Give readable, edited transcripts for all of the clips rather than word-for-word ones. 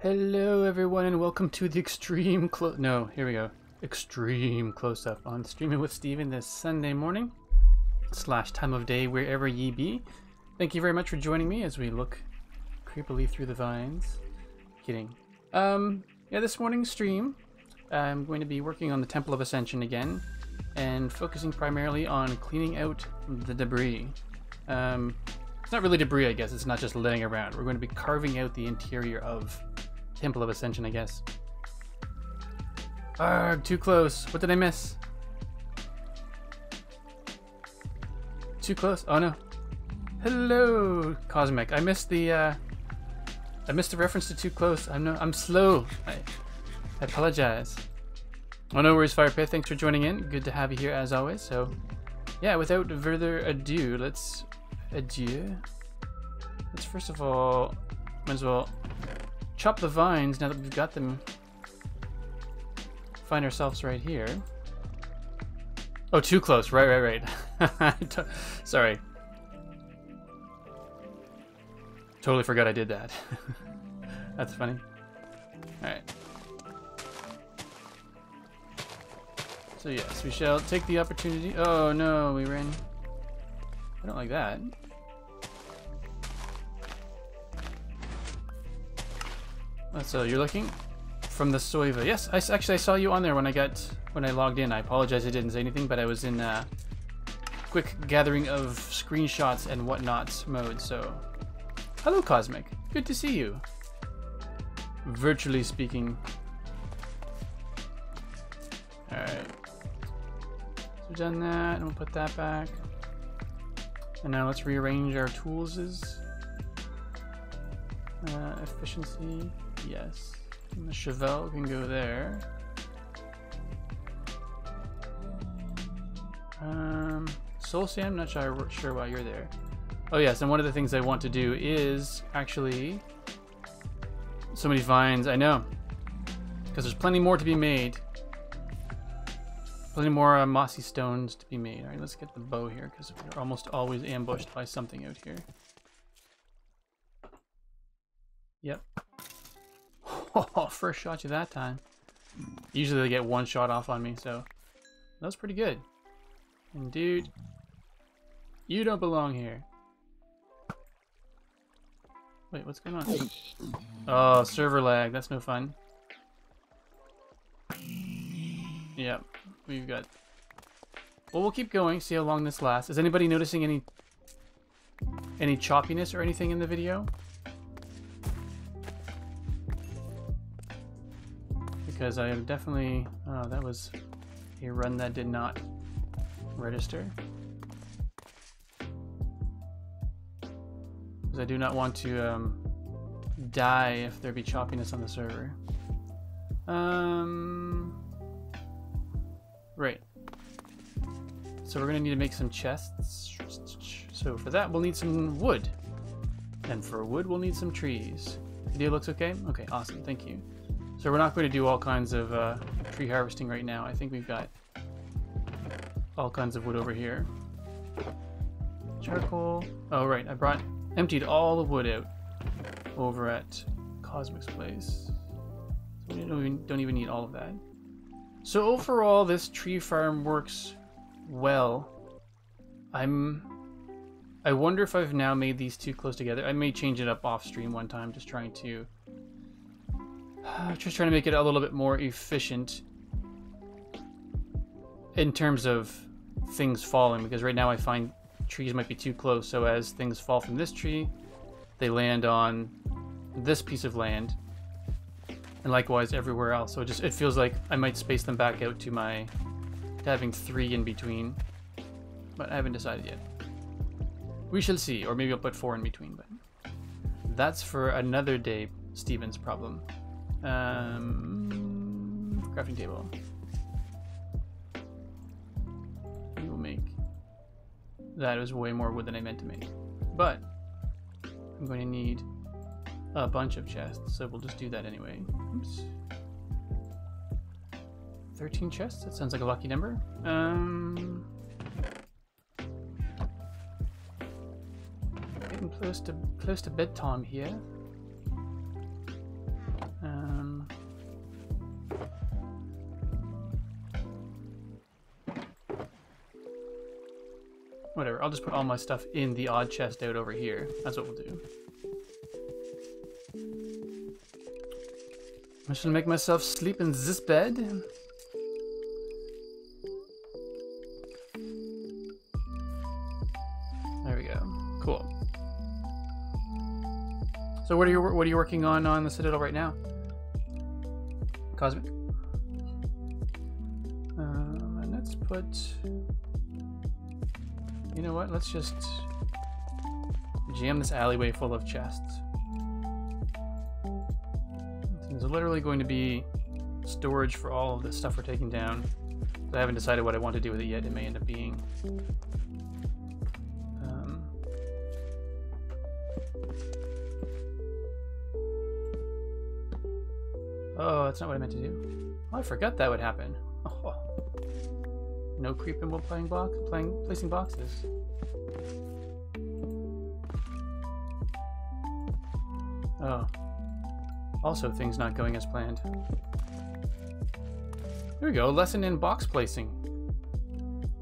Hello everyone and welcome to the extreme extreme close-up on Streaming with Steven this Sunday morning / time of day wherever ye be. Thank you very much for joining me as we look creepily through the vines. Kidding. Yeah, this morning's stream I'm going to be working on the Temple of Ascension again and focusing primarily on cleaning out the debris. It's not really debris, I guess. It's not just laying around. We're going to be carving out the interior of Temple of Ascension, I guess. Arrgh, too close. What did I miss? Too close? Oh no. Hello, Cosmic. I missed the reference to too close. I'm slow. I apologize. Oh, no worries, Fire Pit. Thanks for joining in. Good to have you here as always. So, yeah, without further ado, let's first of all, might as well chop the vines now that we've got them. Find ourselves right here. Oh, too close. Right. Sorry. Totally forgot I did that. That's funny. Alright. So yes, we shall take the opportunity. Oh no, we ran. I don't like that. So you're looking from the Soiva. Yes, I saw you on there when I logged in. I apologize I didn't say anything, but I was in quick gathering of screenshots and whatnot mode. So, hello Cosmic, good to see you. Virtually speaking. All right, so we've done that, and we'll put that back. And now let's rearrange our tools'. Efficiency, yes. And the Chevelle can go there. Soul Sand, I'm not sure why you're there. Oh yes, and one of the things I want to do is actually... So many vines, I know. Because there's plenty more to be made. Plenty more mossy stones to be made. Alright, let's get the bow here, because we're almost always ambushed by something out here. Yep. Oh, first shot you that time. Usually they get one shot off on me, so that was pretty good. And dude, you don't belong here. Wait, what's going on? Oh, server lag. That's no fun. Yep, we've got... Well, we'll keep going, see how long this lasts. Is anybody noticing any choppiness or anything in the video? Because I am definitely... Oh, that was a run that did not register. Because I do not want to die if there be choppiness on the server. Right. So we're going to need to make some chests. So for that we'll need some wood. And for wood we'll need some trees. Video looks okay? Okay, awesome. Thank you. So we're not going to do all kinds of tree harvesting right now. I think we've got all kinds of wood over here. Charcoal. Oh right, I emptied all the wood out over at Cosmic's place. So we don't even need all of that. So overall, this tree farm works well. I wonder if I've now made these too close together. I may change it up off stream one time, just trying to make it a little bit more efficient in terms of things falling, because right now I find trees might be too close, so as things fall from this tree, they land on this piece of land, and likewise everywhere else. So it feels like I might space them back out to having 3 in between, but I haven't decided yet. We shall see, or maybe I'll put 4 in between, but that's for another day, Steven's problem. Crafting table. We will make... That was way more wood than I meant to make. But I'm going to need a bunch of chests, so we'll just do that anyway. Oops. 13 chests? That sounds like a lucky number. Getting close to bedtime here. Whatever, I'll just put all my stuff in the odd chest out over here. That's what we'll do. I should make myself sleep in this bed. There we go. Cool. So what are you working on the Citadel right now? Cosmic. And let's put. You know what? Let's just jam this alleyway full of chests. There's literally going to be storage for all of the stuff we're taking down. I haven't decided what I want to do with it yet. It may end up being. Oh, that's not what I meant to do. Oh, I forgot that would happen. Oh. No creeping while placing boxes. Oh. Also, things not going as planned. Here we go, lesson in box placing.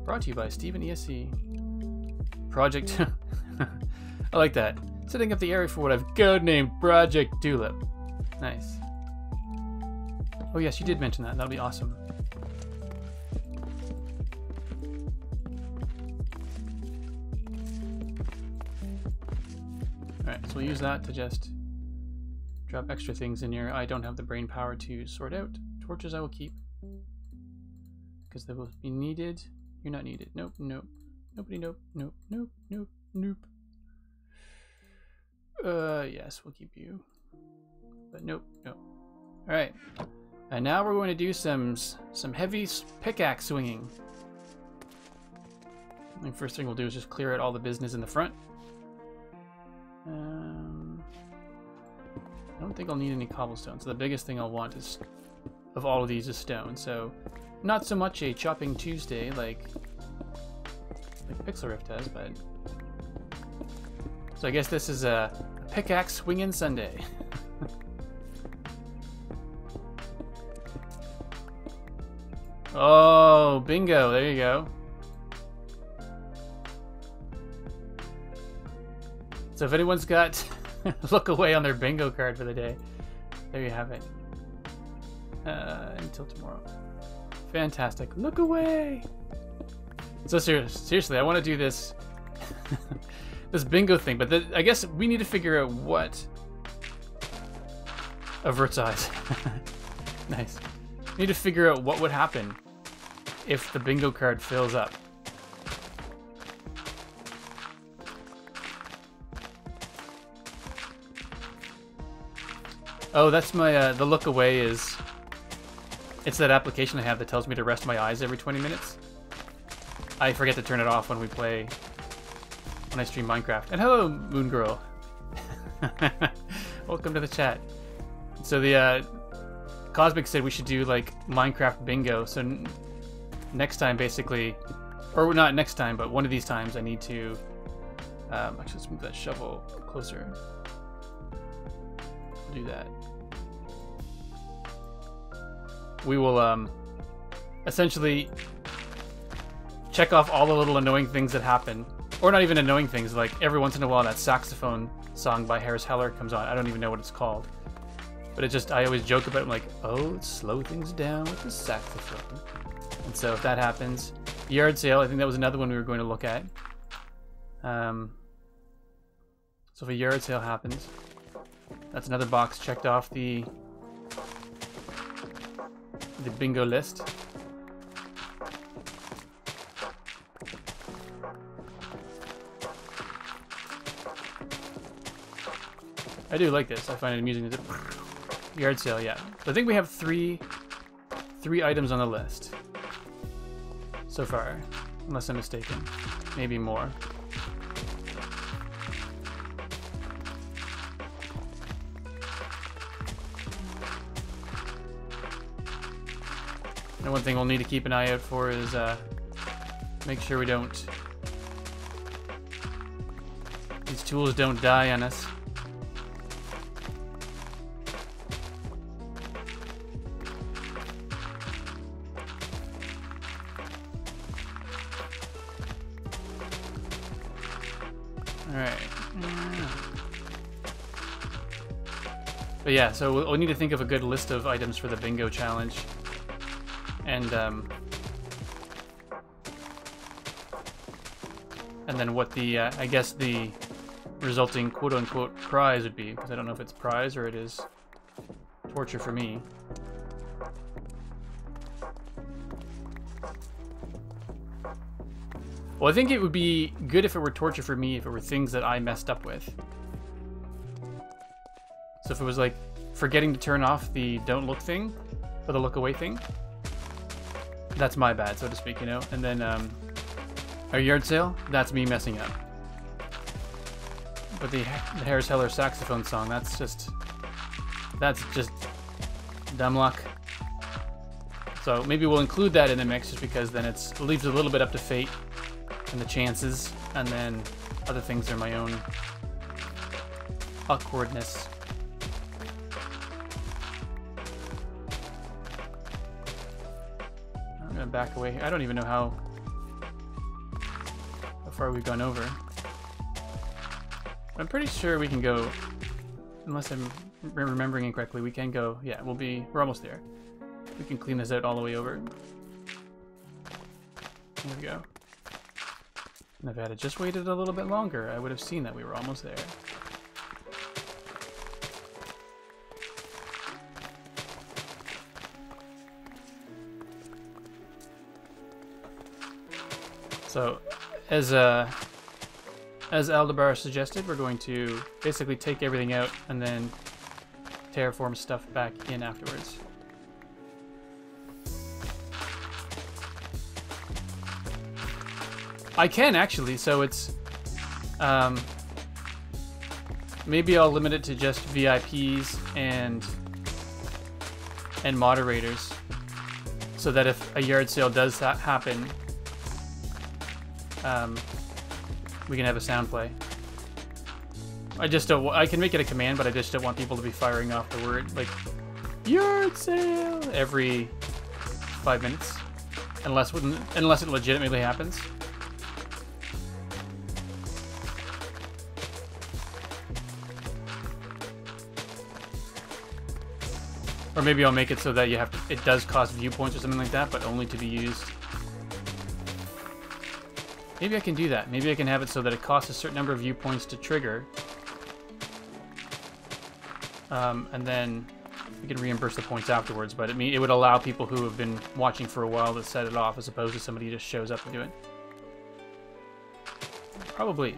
Brought to you by Steven ESC. Project. I like that. Setting up the area for what I've codenamed Project Tulip. Nice. Oh yes, you did mention that. That'll be awesome. Alright, so we'll use that to just drop extra things in here. I don't have the brain power to sort out. Torches I will keep. Because they will be needed. You're not needed. Nope, nope. Nobody, nope, nope, nope, nope, nope. Yes, we'll keep you. But nope, nope. Alright. And now we're going to do some heavy pickaxe swinging. The first thing we'll do is just clear out all the business in the front. I don't think I'll need any cobblestone, so the biggest thing I'll want is, of all of these, is stone. So, not so much a chopping Tuesday like Pixel Rift does, but... So I guess this is a pickaxe swinging Sunday. Oh, bingo, there you go. So if anyone's got look away on their bingo card for the day, there you have it. Until tomorrow. Fantastic. Look away! So seriously, I want to do this this bingo thing, but I guess we need to figure out what averts eyes. Nice. We need to figure out what would happen if the bingo card fills up. Oh, that's my, the look away is, it's that application I have that tells me to rest my eyes every 20 minutes. I forget to turn it off when I stream Minecraft. And hello, Moon Girl. Welcome to the chat. So the, Cosmic said we should do, like, Minecraft bingo, so next time, basically, or not next time, but one of these times I need to, actually, let's move that shovel closer. Do that. We will essentially check off all the little annoying things that happen, or not even annoying things, like every once in a while that saxophone song by Harris Heller comes on. I don't even know what it's called, but it just, I always joke about it. I'm like, oh, let's slow things down with the saxophone. And so if that happens, yard sale, I think that was another one we were going to look at. So if a yard sale happens, that's another box checked off the bingo list. I do like this. I find it amusing. Yard sale, yeah. So I think we have three items on the list so far, unless I'm mistaken. Maybe more. And one thing we'll need to keep an eye out for is make sure these tools don't die on us. Alright. But yeah, so we'll need to think of a good list of items for the bingo challenge. And then what the, I guess the resulting quote-unquote prize would be, because I don't know if it's prize or it is torture for me. Well, I think it would be good if it were torture for me if it were things that I messed up with. So if it was like forgetting to turn off the don't look thing, or the look away thing, that's my bad, so to speak, you know? And then a yard sale, that's me messing up. But the Harris Heller saxophone song, that's just dumb luck. So maybe we'll include that in the mix just because then it leaves a little bit up to fate and the chances, and then other things are my own awkwardness. I'm gonna back away. I don't even know how far we've gone over. I'm pretty sure we can go, unless I'm remembering incorrectly, we can go, yeah, we're almost there. We can clean this out all the way over. There we go. And if I had just waited a little bit longer, I would have seen that we were almost there. So, as Aldebar suggested, we're going to basically take everything out and then terraform stuff back in afterwards. I can actually, so it's maybe I'll limit it to just VIPs and moderators, so that if a yard sale does happen, we can have a sound play. I just don't. I can make it a command, but I just don't want people to be firing off the word like yard sale every 5 minutes, unless it legitimately happens. Or maybe I'll make it so that it does cost viewpoints or something like that, but only to be used. Maybe I can do that. Maybe I can have it so that it costs a certain number of viewpoints to trigger. And then we can reimburse the points afterwards, but it would allow people who have been watching for a while to set it off, as opposed to somebody who just shows up and do it. Probably.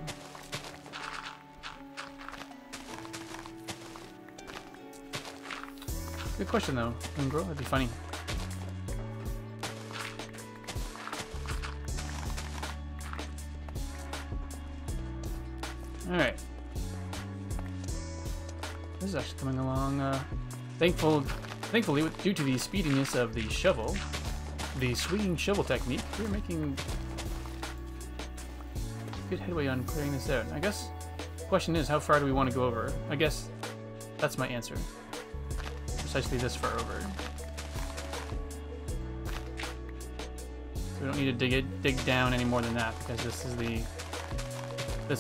Good question though, Ingro. That'd be funny. Alright. This is actually coming along, thankfully, due to the speediness of the shovel, the swinging shovel technique, we're making good headway on clearing this out. I guess the question is, how far do we want to go over? I guess that's my answer. Precisely this far over. So we don't need to dig down any more than that, because this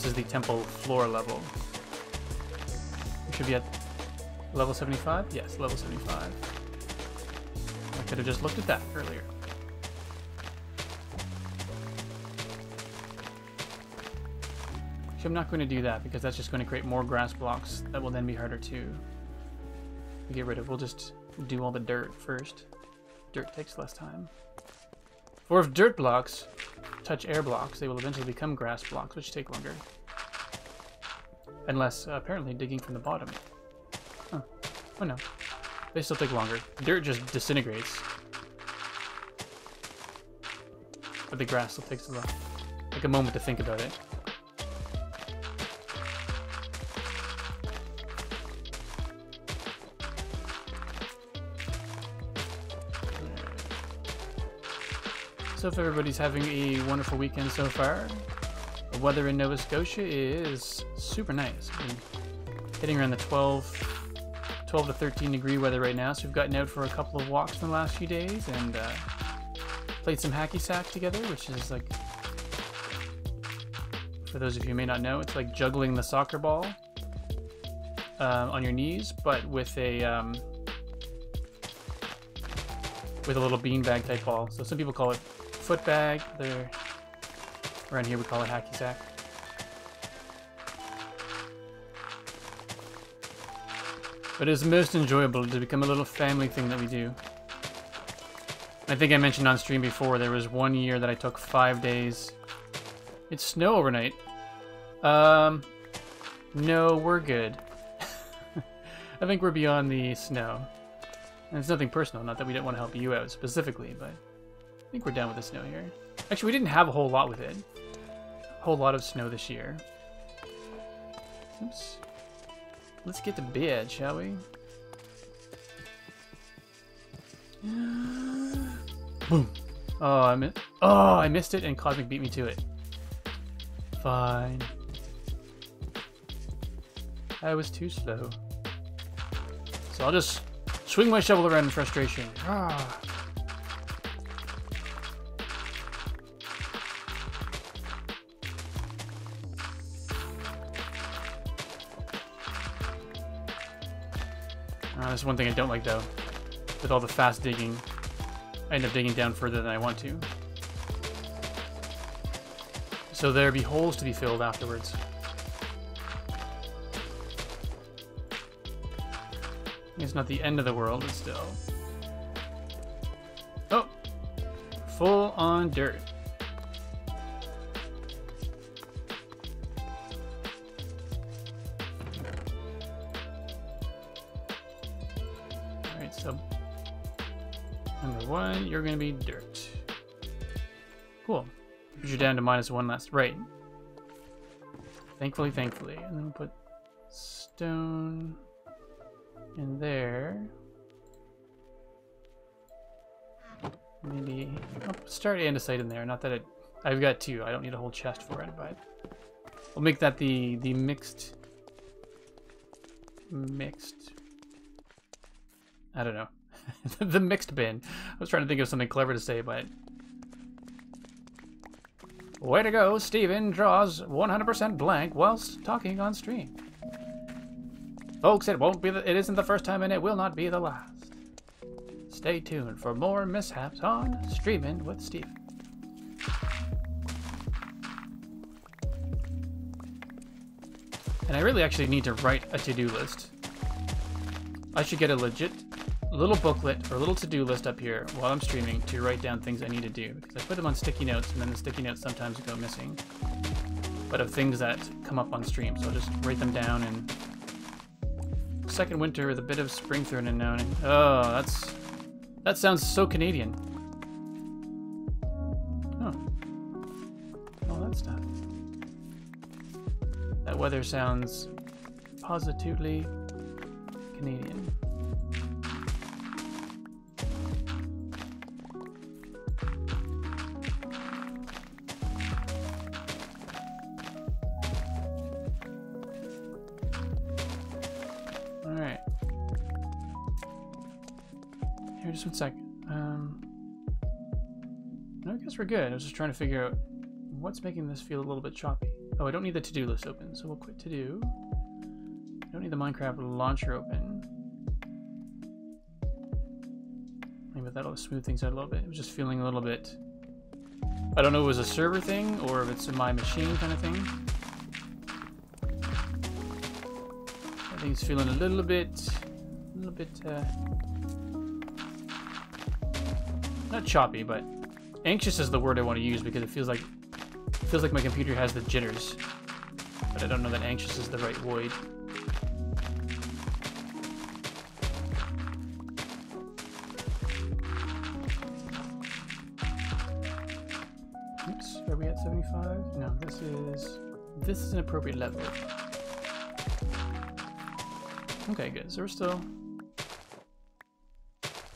is the temple floor level. We should be at level 75? Yes, level 75. I could have just looked at that earlier. So I'm not going to do that, because that's just going to create more grass blocks that will then be harder to get rid of. We'll just do all the dirt first. Dirt takes less time. Or if dirt blocks touch air blocks, they will eventually become grass blocks, which take longer. Unless, apparently, digging from the bottom. Huh. Oh no. They still take longer. Dirt just disintegrates. But the grass still takes like a moment to think about it. So if everybody's having a wonderful weekend so far, the weather in Nova Scotia is super nice. We're hitting around the 12 to 13 degree weather right now, so we've gotten out for a couple of walks in the last few days and played some hacky sack together, which is like For those of you who may not know, it's like juggling the soccer ball on your knees, but with a little beanbag type ball. So some people call it foot bag. Around here we call it hacky sack. But it's most enjoyable to become a little family thing that we do. I think I mentioned on stream before, there was one year that I took 5 days. It's snow overnight. No, we're good. I think we're beyond the snow. And it's nothing personal, not that we didn't want to help you out specifically, but I think we're done with the snow here. Actually, we didn't have a whole lot with it. A whole lot of snow this year. Oops. Let's get to bed, shall we? Boom. Oh, I missed it, and Cosmic beat me to it. Fine. I was too slow. So I'll just swing my shovel around in frustration. Ah. That's one thing I don't like, though. With all the fast digging, I end up digging down further than I want to. So there be holes to be filled afterwards. It's not the end of the world, but still. Oh! Full on dirt. Alright, so number 1, you're gonna be dirt. Cool. Put you down to -1 last. Right. Thankfully. And then we'll put stone in there. Maybe I'll start andesite in there. Not that I've got 2. I don't need a whole chest for it, but we'll make that the mixed. I don't know. The mixed bin. I was trying to think of something clever to say, but way to go, Steven draws 100% blank whilst talking on stream. Folks, it isn't the first time and it will not be the last. Stay tuned for more mishaps on Streaming with Steven. And I really actually need to write a to-do list. I should get a legit little booklet or little to-do list up here while I'm streaming to write down things I need to do, because I put them on sticky notes and then the sticky notes sometimes go missing, but of things that come up on stream, so I'll just write them down. And second winter with a bit of spring thrown in now. Oh, that sounds so Canadian. Oh, all that stuff. That weather sounds positively Canadian. Alright. Here, just 1 second. No, I guess we're good. I was just trying to figure out what's making this feel a little bit choppy. Oh, I don't need the to-do list open, so we'll quit to-do. I don't need the Minecraft launcher open. Maybe that'll smooth things out a little bit. It was just feeling a little bit... I don't know if it was a server thing or if it's in my machine kind of thing. I think it's feeling a little bit, not choppy, but anxious is the word I want to use, because it feels like my computer has the jitters, but I don't know that anxious is the right word. Oops, are we at 75? No, this is an appropriate level. Okay, good. So we're still...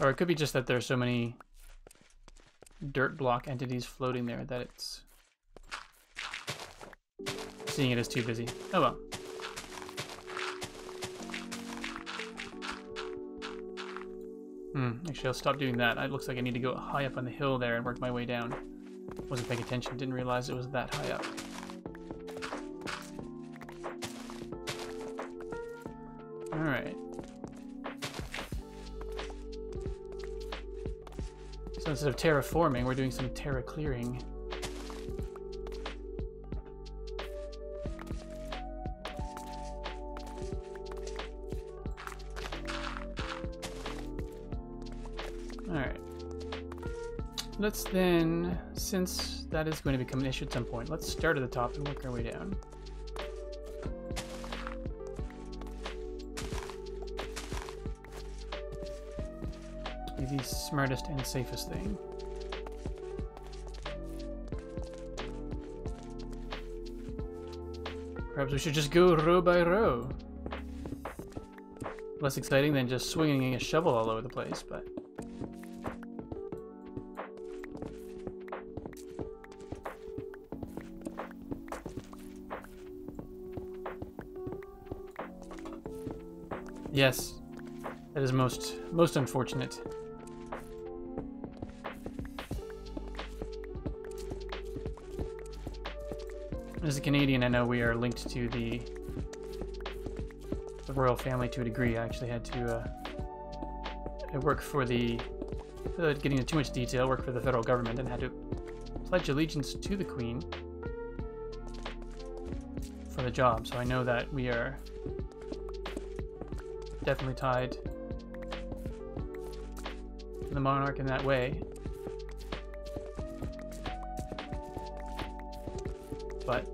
Or it could be just that there are so many dirt block entities floating there that it's seeing it as too busy. Oh well. Actually, I'll stop doing that. It looks like I need to go high up on the hill there and work my way down. Wasn't paying attention, didn't realize it was that high up. Alright. So instead of terraforming, we're doing some terra clearing. Alright. Let's then, since that is going to become an issue at some point, let's start at the top and work our way down. Be the smartest and safest thing. Perhaps we should just go row by row. Less exciting than just swinging a shovel all over the place, but... Yes, that is most unfortunate. As a Canadian, I know we are linked to the royal family to a degree. I actually had to I work for the, getting into too much detail, work for the federal government and had to pledge allegiance to the Queen for the job. So I know that we are definitely tied to the monarch in that way. But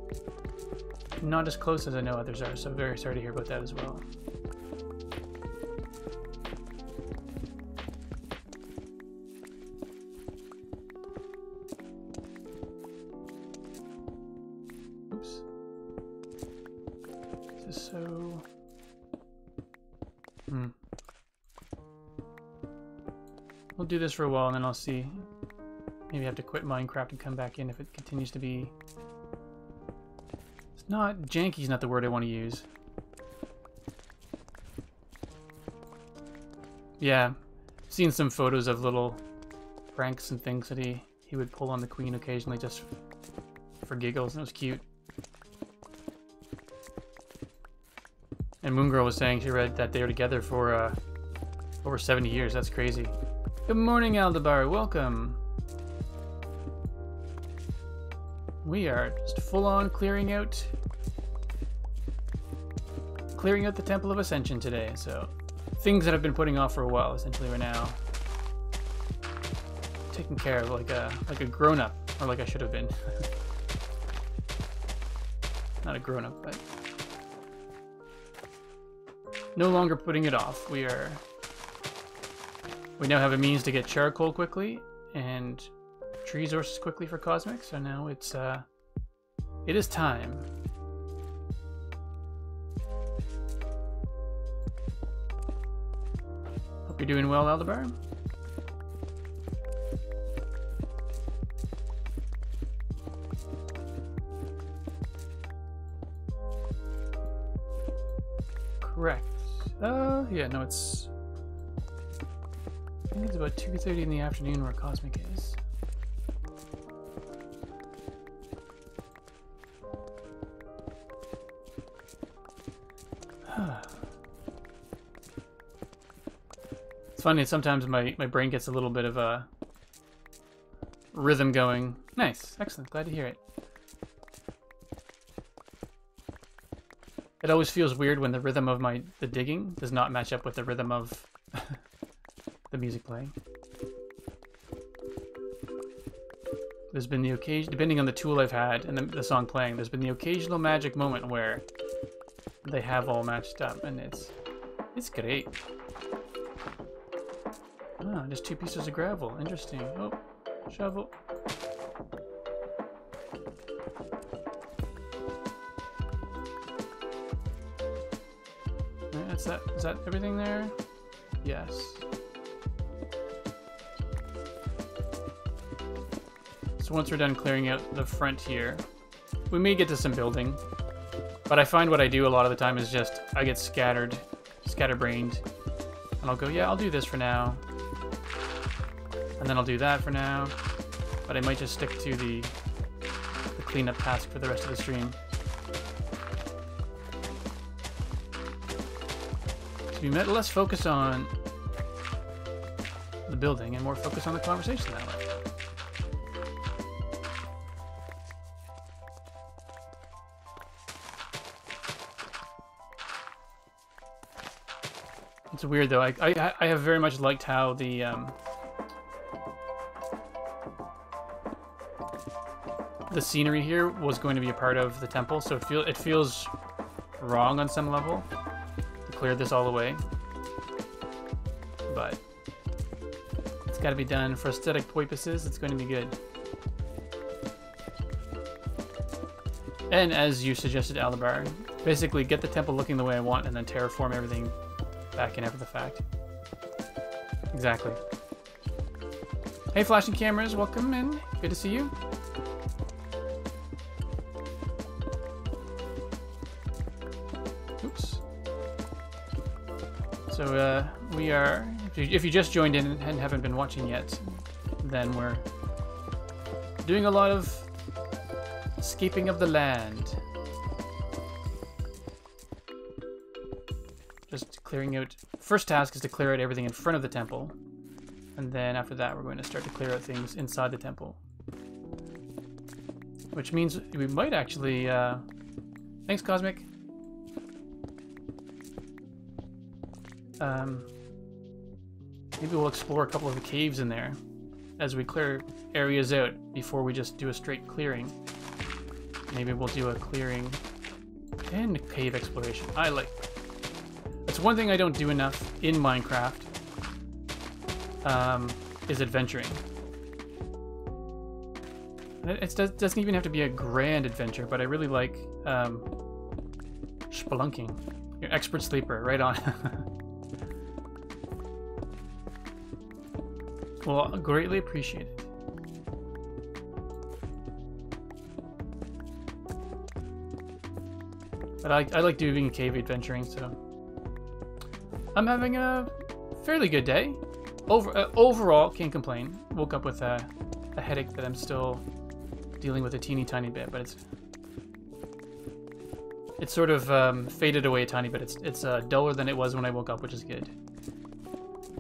not as close as I know others are, so very sorry to hear about that as well. Oops. This is so... We'll do this for a while and then I'll see. Maybe I have to quit Minecraft and come back in if it continues to be... It's not... Janky's not the word I want to use. Yeah. Seen some photos of little pranks and things that he would pull on the Queen occasionally just for giggles, and it was cute. And Moongirl was saying she read that they were together for over 70 years. That's crazy. Good morning, Aldebar. Welcome. We are just full on clearing out the Temple of Ascension today. So things that I've been putting off for a while, essentially, we're now taking care of like a grown-up, or like I should have been. Not a grown-up, but no longer putting it off. We now have a means to get charcoal quickly and tree resources quickly for Cosmic, so now it is time. Hope you're doing well, Aldebar. Correct. Yeah, no, it's... I think it's about 2:30 in the afternoon where Cosmic is. It's funny, sometimes my brain gets a little bit of a rhythm going. Nice, excellent, glad to hear it. It always feels weird when the rhythm of the digging does not match up with the rhythm of the music playing. There's been the occasion, depending on the tool I've had and the song playing, there's been the occasional magic moment where they have all matched up, and it's great. Ah, just 2 pieces of gravel. Interesting. Oh, shovel. Alright, is that everything there? Yes. So once we're done clearing out the front here, we may get to some building, but I find what I do a lot of the time is just, I get scatterbrained, and I'll go, yeah, I'll do this for now, and then I'll do that for now, but I might just stick to the cleanup task for the rest of the stream. to be less focused on the building and more focused on the conversation that way. It's weird though. I have very much liked how the scenery here was going to be a part of the temple, so it feels wrong on some level to clear this all the way, but it's got to be done for aesthetic purposes. It's going to be good. And as you suggested, Alabar, basically get the temple looking the way I want and then terraform everything back in after the fact. Exactly. Hey, flashing cameras, welcome in. Good to see you. Oops. So we are, if you just joined in and haven't been watching yet, then we're doing a lot of escaping of the land. Just clearing out. First task is to clear out everything in front of the temple, and then after that we're going to start to clear out things inside the temple, which means we might actually thanks Cosmic, maybe we'll explore a couple of the caves in there as we clear areas out before we just do a straight clearing. Maybe we'll do a clearing and cave exploration. I like that. That's one thing I don't do enough in Minecraft, is adventuring. It doesn't even have to be a grand adventure, but I really like spelunking. You're expert sleeper, right on. Well, greatly appreciate it. But I like doing cave adventuring, so I'm having a fairly good day. Overall, can't complain. Woke up with a headache that I'm still dealing with a teeny tiny bit, but it's sort of faded away a tiny bit. It's duller than it was when I woke up, which is good.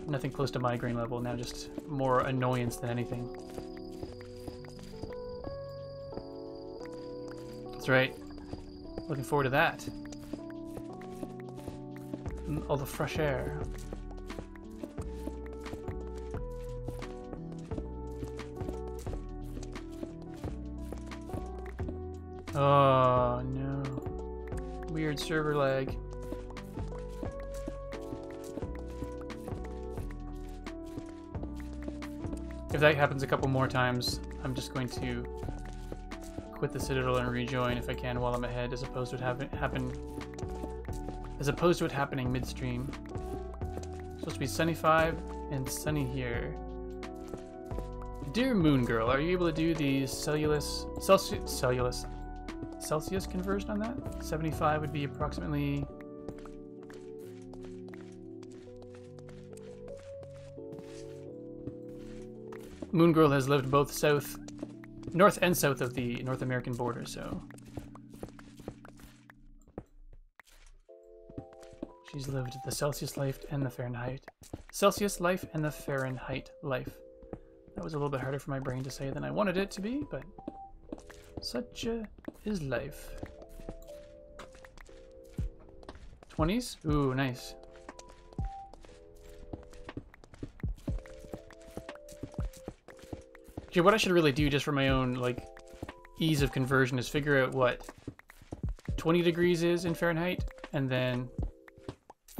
Nothing close to migraine level now, just more annoyance than anything. That's right. Looking forward to that. All the fresh air. Oh no. Weird server lag. If that happens a couple more times, I'm just going to quit the Citadel and rejoin if I can while I'm ahead, as opposed to it happening midstream. It's supposed to be sunny 5 and sunny here. Dear Moon Girl, are you able to do the Celsius conversion on that? 75 would be approximately. Moon Girl has lived both north and south of the North American border, so she's lived the Celsius life and the Fahrenheit. Celsius life and the Fahrenheit life. That was a little bit harder for my brain to say than I wanted it to be, but such is life. 20s? Ooh, nice. Okay, what I should really do just for my own, like, ease of conversion is figure out what 20 degrees is in Fahrenheit, and then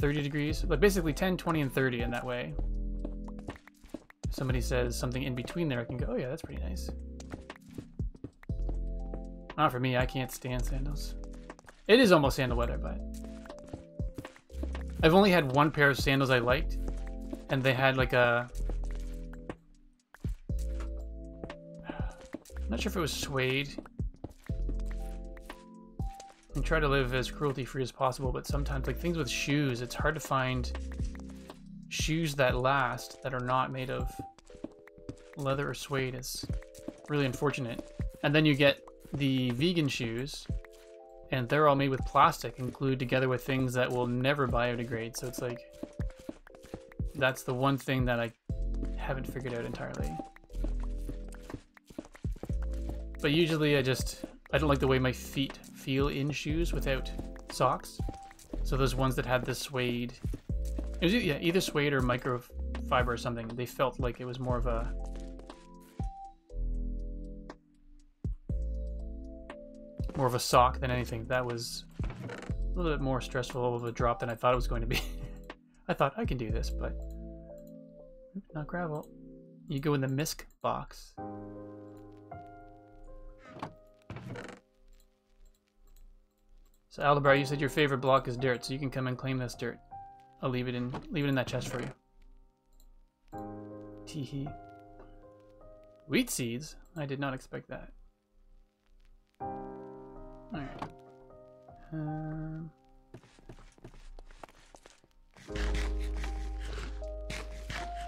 30 degrees. Like, basically 10, 20, and 30 in that way. If somebody says something in between there, I can go, oh yeah, that's pretty nice. Not for me, I can't stand sandals. It is almost sandal weather, but I've only had one pair of sandals I liked, and they had like a... I'm not sure if it was suede. I try to live as cruelty-free as possible, but sometimes, like things with shoes, it's hard to find shoes that last, that are not made of leather or suede. It's really unfortunate. And then you get the vegan shoes, And they're all made with plastic and glued together with things that will never biodegrade. So it's like, that's the one thing that I haven't figured out entirely. But usually I don't like the way my feet feel in shoes without socks. So those ones that had the suede, it was, yeah, either suede or microfiber or something, they felt like it was more of a sock than anything. That was a little bit more stressful of a drop than I thought it was going to be. I thought I can do this, but not gravel. You go in the misc box. So Aldebar, you said your favorite block is dirt, so you can come and claim this dirt. I'll leave it in that chest for you. Teehee. Wheat seeds? I did not expect that. Alright.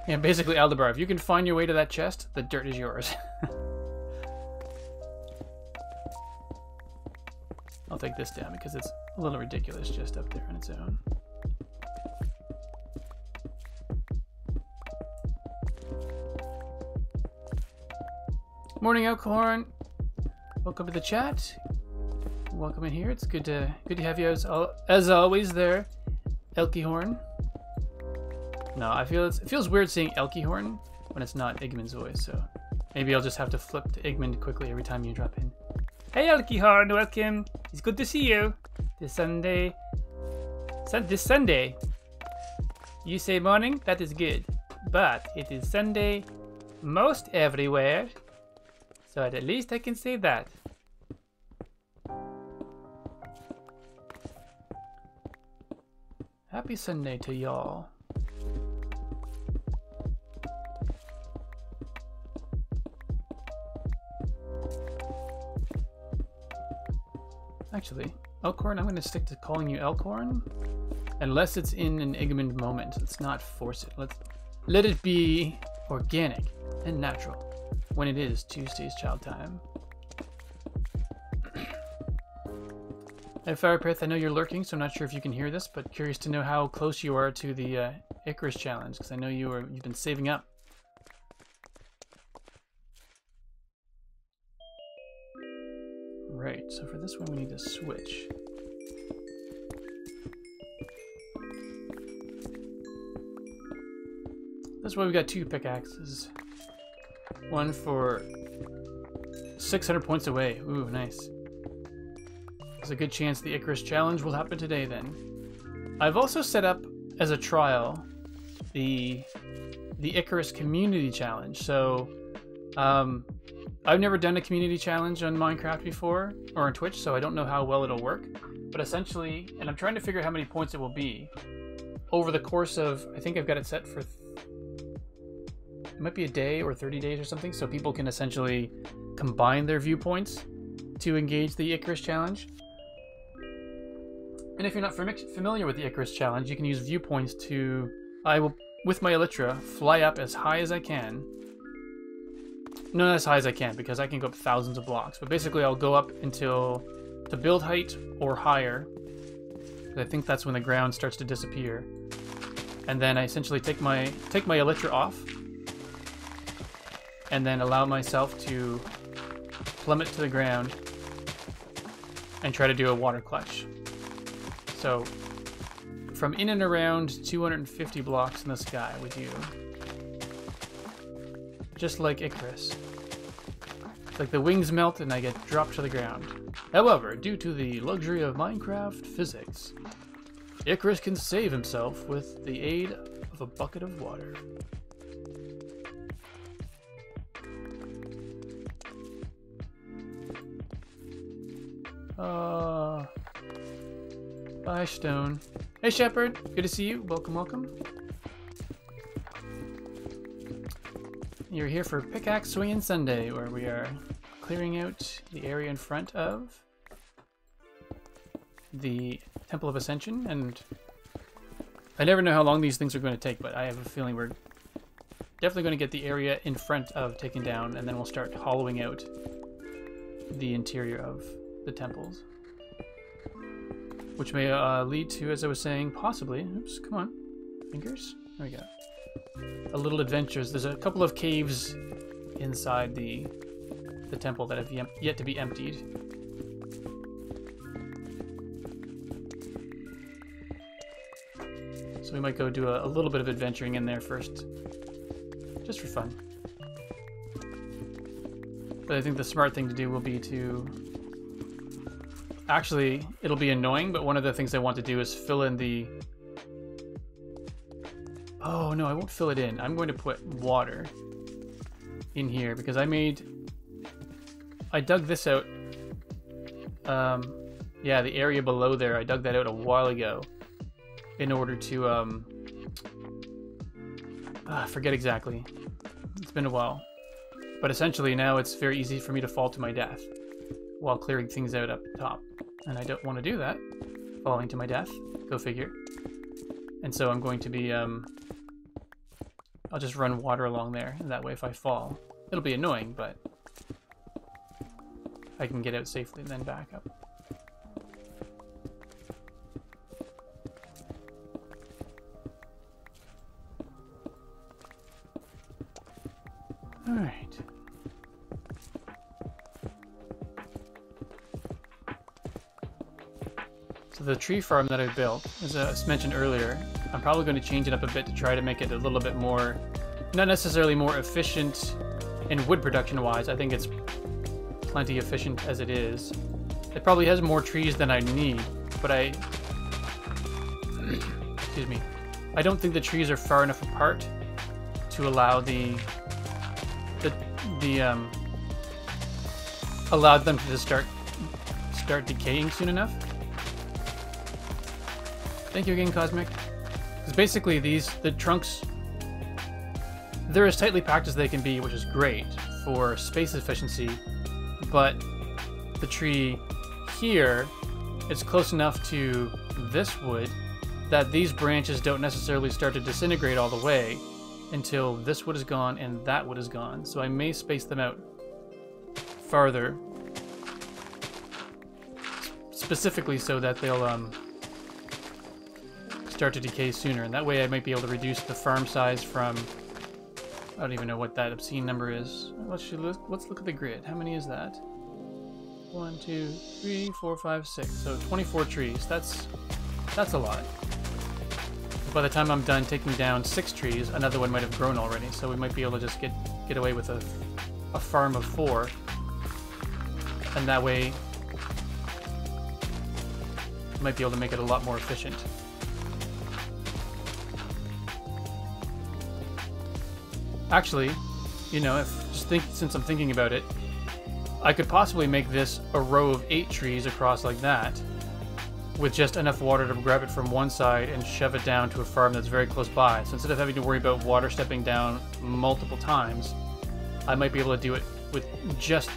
Yeah, basically, Aldebar, if you can find your way to that chest, the dirt is yours. I'll take this down because it's a little ridiculous just up there on its own. Morning, Elkhorn. Welcome to the chat. Welcome in here. It's good to have you as always there, Elkyhorn. No, I feel it feels weird saying Elkyhorn when it's not Igmund's voice, so maybe I'll just have to flip to Igmund quickly every time you drop in. Hey Elkyhorn, welcome. It's good to see you. This Sunday. This Sunday. You say morning? That is good. But it is Sunday most everywhere. So at least I can say that. Happy Sunday to y'all. Actually, Elkhorn, I'm going to stick to calling you Elkhorn. Unless it's in an Igmund moment. Let's not force it. Let it be organic and natural when it is Tuesday's child time. Hey Firepith, I know you're lurking, so I'm not sure if you can hear this, but curious to know how close you are to the Icarus challenge, because I know you've been saving up. Right, so for this one we need to switch. That's why we got two pickaxes. One for 600 points away. Ooh, nice. There's a good chance the Icarus challenge will happen today then. I've also set up as a trial the Icarus community challenge. So I've never done a community challenge on Minecraft before or on Twitch, so I don't know how well it'll work. But essentially, and I'm trying to figure out how many points it will be over the course of, I think I've got it set for it might be a day or 30 days or something, so people can essentially combine their viewpoints to engage the Icarus challenge. And if you're not familiar with the Icarus challenge, you can use viewpoints to, I will, with my Elytra, fly up as high as I can. Not as high as I can, because I can go up thousands of blocks, but basically I'll go up until the build height or higher. I think that's when the ground starts to disappear. And then I essentially take my Elytra off, and then allow myself to plummet to the ground and try to do a water clutch. So from in and around 250 blocks in the sky with you. Just like Icarus. It's like the wings melt and I get dropped to the ground. However, due to the luxury of Minecraft physics, Icarus can save himself with the aid of a bucket of water. Bye, Stone. Hey, Shepherd. Good to see you. Welcome, welcome. You're here for Pickaxe Swingin' Sunday, where we are clearing out the area in front of the Temple of Ascension, and I never know how long these things are going to take, but I have a feeling we're definitely going to get the area in front of taken down, and then we'll start hollowing out the interior of the temples. which may lead to, as I was saying, possibly, oops, come on, fingers, there we go, a little adventures. There's a couple of caves inside the temple that have yet to be emptied. So we might go do a little bit of adventuring in there first, just for fun. But I think the smart thing to do will be to... Actually, it'll be annoying, but one of the things I want to do is fill in the... Oh, no, I won't fill it in. I'm going to put water in here because I dug this out. Yeah, the area below there, I dug that out a while ago in order to, I forget exactly. It's been a while. But essentially now it's very easy for me to fall to my death while clearing things out up top. And I don't want to do that. Falling to my death. Go figure. And so I'm going to be, I'll just run water along there. And that way if I fall, it'll be annoying, but I can get out safely and then back up. All right. So the tree farm that I built, as I mentioned earlier, I'm probably going to change it up a bit to try to make it a little bit more, not necessarily more efficient in wood production wise. I think it's plenty efficient as it is. It probably has more trees than I need, but excuse me, I don't think the trees are far enough apart to allow allowed them to just start decaying soon enough. Thank you again, Cosmic. Because basically the trunks, they're as tightly packed as they can be, which is great for space efficiency, but the tree here is close enough to this wood that these branches don't necessarily start to disintegrate all the way until this wood is gone and that wood is gone. So I may space them out farther, specifically so that they'll start to decay sooner, and that way I might be able to reduce the farm size from, I don't even know what that obscene number is. Let's look at the grid. How many is that? 1, 2, 3, 4, 5, 6. So 24 trees. That's a lot. By the time I'm done taking down 6 trees, another one might have grown already, so we might be able to just get away with a farm of 4, and that way I might be able to make it a lot more efficient. Actually, you know, since I'm thinking about it, I could possibly make this a row of 8 trees across like that, with just enough water to grab it from one side and shove it down to a farm that's very close by. So instead of having to worry about water stepping down multiple times, I might be able to do it with just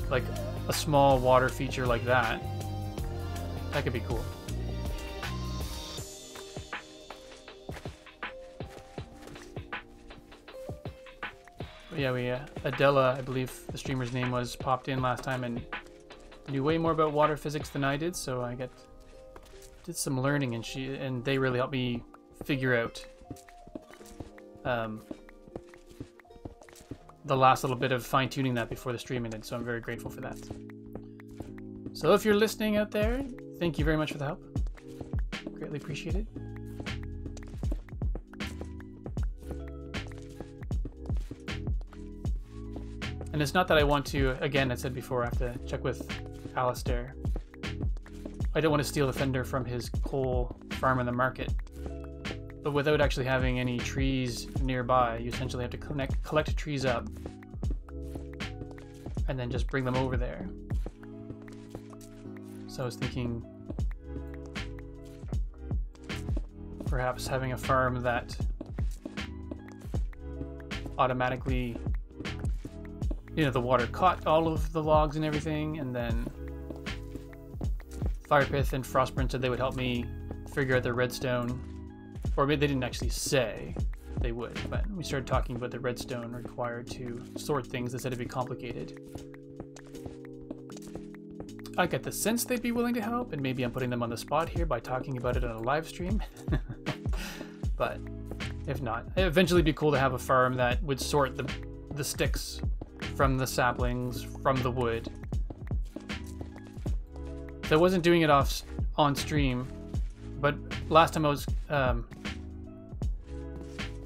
like a small water feature like that. That could be cool. But yeah, Adela, I believe the streamer's name was, popped in last time and knew way more about water physics than I did, so I did some learning, and they really helped me figure out the last little bit of fine-tuning that before the stream ended, so I'm very grateful for that. So if you're listening out there, thank you very much for the help. Greatly appreciated. And it's not that I want to, again, I said before, I have to check with Alistair. I don't want to steal the fender from his coal farm in the market. But without actually having any trees nearby, you essentially have to collect trees up and then just bring them over there. So I was thinking perhaps having a farm that automatically, you know, the water caught all of the logs and everything, and then Firepith and Frostburn said they would help me figure out the redstone, or maybe they didn't actually say they would, but we started talking about the redstone required to sort things. They said it'd be complicated. I get the sense they'd be willing to help, and maybe I'm putting them on the spot here by talking about it on a live stream. But if not, it'd eventually be cool to have a farm that would sort the sticks from the saplings, from the wood. So I wasn't doing it on stream, but last time I was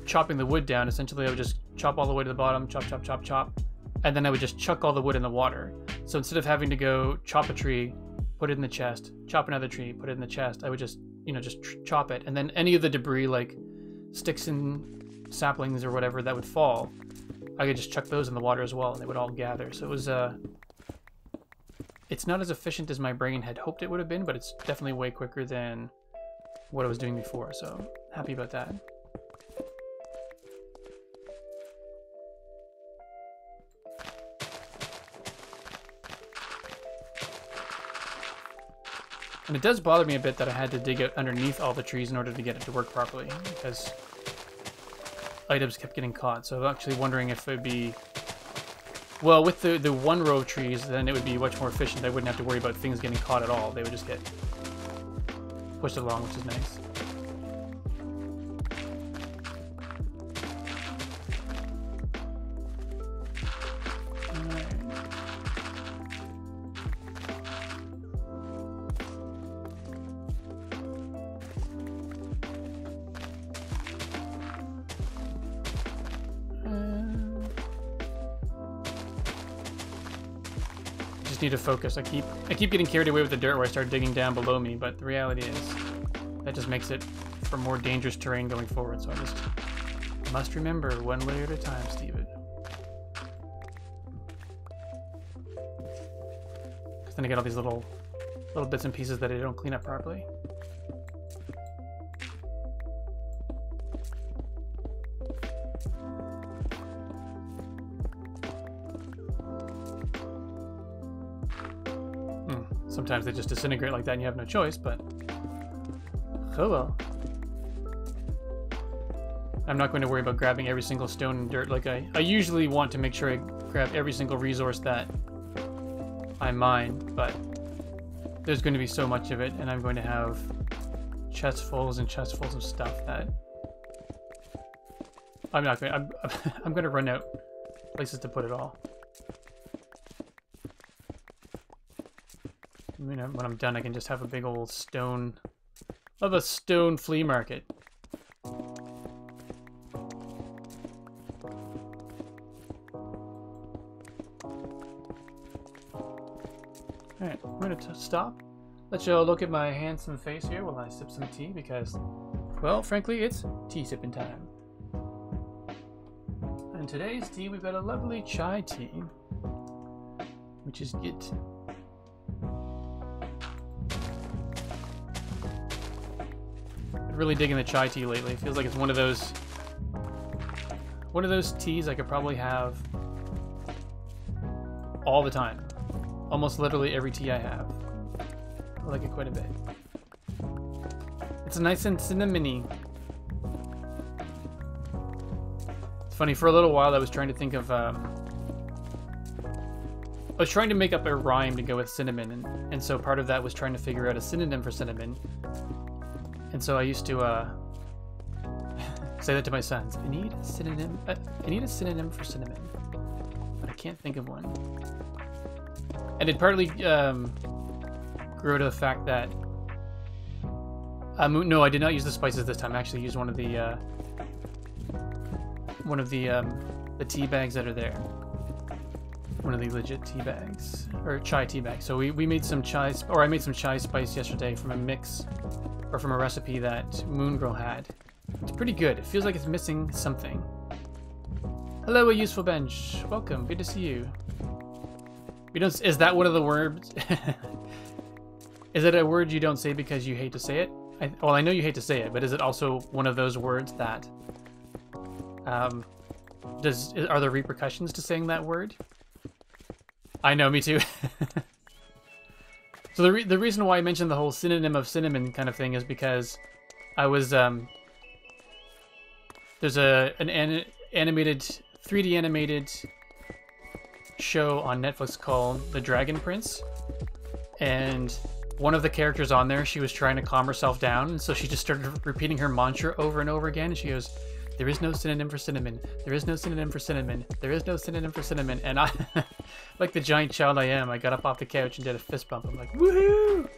chopping the wood down, essentially I would just chop all the way to the bottom, chop, chop, chop, chop, and then I would just chuck all the wood in the water. So instead of having to go chop a tree, put it in the chest, chop another tree, put it in the chest, I would just, just chop it, and then any of the debris, like sticks and saplings or whatever that would fall, I could just chuck those in the water as well, and they would all gather. So it was, it's not as efficient as my brain had hoped it would have been, but it's definitely way quicker than what I was doing before, so happy about that. And it does bother me a bit that I had to dig out underneath all the trees in order to get it to work properly, because items kept getting caught. So I'm actually wondering if it'd be... Well, with the one row of trees, then it would be much more efficient. I wouldn't have to worry about things getting caught at all. They would just get pushed along, which is nice. Need to focus. I keep getting carried away with the dirt where I start digging down below me, but the reality is that just makes it for more dangerous terrain going forward. So I just must remember one layer at a time, Steven. Because then I get all these little bits and pieces that I don't clean up properly. Sometimes they just disintegrate like that and you have no choice, but oh well. I'm not going to worry about grabbing every single stone and dirt. Like I usually want to make sure I grab every single resource that I mine, but there's going to be so much of it, and I'm going to have chestfuls and chestfuls of stuff that I'm going to run out places to put it all. When I'm done, I can just have a big old stone flea market. Alright, I'm going to stop. Let you all look at my handsome face here while I sip some tea, because, well, frankly, it's tea sipping time. And today's tea, we've got a lovely chai tea, which is good. Really digging the chai tea lately. It feels like it's one of those teas I could probably have all the time. Almost literally every tea I have. I like it quite a bit. It's nice and cinnamony. It's funny, for a little while I was trying to think of I was trying to make up a rhyme to go with cinnamon, and so part of that was trying to figure out a synonym for cinnamon. And so I used to say that to my sons. I need a synonym for cinnamon, but I can't think of one. And it partly grew to the fact that no, I did not use the spices this time. I actually used one of the tea bags that are there. One of the legit tea bags, or chai tea bags. So we made some chai, or I made some chai spice yesterday from a mix. Or from a recipe that Moon Girl had. It's pretty good. It feels like it's missing something. Hello, a useful bench. Welcome. Good to see you. Is that one of the words? Is it a word you don't say because you hate to say it? Well, I know you hate to say it, but is it also one of those words that are there repercussions to saying that word? I know, me too. So the reason why I mentioned the whole synonym of cinnamon kind of thing is because I was there's an animated 3D animated show on Netflix called The Dragon Prince, and one of the characters on there, she was trying to calm herself down, and so she just started repeating her mantra over and over again, and she goes, "There is no synonym for cinnamon. There is no synonym for cinnamon. There is no synonym for cinnamon." And I, like the giant child I am, I got up off the couch and did a fist bump. I'm like, woohoo!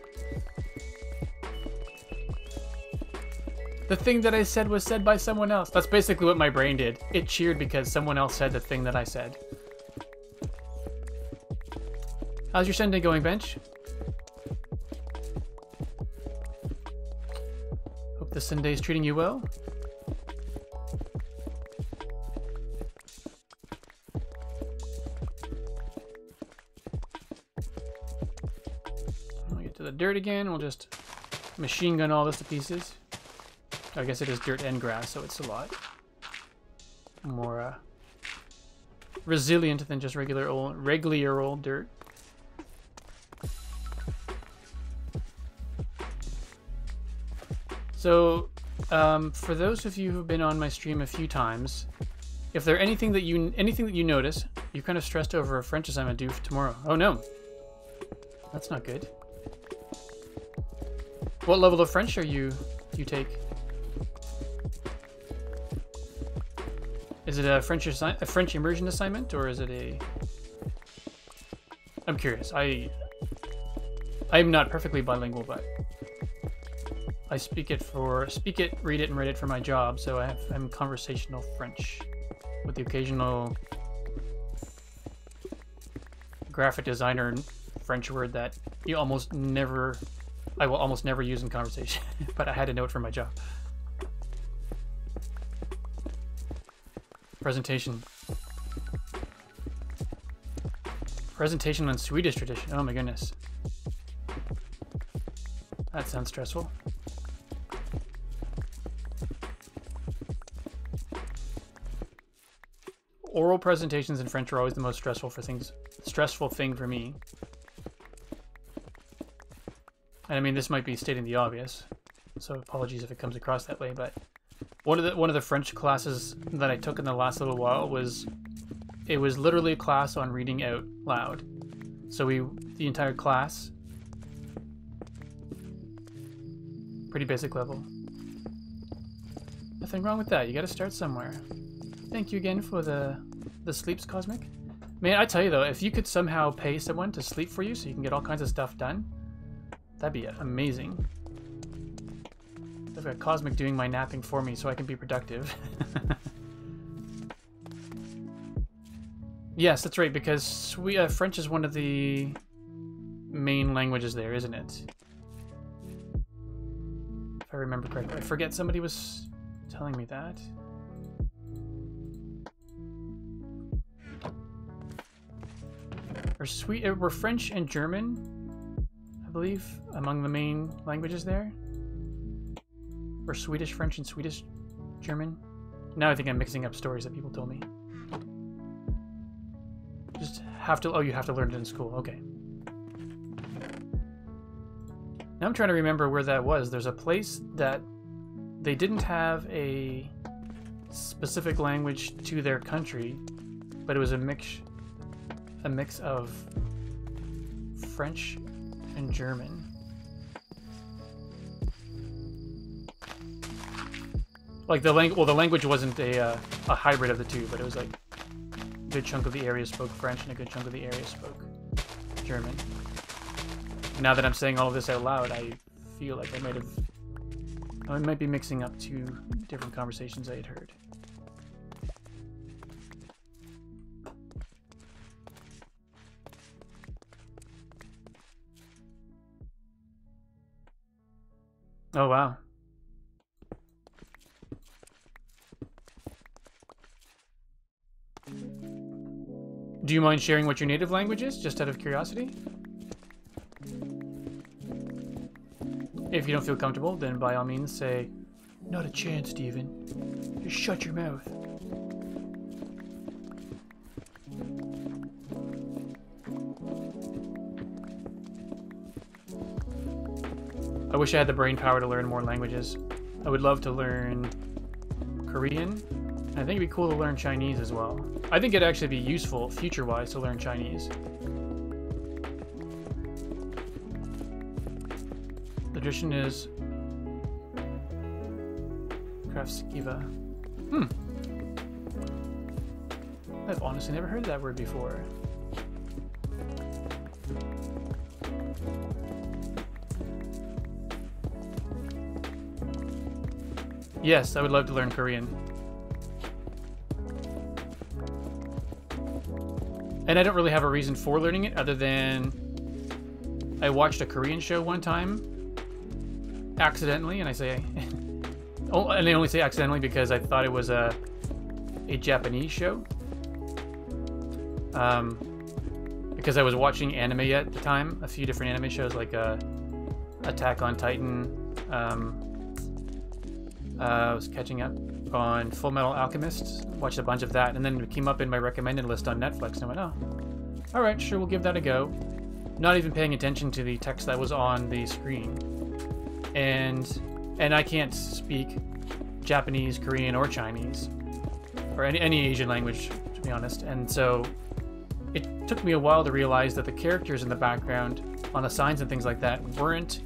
The thing that I said was said by someone else. That's basically what my brain did. It cheered because someone else said the thing that I said. How's your Sunday going, Bench? Hope the Sunday is treating you well. We'll get to the dirt again. We'll just machine gun all this to pieces. I guess it is dirt and grass, so it's a lot more resilient than just regular old dirt. So, for those of you who've been on my stream a few times, if there anything that you notice, you're kind of stressed over a French assignment due tomorrow. Oh no, that's not good. What level of French do you take? Is it a French immersion assignment, or is it a... I'm curious. I'm not perfectly bilingual, but I speak it, read it, and write it for my job, so I'm conversational French with the occasional graphic designer French word that I will almost never use in conversation, but I had to know it for my job. Presentation on Swedish tradition. Oh my goodness. That sounds stressful. Oral presentations in French are always the most stressful thing for me. And I mean, this might be stating the obvious, so apologies if it comes across that way, but one of the French classes that I took in the last little while was literally a class on reading out loud. So the entire class, pretty basic level. Nothing wrong with that. You got to start somewhere. Thank you again for the sleeps, Cosmic. Man, I tell you though, if you could somehow pay someone to sleep for you so you can get all kinds of stuff done, that'd be amazing. I've got Cosmic doing my napping for me so I can be productive. Yes, that's right, because French is one of the main languages there, isn't it? If I remember correctly. I forget, somebody was telling me that. Were French and German, I believe, among the main languages there? Or Swedish, French, and Swedish, German? Now I think I'm mixing up stories that people told me. Oh, you have to learn it in school, okay. Now I'm trying to remember where that was. There's a place that they didn't have a specific language to their country, but it was a mix of French and German. Like the language wasn't a hybrid of the two, but it was like a good chunk of the area spoke French and a good chunk of the area spoke German. Now that I'm saying all of this out loud, I feel like I might be mixing up two different conversations I had heard. Oh wow. Do you mind sharing what your native language is, just out of curiosity? If you don't feel comfortable, then by all means say, "Not a chance, Steven. Just shut your mouth." I wish I had the brain power to learn more languages. I would love to learn Korean. I think it'd be cool to learn Chinese as well. I think it'd actually be useful, future-wise, to learn Chinese. The tradition is Krafskiva. I've honestly never heard that word before. Yes, I would love to learn Korean. And I don't really have a reason for learning it other than I watched a Korean show one time accidentally, and I say, oh, and I only say accidentally because I thought it was a Japanese show. Because I was watching anime at the time, a few different anime shows like Attack on Titan. I was catching up on Full Metal Alchemist, watched a bunch of that, and then it came up in my recommended list on Netflix, and I went, oh, alright, sure, we'll give that a go. Not even paying attention to the text that was on the screen. And I can't speak Japanese, Korean, or Chinese, or any Asian language, to be honest, and so it took me a while to realize that the characters in the background on the signs and things like that weren't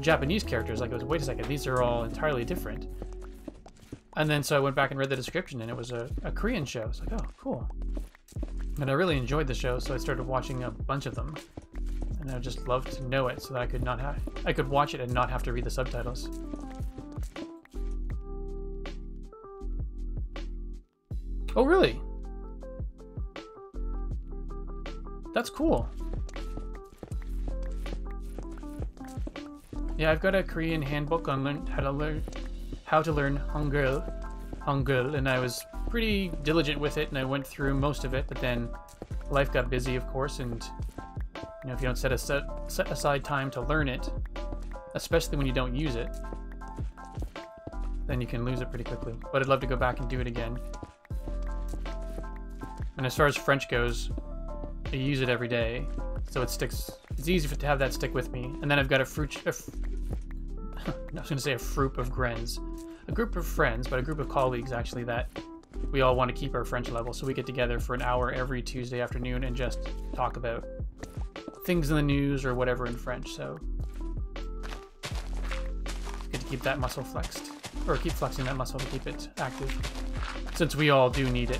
Japanese characters. Like, it was, wait a second, these are all entirely different. And then so I went back and read the description, and it was a Korean show. It's like, oh, cool. And I really enjoyed the show, so I started watching a bunch of them. And I just loved to know it so that I could watch it and not have to read the subtitles. Oh, really? That's cool. Yeah, I've got a Korean handbook on how to learn Hangul, and I was pretty diligent with it, and I went through most of it. But then life got busy, of course, and you know, if you don't set aside time to learn it, especially when you don't use it, then you can lose it pretty quickly. But I'd love to go back and do it again. And as far as French goes, I use it every day, so it sticks. It's easy to have that stick with me. And then I've got a group of friends, a group of friends, but a group of colleagues actually, that we all want to keep our French level. So we get together for an hour every Tuesday afternoon and just talk about things in the news or whatever in French. So get to keep that muscle flexed, or keep flexing that muscle to keep it active, since we all do need it.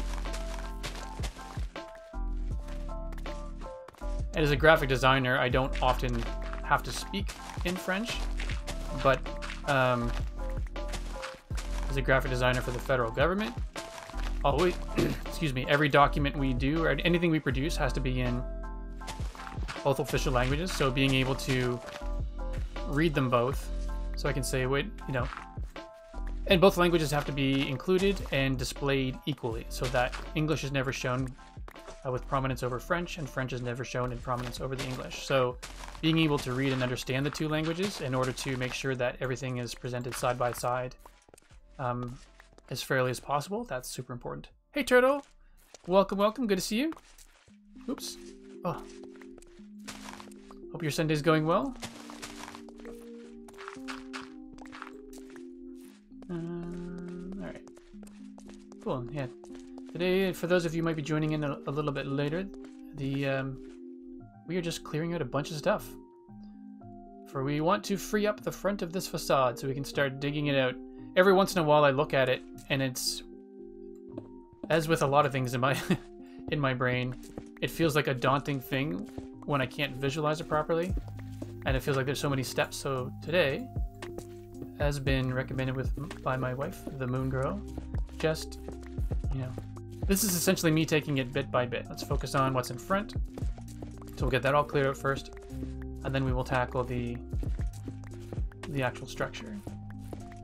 And as a graphic designer, I don't often have to speak in French, but as a graphic designer for the federal government, always, excuse me, every document we do or anything we produce has to be in both official languages. So being able to read them both, so I can say, wait, you know, and both languages have to be included and displayed equally, so that English is never shown with prominence over French, and French is never shown in prominence over the English. So being able to read and understand the two languages in order to make sure that everything is presented side by side as fairly as possible, that's super important. Hey, Turtle! Welcome, welcome. Good to see you. Oops. Oh. Hope your Sunday's going well. Alright. Cool, yeah. Today, for those of you who might be joining in a little bit later, we are just clearing out a bunch of stuff. For we want to free up the front of this facade so we can start digging it out. Every once in a while I look at it, and it's, as with a lot of things in my in my brain, it feels like a daunting thing when I can't visualize it properly, and it feels like there's so many steps. So today has been recommended by my wife, the Moon Girl. Just, you know, this is essentially me taking it bit by bit. Let's focus on what's in front. So we'll get that all cleared out first, and then we will tackle the actual structure.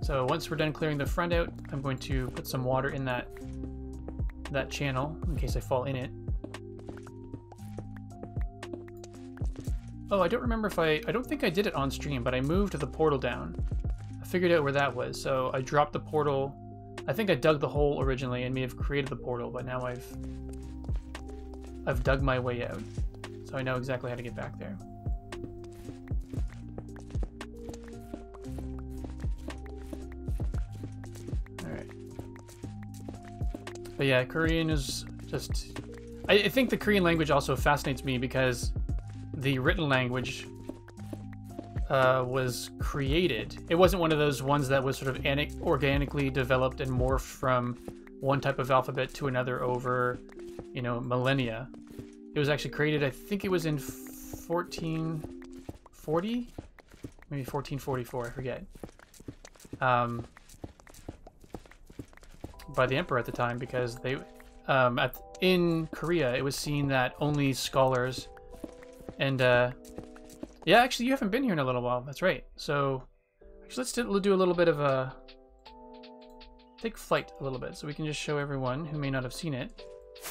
So once we're done clearing the front out, I'm going to put some water in that channel in case I fall in it. Oh, I don't remember if I don't think I did it on stream, but I moved the portal down. I figured out where that was, so I dropped the portal. I think I dug the hole originally and may have created the portal, but now I've dug my way out, so I know exactly how to get back there. Alright. But yeah, Korean is just... I think the Korean language also fascinates me because the written language was created. It wasn't one of those ones that was sort of organically developed and morphed from one type of alphabet to another over, you know, millennia. It was actually created, I think it was in 1440? Maybe 1444, I forget. By the emperor at the time, because they, in Korea, it was seen that only scholars and, yeah, actually, you haven't been here in a little while. That's right. So, actually, let's do a little bit of a... Take flight a little bit, so we can just show everyone who may not have seen it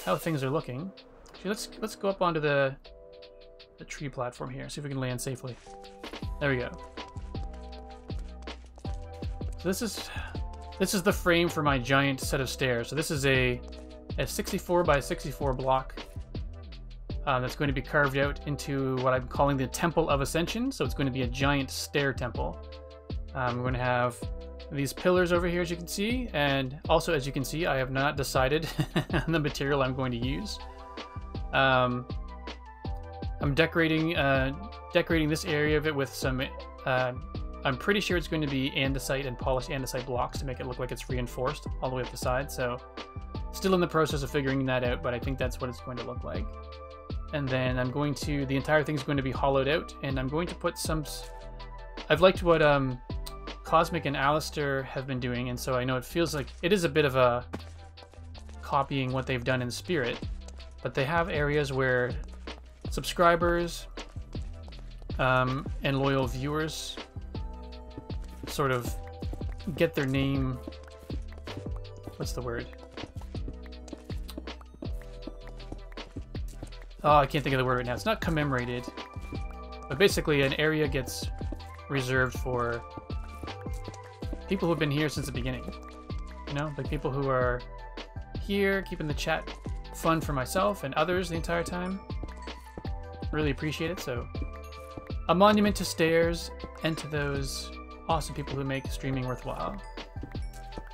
how things are looking. Actually, let's go up onto the tree platform here, see if we can land safely. There we go. So this is the frame for my giant set of stairs. So this is a 64 by 64 block. That's going to be carved out into what I'm calling the Temple of Ascension. So it's going to be a giant stair temple. We're going to have these pillars over here, as you can see. And also, as you can see, I have not decided on the material I'm going to use. I'm decorating this area of it with some... I'm pretty sure it's going to be andesite and polished andesite blocks to make it look like it's reinforced all the way up the side. So still in the process of figuring that out, but I think that's what it's going to look like. And then the entire thing's going to be hollowed out, and I'm going to put some... I've liked what Cosmic and Alistair have been doing, and so I know it feels like it is a bit of a copying what they've done in Spirit, but they have areas where subscribers and loyal viewers sort of get their name... What's the word? Oh, I can't think of the word right now. It's not commemorated, but basically an area gets reserved for people who've been here since the beginning. You know, like people who are here, keeping the chat fun for myself and others the entire time. Really appreciate it. So, a monument to stairs and to those awesome people who make streaming worthwhile.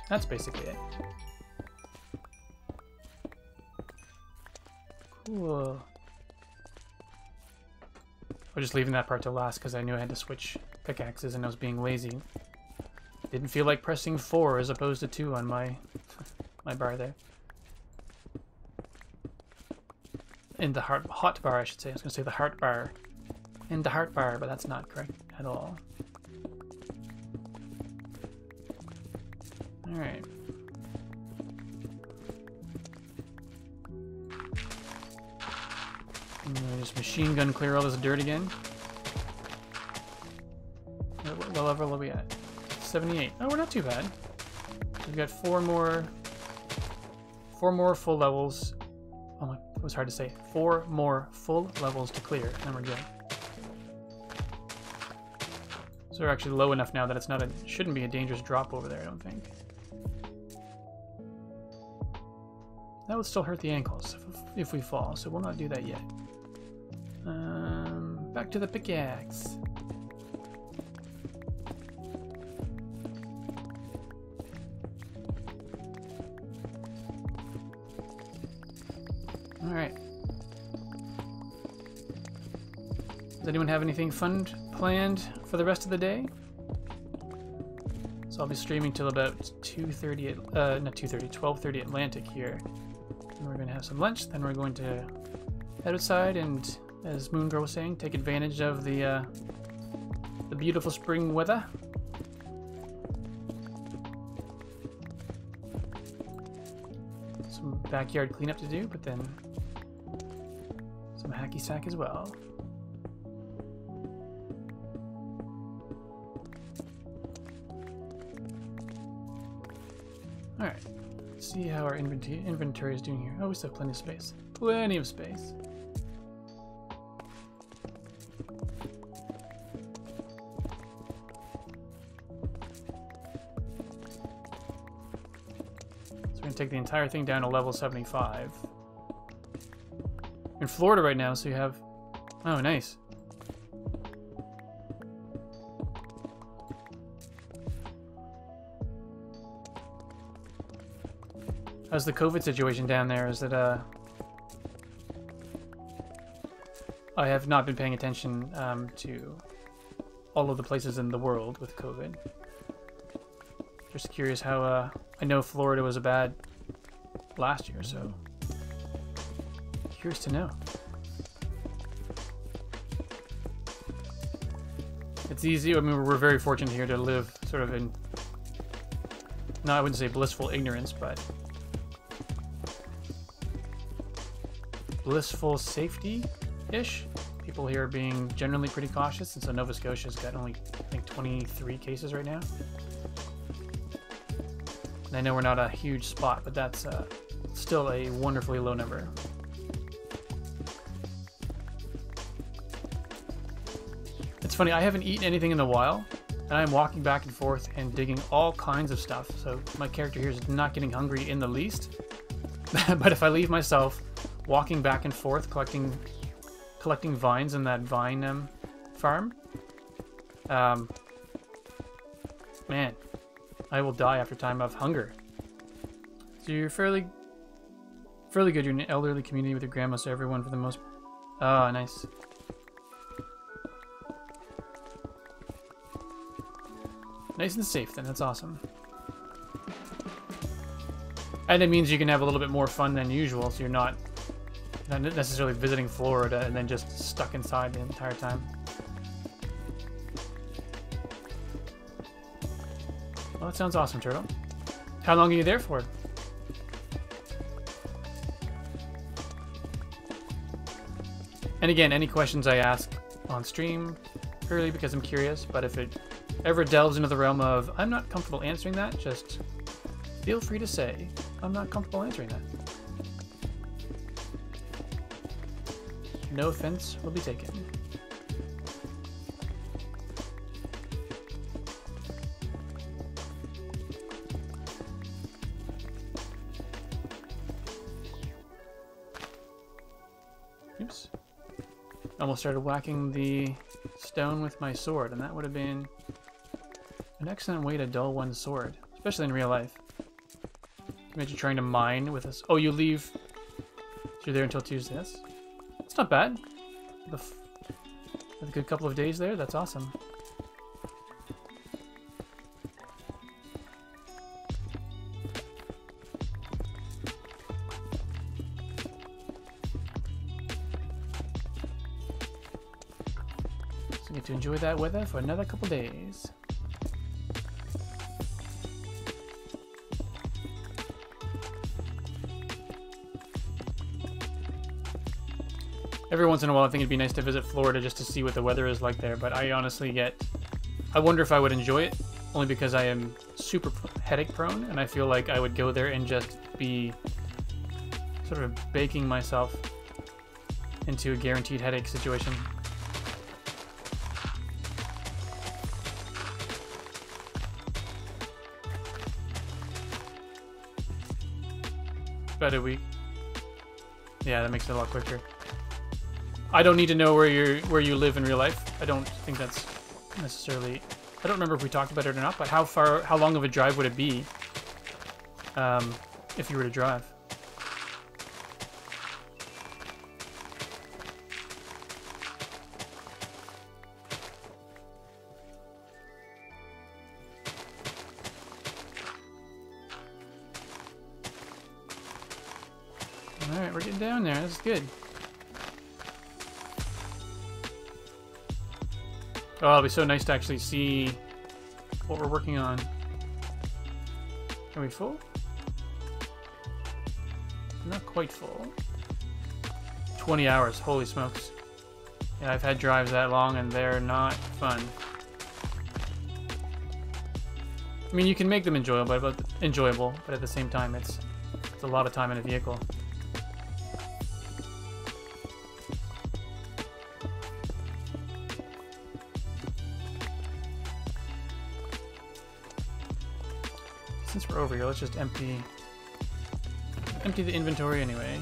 That's basically it. Cool. We're just leaving that part to last because I knew I had to switch pickaxes and I was being lazy. Didn't feel like pressing 4 as opposed to 2 on my bar there. In the hot bar, I should say. I was going to say the heart bar. In the heart bar, but that's not correct at all. Alright. Just machine gun clear all this dirt again. What level are we at? 78. Oh, we're not too bad. We've got four more full levels. Oh my, it was hard to say. 4 more full levels to clear, and then we're good. So we're actually low enough now that it's not shouldn't be a dangerous drop over there, I don't think. That would still hurt the ankles if we fall, so we'll not do that yet. Back to the pickaxe. Alright. Does anyone have anything fun planned for the rest of the day? So I'll be streaming till about 12:30 Atlantic here. And we're going to have some lunch, then we're going to head outside and, as Moongirl was saying, take advantage of the beautiful spring weather. Some backyard cleanup to do, but then some hacky sack as well. Alright, let's see how our inventory is doing here. Oh, we still have plenty of space. Plenty of space. Take the entire thing down to level 75. In Florida right now, so you have... Oh, nice. How's the COVID situation down there? Is it, I have not been paying attention to all of the places in the world with COVID. Just curious how, I know Florida was bad last year, so curious to know. It's easy, I mean, we're very fortunate here to live sort of in, no, I wouldn't say blissful ignorance, but blissful safety-ish. People here are being generally pretty cautious, and so Nova Scotia's got only, I think, 23 cases right now. And I know we're not a huge spot, but that's still a wonderfully low number. It's funny, I haven't eaten anything in a while, and I'm walking back and forth and digging all kinds of stuff, so my character here is not getting hungry in the least. But if I leave myself walking back and forth collecting vines in that vine farm, man, I will die after time of hunger. So you're fairly good. You're in an elderly community with your grandma, so everyone for the most. Ah, nice. Nice and safe then. That's awesome. And it means you can have a little bit more fun than usual, so you're not necessarily visiting Florida and then just stuck inside the entire time. Well, that sounds awesome, Turtle. How long are you there for? And again, any questions I ask on stream purely because I'm curious, but if it ever delves into the realm of I'm not comfortable answering that, just feel free to say I'm not comfortable answering that. No offense will be taken. Oops. Almost started whacking the stone with my sword, and that would have been an excellent way to dull one's sword, especially in real life. Imagine trying to mine with us. Oh, you leave. So you're there until Tuesday. That's not bad. With a good couple of days there, that's awesome. So you get to enjoy that weather for another couple days. Every once in a while, I think it'd be nice to visit Florida just to see what the weather is like there, but I honestly I wonder if I would enjoy it, only because I am super headache prone, and I feel like I would go there and just be sort of baking myself into a guaranteed headache situation. About a week. Yeah, that makes it a lot quicker. I don't need to know where you live in real life. I don't think that's necessarily. I don't remember if we talked about it or not. But how long of a drive would it be if you were to drive? All right, we're getting down there. This is good. Oh, it'll be so nice to actually see what we're working on. Are we full? Not quite full. 20 hours, holy smokes. Yeah, I've had drives that long and they're not fun. I mean, you can make them enjoyable, but at the same time, it's a lot of time in a vehicle. Since we're over here, let's just empty the inventory anyway.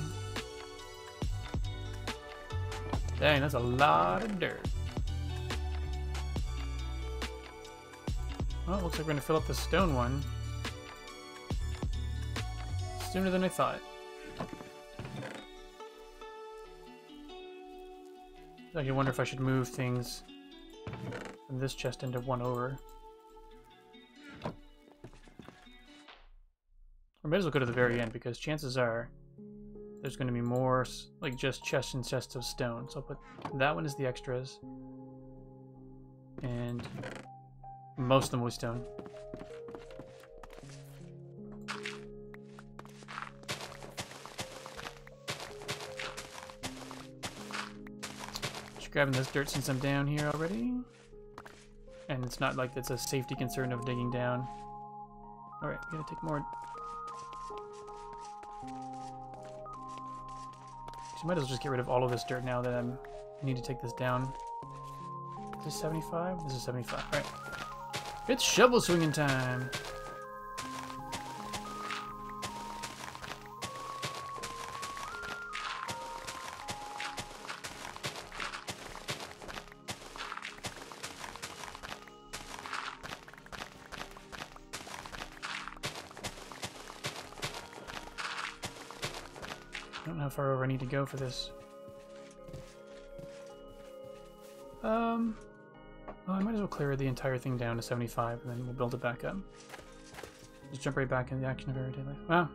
Dang, that's a lot of dirt. Well, looks like we're gonna fill up the stone one sooner than I thought. I wonder if I should move things from this chest into one over. Or might as well go to the very end, because chances are there's going to be more, like, just chests and chests of stone. So I'll put that one as the extras. And most of them will be stone. Just grabbing this dirt since I'm down here already. And it's not like it's a safety concern of digging down. Alright, I'm gonna take more. So I might as well just get rid of all of this dirt now that I need to take this down. Is this 75? This is 75. Alright. It's shovel swinging time! I don't know how far over I need to go for this. Well, I might as well clear the entire thing down to 75, and then we'll build it back up. Just jump right back into the action of everyday life. Wow.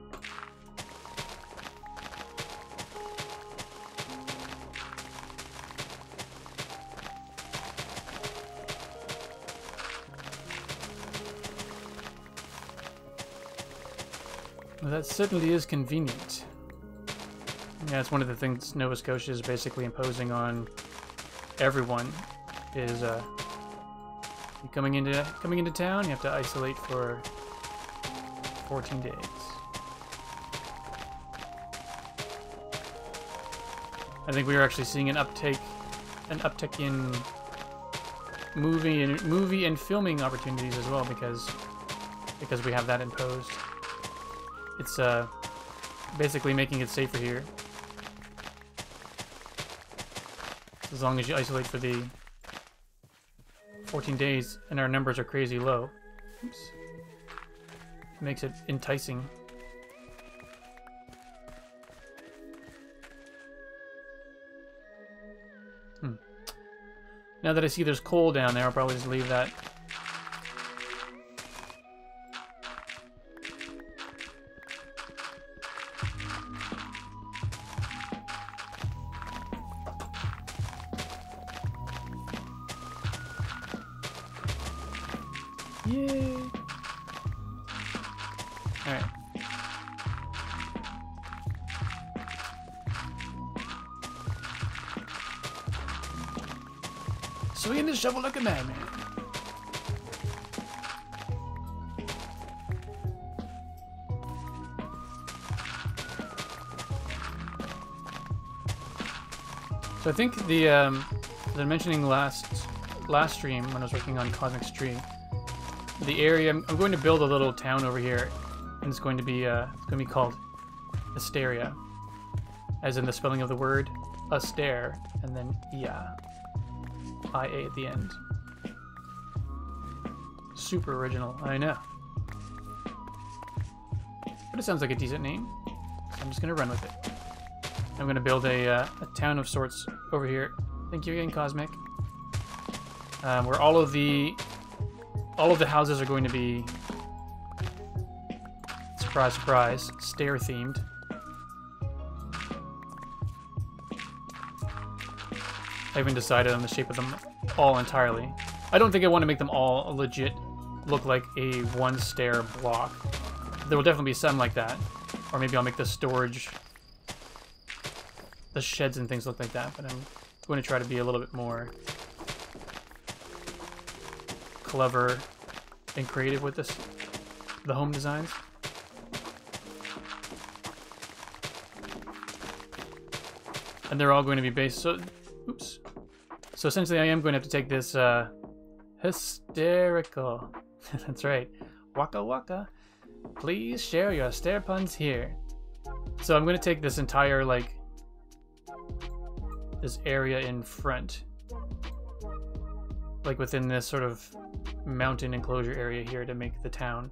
Well, that certainly is convenient. Yeah, it's one of the things Nova Scotia is basically imposing on everyone. Is you coming into town, you have to isolate for 14 days. I think we are actually seeing an uptick in movie and filming opportunities as well because we have that imposed. It's basically making it safer here. As long as you isolate for the 14 days and our numbers are crazy low. Oops. Makes it enticing. Now that I see there's coal down there, I'll probably just leave that. Yay! Alright. Swinging the shovel like a madman. So I think the as I was mentioning last stream when I was working on Cosmic's Tree, the area I'm going to build a little town over here, and it's going to be called Asteria, as in the spelling of the word Astaire, and then IA at the end. Super original, I know, but it sounds like a decent name, so I'm just gonna run with it. I'm gonna build a town of sorts over here. Thank you again, Cosmic. Where all of the houses are going to be, surprise, surprise, stair themed. I haven't decided on the shape of them all entirely. I don't think I want to make them all legit look like a one stair block. There will definitely be some like that. Or maybe I'll make the storage, the sheds and things look like that, but I'm going to try to be a little bit more clever and creative with the home designs. And they're all going to be based, so, oops. So essentially I am going to have to take this, hysterical, that's right, waka waka, please share your stair puns here. So I'm going to take this entire, like, this area in front, like within this sort of mountain enclosure area here to make the town,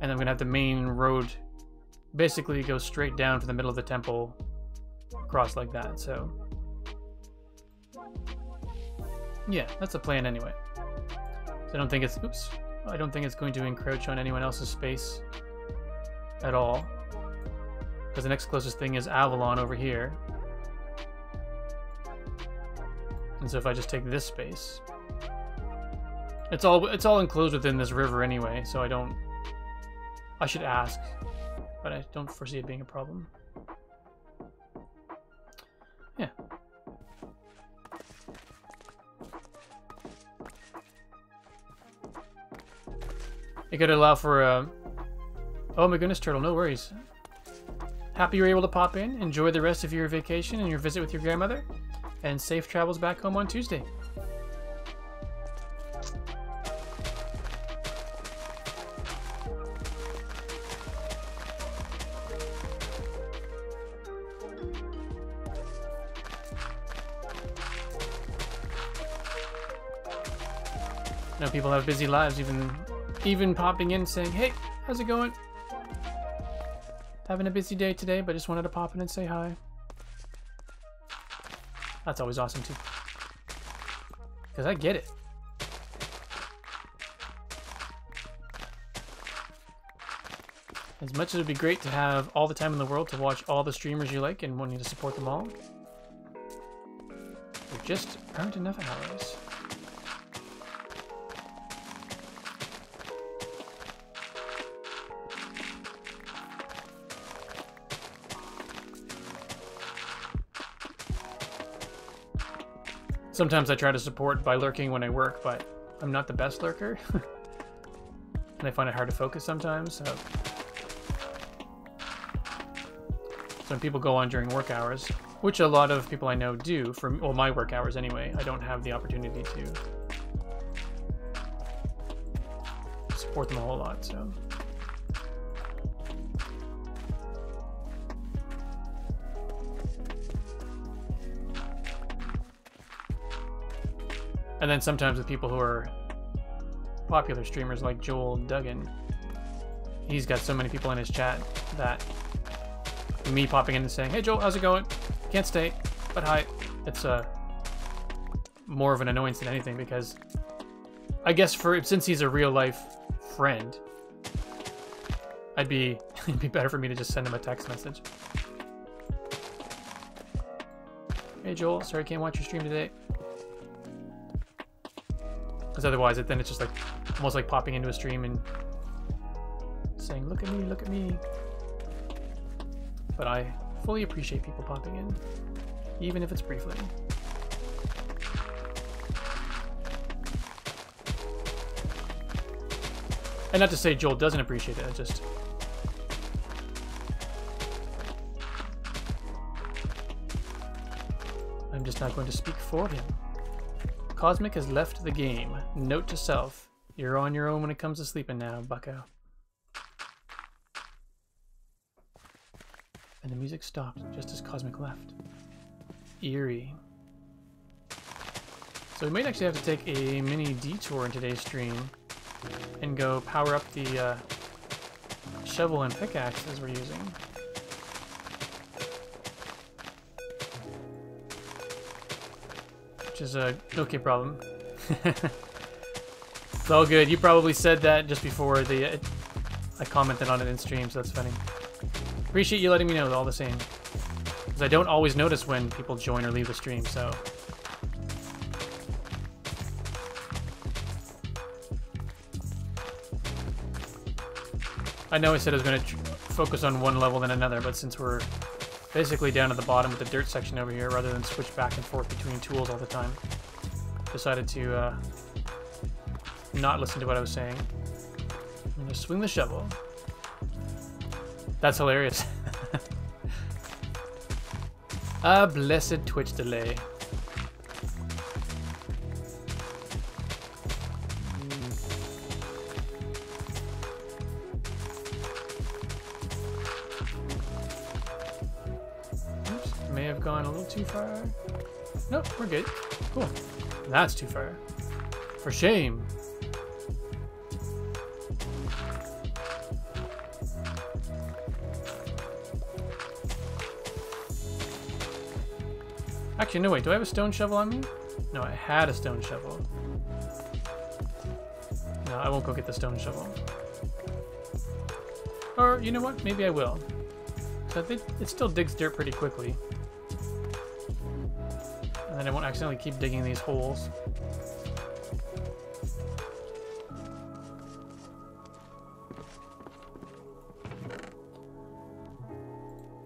and I'm gonna have the main road basically go straight down to the middle of the temple, across like that. So yeah, that's the plan anyway. So I don't think it's, oops, I don't think it's going to encroach on anyone else's space at all. Because the next closest thing is Avalon over here. And so if I just take this space, it's all enclosed within this river anyway, so I should ask, but I don't foresee it being a problem. Yeah. You gotta allow for oh my goodness, Turtle, no worries. Happy you were able to pop in. Enjoy the rest of your vacation and your visit with your grandmother. And safe travels back home on Tuesday. I know people have busy lives, even popping in saying, hey, how's it going? Having a busy day today, but just wanted to pop in and say hi. That's always awesome too. Because I get it. As much as it would be great to have all the time in the world to watch all the streamers you like and wanting to support them all, there just aren't enough hours. Sometimes I try to support by lurking when I work, but I'm not the best lurker. And I find it hard to focus sometimes, so when people go on during work hours, which a lot of people I know do, for well, my work hours anyway, I don't have the opportunity to support them a whole lot, so. And then sometimes with people who are popular streamers like Joel Duggan, he's got so many people in his chat that me popping in and saying, hey Joel, how's it going? Can't stay, but hi. It's more of an annoyance than anything, because I guess since he's a real life friend, it'd be better for me to just send him a text message. Hey Joel, sorry I can't watch your stream today. Because otherwise, then it's just like almost like popping into a stream and saying, look at me, look at me. But I fully appreciate people popping in, even if it's briefly. And not to say Joel doesn't appreciate it, I just... I'm just not going to speak for him. Cosmic has left the game. Note to self, you're on your own when it comes to sleeping now, bucko. And the music stopped just as Cosmic left. Eerie. So we might actually have to take a mini detour in today's stream and go power up the shovel and pickaxes we're using. Which is a okay problem. It's all good. You probably said that just before I commented on it in stream, so that's funny. Appreciate you letting me know all the same. Because I don't always notice when people join or leave the stream, so... I know I said I was going to focus on one level than another, but since we're basically down at the bottom with the dirt section over here, rather than switch back and forth between tools all the time, decided to not listen to what I was saying. I'm going to swing the shovel. That's hilarious. A blessed Twitch delay. Oops, may have gone a little too far. Nope, we're good. Cool. That's too far. For shame. Actually, no, wait. Do I have a stone shovel on me? No, I had a stone shovel. No, I won't go get the stone shovel. Or, you know what? Maybe I will. So it still digs dirt pretty quickly. And then I won't accidentally keep digging these holes.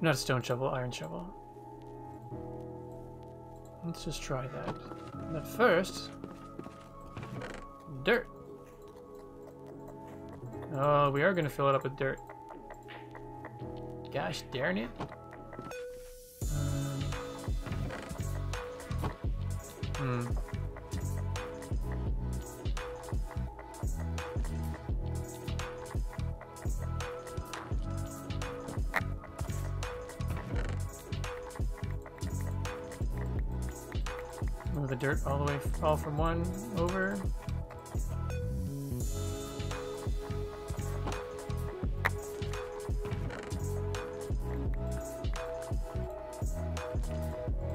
Not a stone shovel, iron shovel. Let's just try that. But first, dirt. Oh, we are going to fill it up with dirt. Gosh darn it. Move the dirt all the way, all from one over.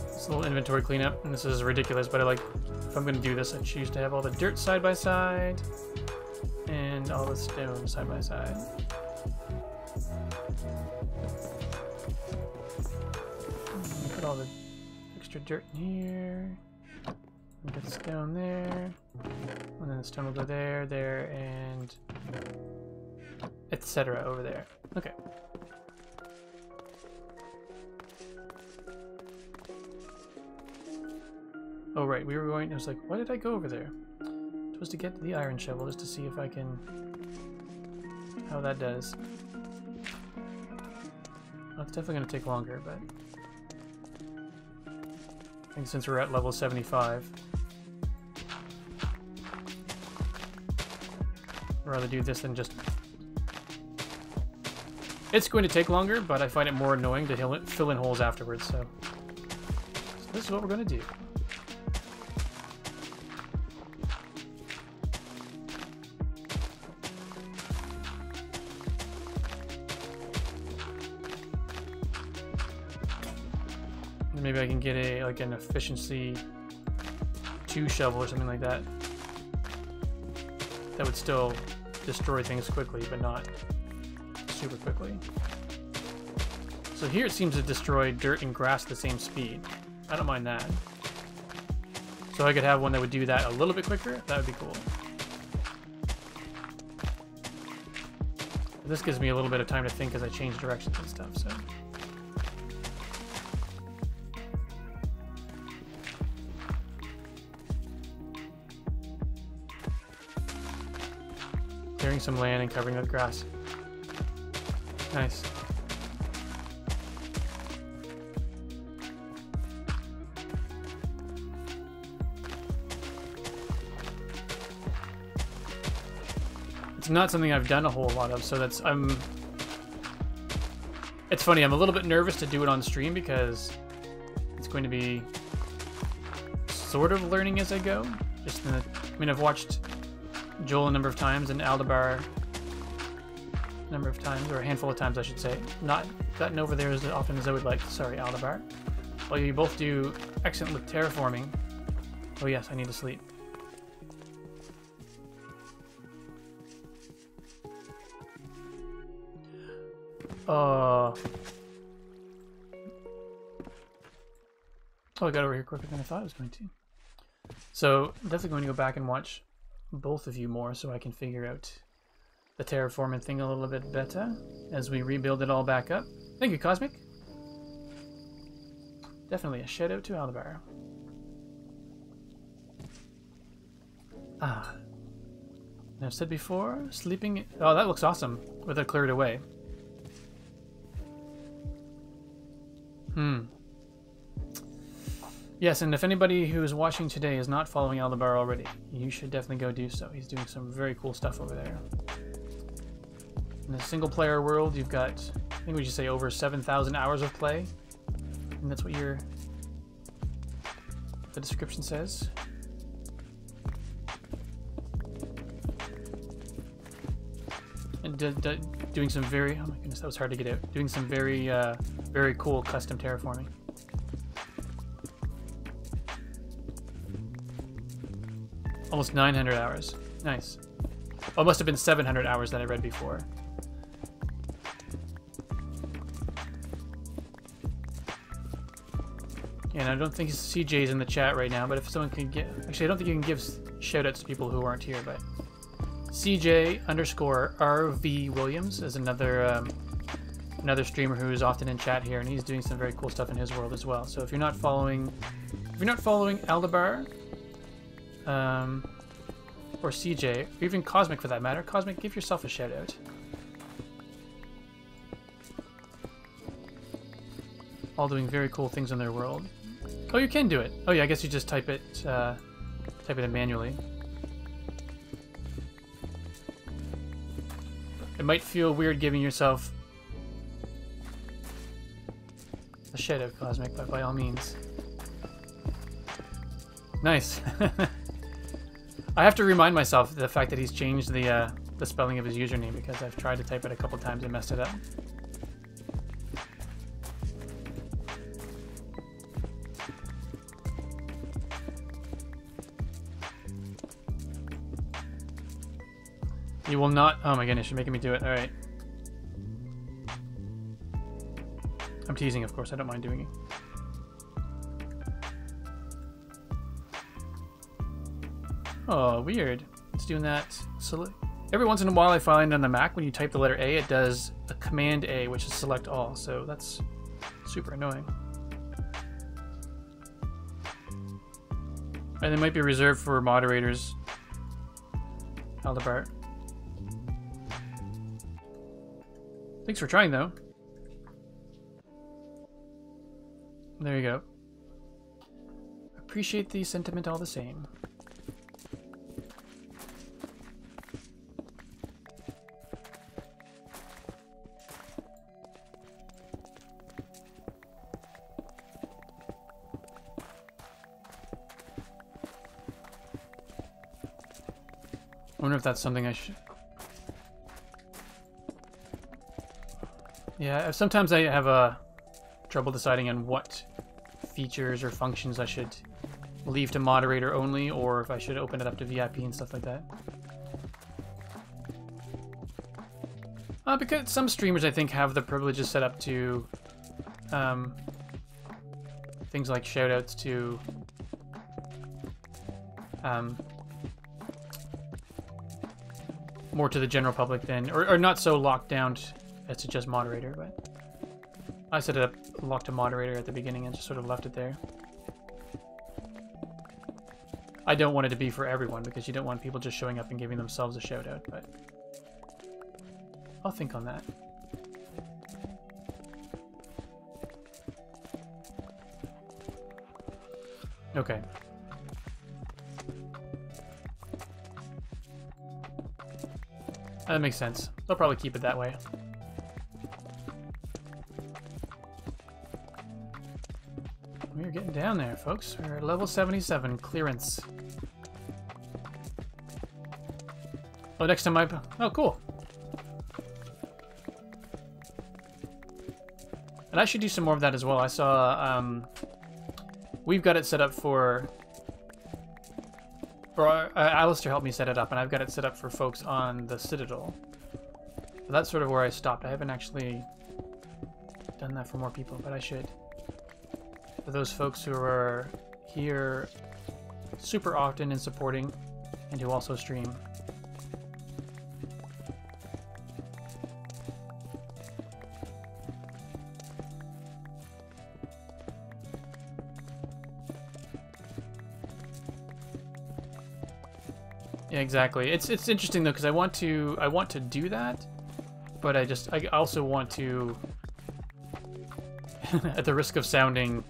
It's a little inventory cleanup, and this is ridiculous, but I like, if I'm going to do this, I choose to have all the dirt side by side and all the stone side by side. Put all the extra dirt in here. And get the stone there. And then the stone will go there, there, and etc. over there. Okay. Oh right, we were going, I was like, why did I go over there? Supposed to get the iron shovel just to see if I can, how that does. Well, it's definitely going to take longer, but I think since we're at level 75, I'd rather do this than just... It's going to take longer, but I find it more annoying to fill in holes afterwards, so this is what we're going to do. Maybe I can get a like an efficiency 2 shovel or something like that. That would still destroy things quickly, but not super quickly. So here it seems to destroy dirt and grass at the same speed. I don't mind that. So I could have one that would do that a little bit quicker. That would be cool. This gives me a little bit of time to think as I change directions and stuff. So. Clearing some land and covering with grass. Nice. It's not something I've done a whole lot of, so that's it's funny, I'm a little bit nervous to do it on stream because it's going to be sort of learning as I go. I mean, I've watched Joel a number of times and Aldebar a number of times, or a handful of times I should say. Not gotten over there as often as I would like. Sorry, Aldebar. Well, you both do excellent with terraforming. Oh yes, I need to sleep. Oh, I got over here quicker than I thought I was going to. So, definitely going to go back and watch both of you more so I can figure out the terraforming thing a little bit better as we rebuild it all back up. Thank you, Cosmic. Definitely a shout out to Aldebar. Ah. I've said before, sleeping... Oh, that looks awesome with it cleared away. Yes, and if anybody who is watching today is not following Aldebar already, you should definitely go do so. He's doing some very cool stuff over there. In the single-player world, you've got, I think we should say, over 7,000 hours of play. And that's what the description says. And doing some very, oh my goodness, that was hard to get out. Doing some very, very cool custom terraforming. Almost 900 hours. Nice. Oh, it must have been 700 hours that I read before. And I don't think CJ's in the chat right now, but if someone can get... Actually, I don't think you can give shoutouts to people who aren't here, but... CJ_RV Williams is another streamer who is often in chat here, and he's doing some very cool stuff in his world as well. So if you're not following Aldebar, or CJ, or even Cosmic for that matter, Cosmic, give yourself a shout out. All doing very cool things in their world. Oh, you can do it. Oh yeah, I guess you just type it in manually. It might feel weird giving yourself a shout out, Cosmic, but by all means. Nice. I have to remind myself the fact that he's changed the spelling of his username, because I've tried to type it a couple times and messed it up. You will not... Oh my goodness, you're making me do it. Alright. I'm teasing, of course. I don't mind doing it. Oh, weird. It's doing that. So every once in a while I find on the Mac when you type the letter A, it does a Command A, which is select all. So that's super annoying. And it might be reserved for moderators. Aldebart. Thanks for trying, though. There you go. Appreciate the sentiment all the same. I wonder if that's something I should... Yeah, sometimes I have trouble deciding on what features or functions I should leave to moderator only, or if I should open it up to VIP and stuff like that. Because some streamers, I think, have the privileges set up to things like shoutouts to more to the general public than, or not so locked down as to just moderator, but I set it up locked to moderator at the beginning and just sort of left it there. I don't want it to be for everyone, because you don't want people just showing up and giving themselves a shout out, but I'll think on that. Okay. That makes sense. They'll probably keep it that way. We're getting down there, folks. We're at level 77, clearance. Oh, next time I... Oh, cool. And I should do some more of that as well. I saw... we've got it set up for... Or Alistair helped me set it up, and I've got it set up for folks on the Citadel. So that's sort of where I stopped. I haven't actually done that for more people, but I should. For those folks who are here super often and supporting, and who also stream. Yeah, exactly. It's interesting though, because I want to do that, but I also want to, at the risk of sounding,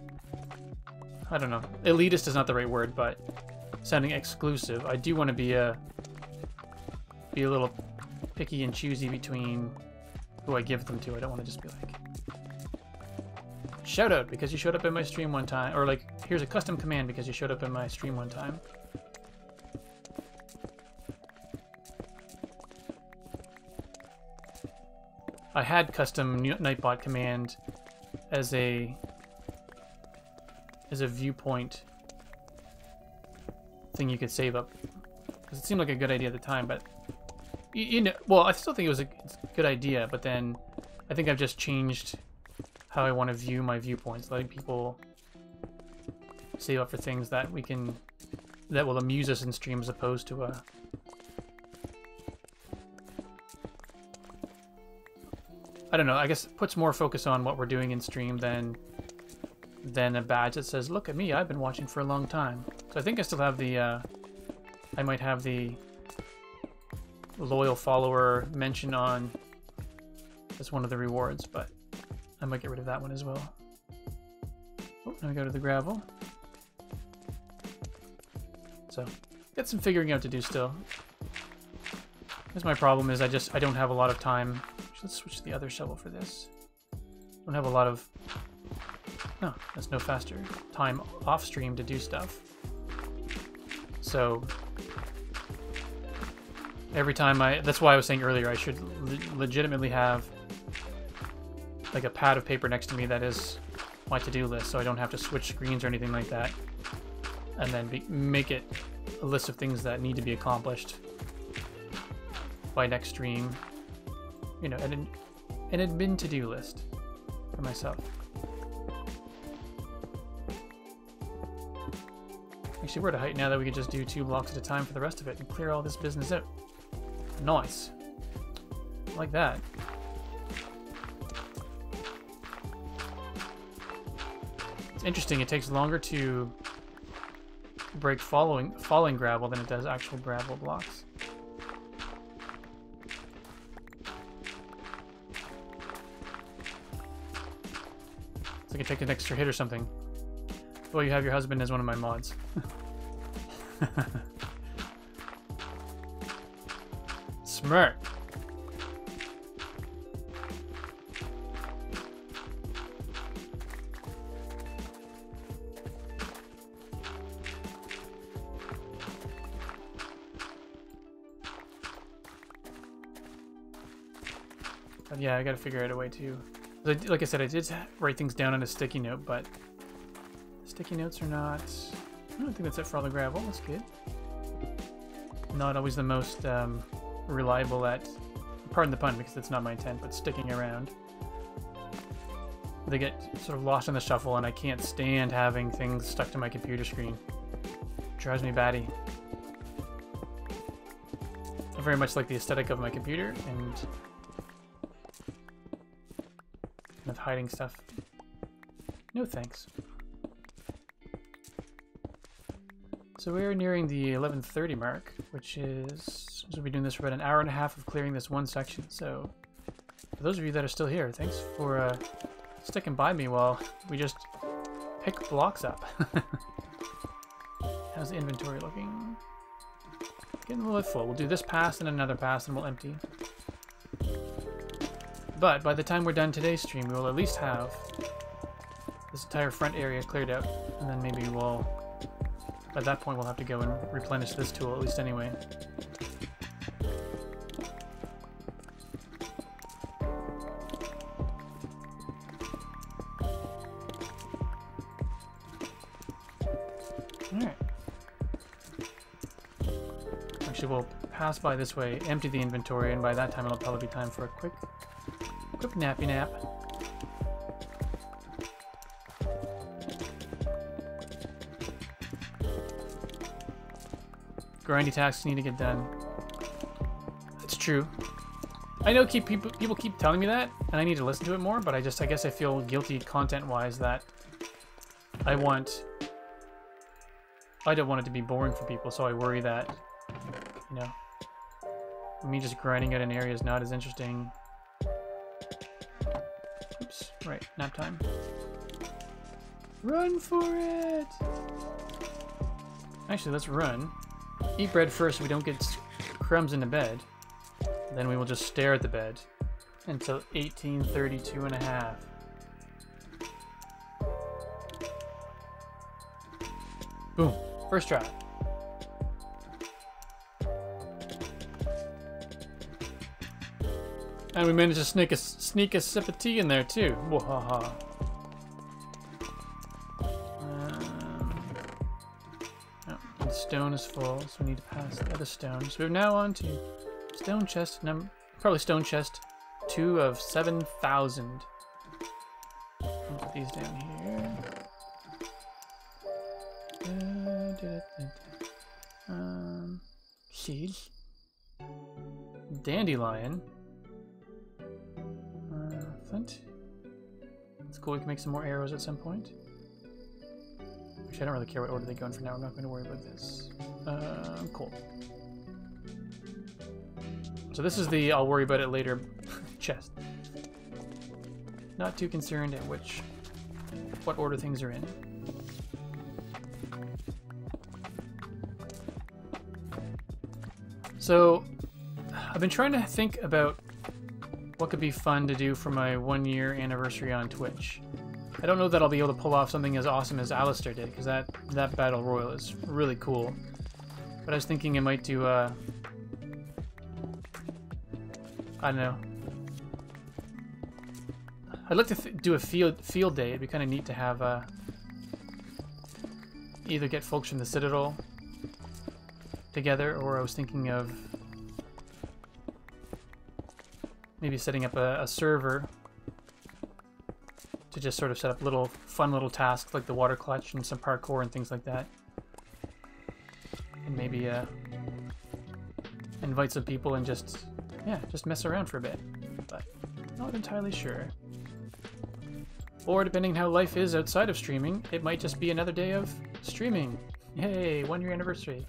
I don't know, elitist is not the right word, but sounding exclusive, I do want to be a little picky and choosy between who I give them to. I don't want to just be like, shout out because you showed up in my stream one time, or like, here's a custom command because you showed up in my stream one time. I had custom Nightbot command as a viewpoint thing you could save up, because it seemed like a good idea at the time, but you know, well, I still think it was a good idea, but then I think I've just changed how I want to view my viewpoints, letting people save up for things that that will amuse us in stream as opposed to a... I don't know, I guess it puts more focus on what we're doing in stream than a badge that says, look at me, I've been watching for a long time. So I think I still have the, I might have the loyal follower mention on as one of the rewards, but I might get rid of that one as well. Oh, now we go to the gravel. So, got some figuring out to do still. Because my problem is I don't have a lot of time. Let's switch to the other shovel for this. Don't have a lot of... No, that's no faster. Time off stream to do stuff. So... every time that's why I was saying earlier I should legitimately have like a pad of paper next to me that is my to-do list, so I don't have to switch screens or anything like that, and then make it a list of things that need to be accomplished by next stream. You know, an admin to-do list for myself. Actually, we're at a height now that we could just do 2 blocks at a time for the rest of it and clear all this business out. Nice. Like that. It's interesting, it takes longer to break falling gravel than it does actual gravel blocks. It's like it takes an extra hit or something. Well, you have your husband as one of my mods. Smart. But yeah, I gotta figure out a way to... Like I said, I did write things down on a sticky note, but sticky notes are not... I don't think that's it for all the gravel. That's good. Not always the most reliable at... Pardon the pun, because that's not my intent, but sticking around. They get sort of lost in the shuffle, and I can't stand having things stuck to my computer screen. It drives me batty. I very much like the aesthetic of my computer, and of hiding stuff. No thanks. So we're nearing the 11:30 mark, which is... So we'll be doing this for about an hour and a half of clearing this one section. So for those of you that are still here, thanks for sticking by me while we just pick blocks up. How's the inventory looking? Getting a little bit full. We'll do this pass and another pass and we'll empty. But by the time we're done today's stream, we will at least have this entire front area cleared out. And then maybe we'll... At that point, we'll have to go and replenish this tool, at least anyway. Alright. Actually, we'll pass by this way, empty the inventory, and by that time it'll probably be time for a quick nappy nap. Grindy tasks need to get done. That's true. I know people keep telling me that, and I need to listen to it more, but I guess I feel guilty content-wise that I don't want it to be boring for people, so I worry that, you know, me just grinding out an area is not as interesting. Oops, right, nap time. Run for it! Actually, let's run. Eat bread first so we don't get crumbs in the bed. Then we will just stare at the bed until 18:32 and a half. Boom. First try. And we managed to sneak a sip of tea in there too. Wahaha. The stone is full, so we need to pass the other stone. So we're now on to Stone chest probably stone chest 2 of 7,000. I'll put these down here. Seeds. Dandelion. Flint. It's cool, we can make some more arrows at some point. Actually, I don't really care what order they go in for now. I'm not going to worry about this. Cool. So this is the I'll worry about it later chest. Not too concerned at what order things are in. So I've been trying to think about what could be fun to do for my 1-year anniversary on Twitch. I don't know that I'll be able to pull off something as awesome as Alistair did, because that battle royal is really cool. But I was thinking I might do I don't know. I'd like to do a field day. It'd be kind of neat to have either get folks from the Citadel together, or I was thinking of maybe setting up a server to just sort of set up fun little tasks like the water clutch and some parkour and things like that. And maybe invite some people and just mess around for a bit. But not entirely sure. Or depending on how life is outside of streaming, it might just be another day of streaming. Yay, 1-year anniversary.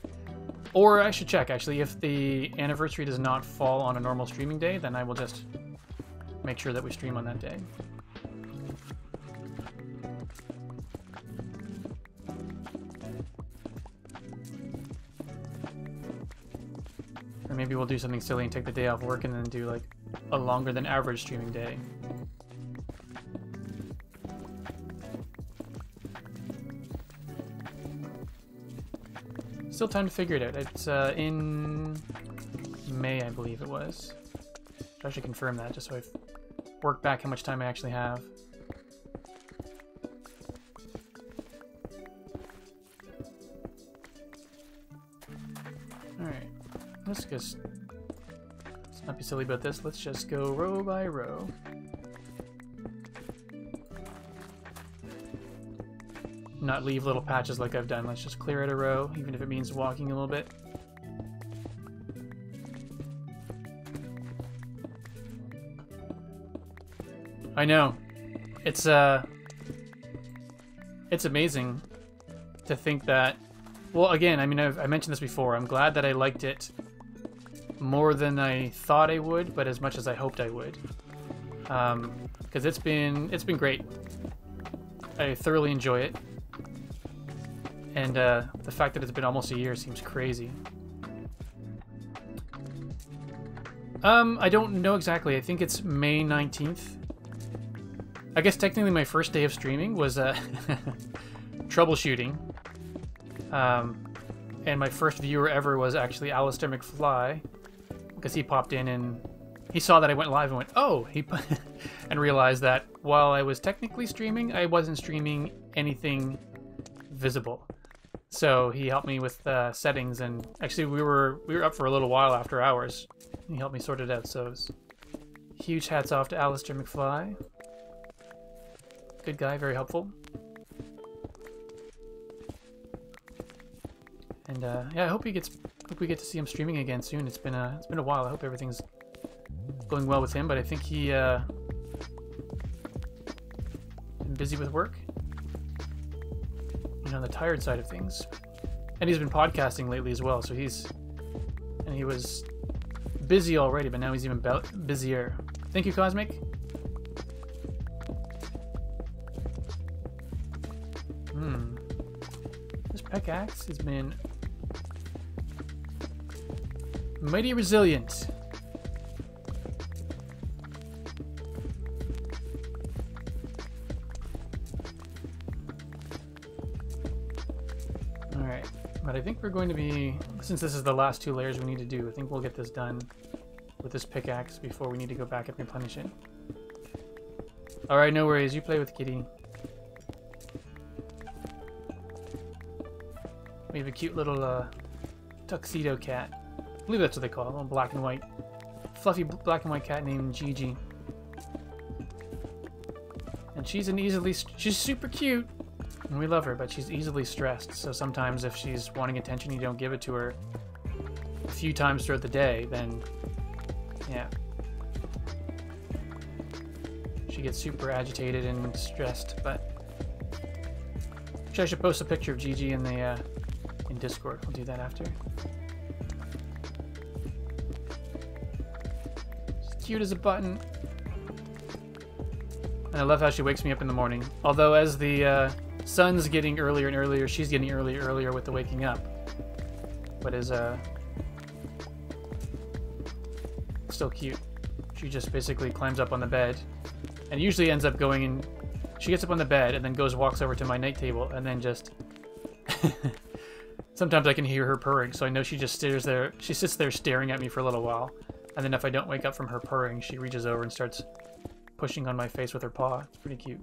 Or I should check, actually, if the anniversary does not fall on a normal streaming day, then I will just make sure that we stream on that day. Or maybe we'll do something silly and take the day off work and then do like a longer than average streaming day. Still time to figure it out. It's in May, I believe it was. I should confirm that just so I've worked back how much time I actually have. Alright, let's not be silly about this. Let's just go row by row. Not leave little patches like I've done. Let's just clear out a row, even if it means walking a little bit. I know. It's amazing to think that... Well, again, I mean, I mentioned this before. I'm glad that I liked it more than I thought I would, but as much as I hoped I would. Because it's been great. I thoroughly enjoy it. And the fact that it's been almost a year seems crazy. I don't know exactly. I think it's May 19th. I guess technically my first day of streaming was troubleshooting. And my first viewer ever was actually Alistair McFly, because he popped in and he saw that I went live and went, oh, and realized that while I was technically streaming, I wasn't streaming anything visible. So he helped me with settings, and actually we were up for a little while after hours. He helped me sort it out, so it was huge hats off to Alistair McFly. Good guy, very helpful. And yeah, I hope we get to see him streaming again soon. It's been a while. I hope everything's going well with him, but I think he been busy with work. On the tired side of things, and he's been podcasting lately as well, so he was busy already, but now he's even busier. Thank you, Cosmic. This pickaxe has been mighty resilient. But I think we're going to be, since this is the last 2 layers we need to do, I think we'll get this done with this pickaxe before we need to go back and replenish it. Alright, no worries. You play with Kitty. We have a cute little tuxedo cat. believe that's what they call it. A little black and white, fluffy black and white cat named Gigi. And she's super cute. And we love her, but she's easily stressed. So sometimes if she's wanting attention, you don't give it to her a few times throughout the day, then yeah. She gets super agitated and stressed, but actually I should post a picture of Gigi in the in Discord. I'll do that after. She's cute as a button. And I love how she wakes me up in the morning. Although as the sun's getting earlier and earlier, she's getting earlier and earlier with the waking up. But is still cute. She just basically climbs up on the bed and usually ends up going in. She gets up on the bed and then walks over to my night table and then just sometimes I can hear her purring, so I know she just stares there. She sits there staring at me for a little while, and then if I don't wake up from her purring, she reaches over and starts pushing on my face with her paw. It's pretty cute.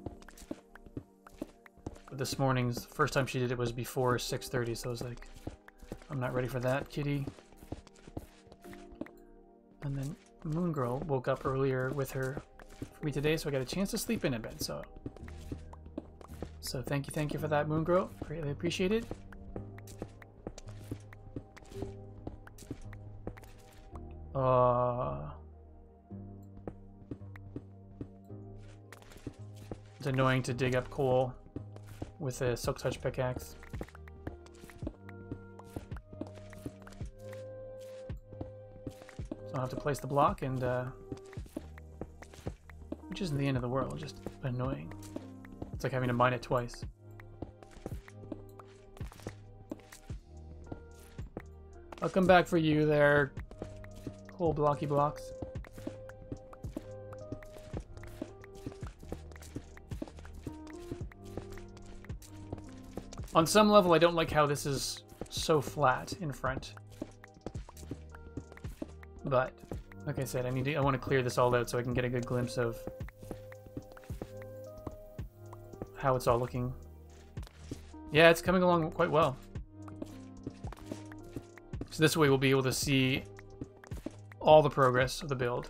But this morning's first time she did it was before 6:30, so I was like, I'm not ready for that, kitty. And then Moon Girl woke up earlier with her for me today, so I got a chance to sleep in a bit. So thank you for that, Moon Girl. Greatly appreciated. It's annoying to dig up coal with a Silk Touch pickaxe. I'll have to place the block, and which isn't the end of the world, just annoying. It's like having to mine it twice. I'll come back for you there, cool blocky blocks. On some level, I don't like how this is so flat in front. But, like I said, I want to clear this all out so I can get a good glimpse of how it's all looking. Yeah, it's coming along quite well. So this way we'll be able to see all the progress of the build.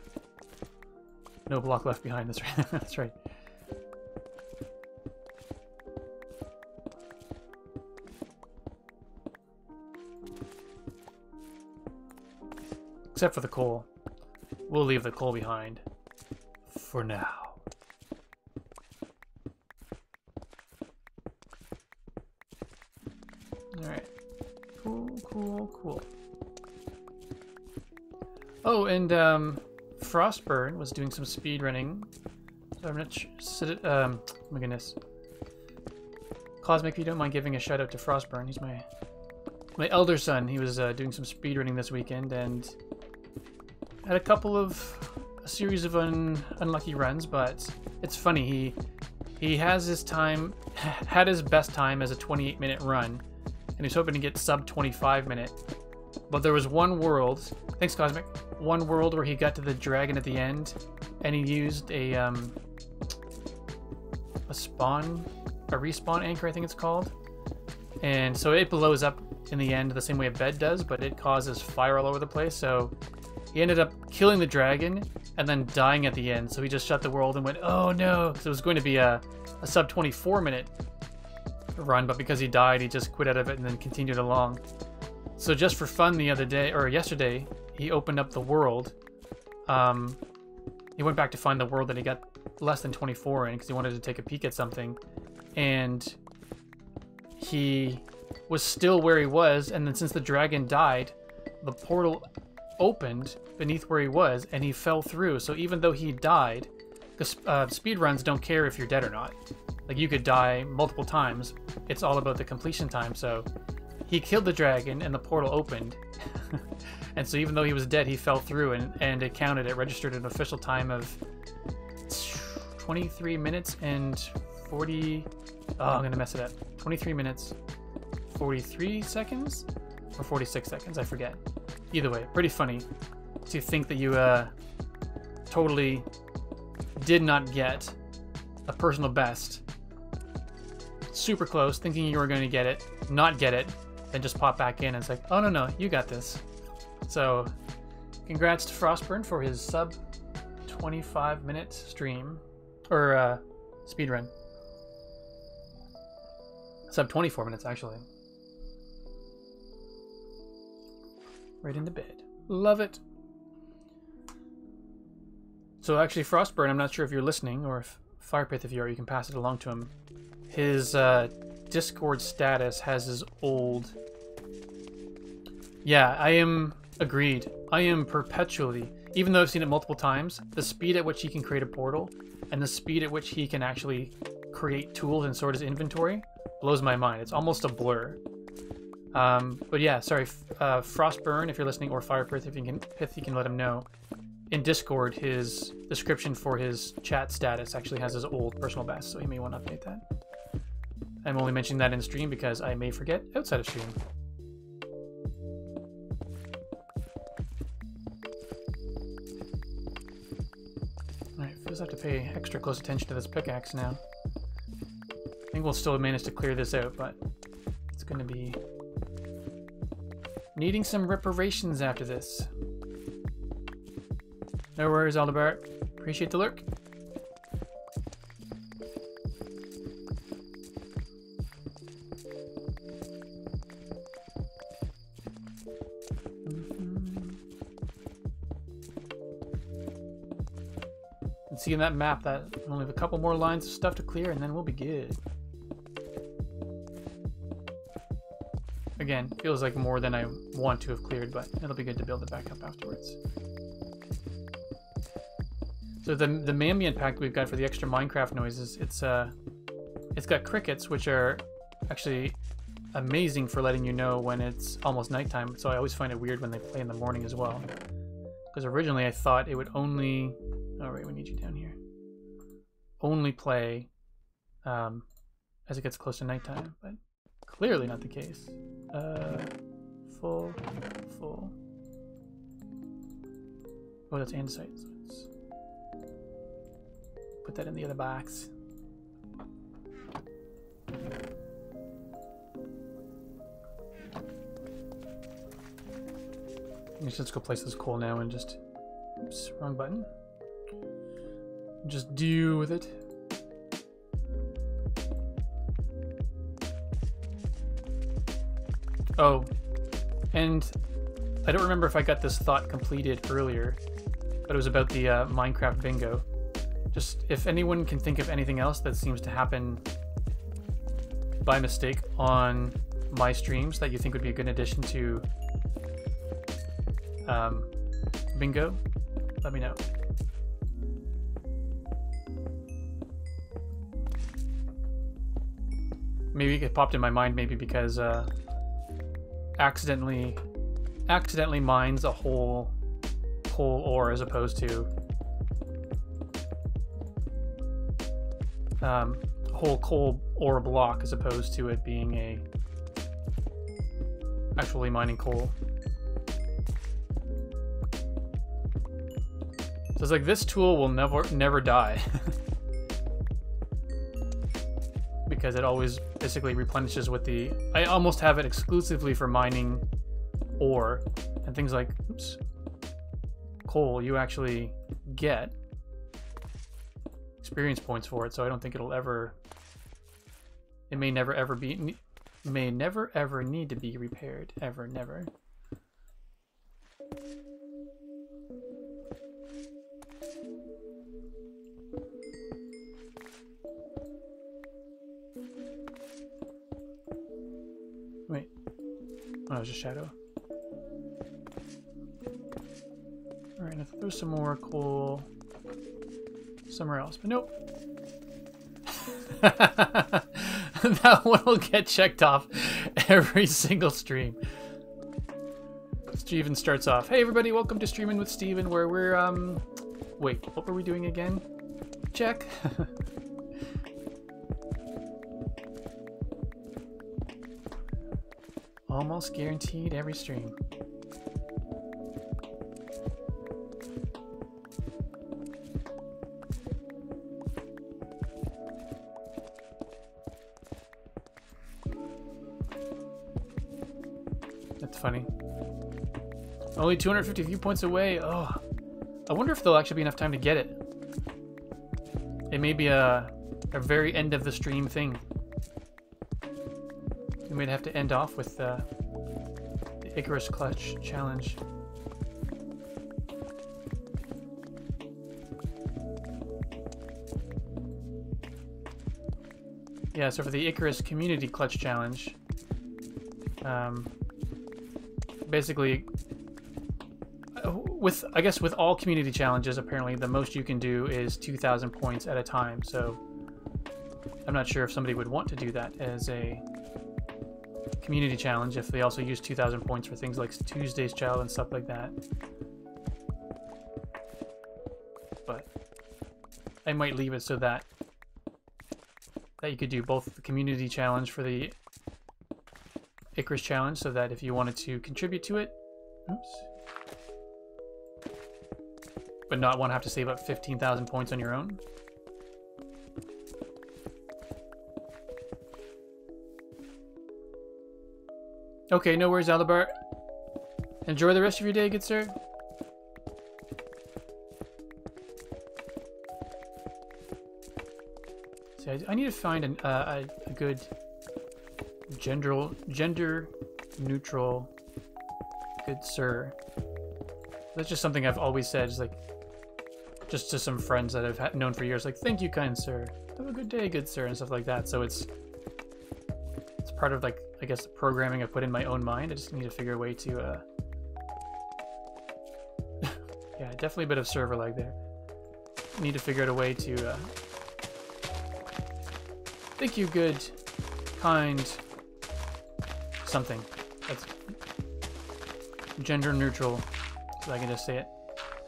No block left behind, that's right. That's right. Except for the coal. We'll leave the coal behind. For now. Alright. Cool. Oh, and Frostburn was doing some speed running. So I'm not sure. Oh my goodness. Cosmic, if you don't mind giving a shout out to Frostburn. He's my elder son. He was doing some speed running this weekend and had a series of unlucky runs, but it's funny. He has had his best time as a 28-minute run, and he's hoping to get sub 25-minute. But there was one world, thanks Cosmic, one world where he got to the dragon at the end, and he used a respawn anchor, I think it's called, and so it blows up in the end the same way a bed does, but it causes fire all over the place. So he ended up killing the dragon and then dying at the end. So he just shut the world and went, oh no, because it was going to be a sub 24-minute run, but because he died, he just quit out of it and then continued along. So just for fun the other day, or yesterday, he opened up the world. He went back to find the world that he got less than 24 in because he wanted to take a peek at something. And he was still where he was, and then since the dragon died, the portal opened beneath where he was, and he fell through. So even though he died, because speedruns don't care if you're dead or not. Like, you could die multiple times. It's all about the completion time. So he killed the dragon, and the portal opened. And so even though he was dead, he fell through, and it counted. It registered an official time of 23 minutes and 40... Oh, I'm going to mess it up. 23 minutes, 43 seconds? Or 46 seconds, I forget. Either way, pretty funny to think that you totally did not get a personal best. Super close, thinking you were going to get it, not get it, then just pop back in and it's like, oh no, you got this. So, congrats to Frostburn for his sub 25-minute stream. Or, speedrun. Sub 24 minutes, actually. Right into bed. Love it. So actually, Frostburn, I'm not sure if you're listening, or if Firepith, if you are, you can pass it along to him. His Discord status has his old... Yeah, I am agreed. I am perpetually, even though I've seen it multiple times, the speed at which he can create a portal and the speed at which he can actually create tools and sort his inventory blows my mind. It's almost a blur. But yeah, sorry, Frostburn, if you're listening, or Firepith, if you can let him know. In Discord, his description for his chat status actually has his old personal best, so he may want to update that. I'm only mentioning that in stream because I may forget outside of stream. Alright, feels like I have to pay extra close attention to this pickaxe now. I think we'll still manage to clear this out, but it's going to be needing some reparations after this. No worries, Aldebart. Appreciate the lurk. And see in that map that only have a couple more lines of stuff to clear and then we'll be good. Again, feels like more than I want to have cleared, but it'll be good to build it back up afterwards. So the ambient pack we've got for the extra Minecraft noises, it's got crickets, which are actually amazing for letting you know when it's almost nighttime. So I always find it weird when they play in the morning as well. Because originally I thought it would only... Oh, right, we need you down here. Only play as it gets close to nighttime, but clearly not the case. Full. Oh, that's andesite. So it's... Put that in the other box. Let's go place this coal now and just... Oops, wrong button. Just deal with it. Oh, and I don't remember if I got this thought completed earlier, but it was about the Minecraft bingo. Just, if anyone can think of anything else that seems to happen by mistake on my streams that you think would be a good addition to bingo, let me know. Maybe it popped in my mind, maybe because accidentally mines a whole coal ore as opposed to a whole coal ore block as opposed to it being a actually mining coal. So it's like this tool will never die because it always basically replenishes with the... I almost have it exclusively for mining ore and things like coal. You actually get experience points for it, so I don't think it'll ever... It may never ever be... May never ever need to be repaired. Ever, never. Wait. Oh, it was just shadow. Alright, if there's some more coal somewhere else, but nope. That one will get checked off every single stream. Steven starts off, hey everybody, welcome to Streaming with Steven, where we're, wait, what were we doing again? Check. Almost guaranteed every stream. That's funny. Only 250 viewpoints away. Oh, I wonder if there'll actually be enough time to get it. It may be a very end of the stream thing. We might have to end off with the Icarus Clutch Challenge. Yeah, so for the Icarus Community Clutch Challenge, basically, I guess with all community challenges, apparently the most you can do is 2,000 points at a time. So I'm not sure if somebody would want to do that as a community challenge if they also use 2,000 points for things like Tuesday's Child and stuff like that. But I might leave it so that you could do both the community challenge for the Icarus challenge, so that if you wanted to contribute to it, oops, but not want to have to save up 15,000 points on your own. Okay, no worries, Alibar. Enjoy the rest of your day, good sir. See, I need to find a good gender neutral good sir. That's just something I've always said, is like, just to some friends that I've known for years, like, thank you, kind sir. Have a good day, good sir, and stuff like that. So it's part of, like, I guess, the programming I put in my own mind. I just need to figure a way to, yeah, definitely a bit of server lag there. Need to figure out a way to, thank you, good, kind, something. That's gender neutral, so I can just say it.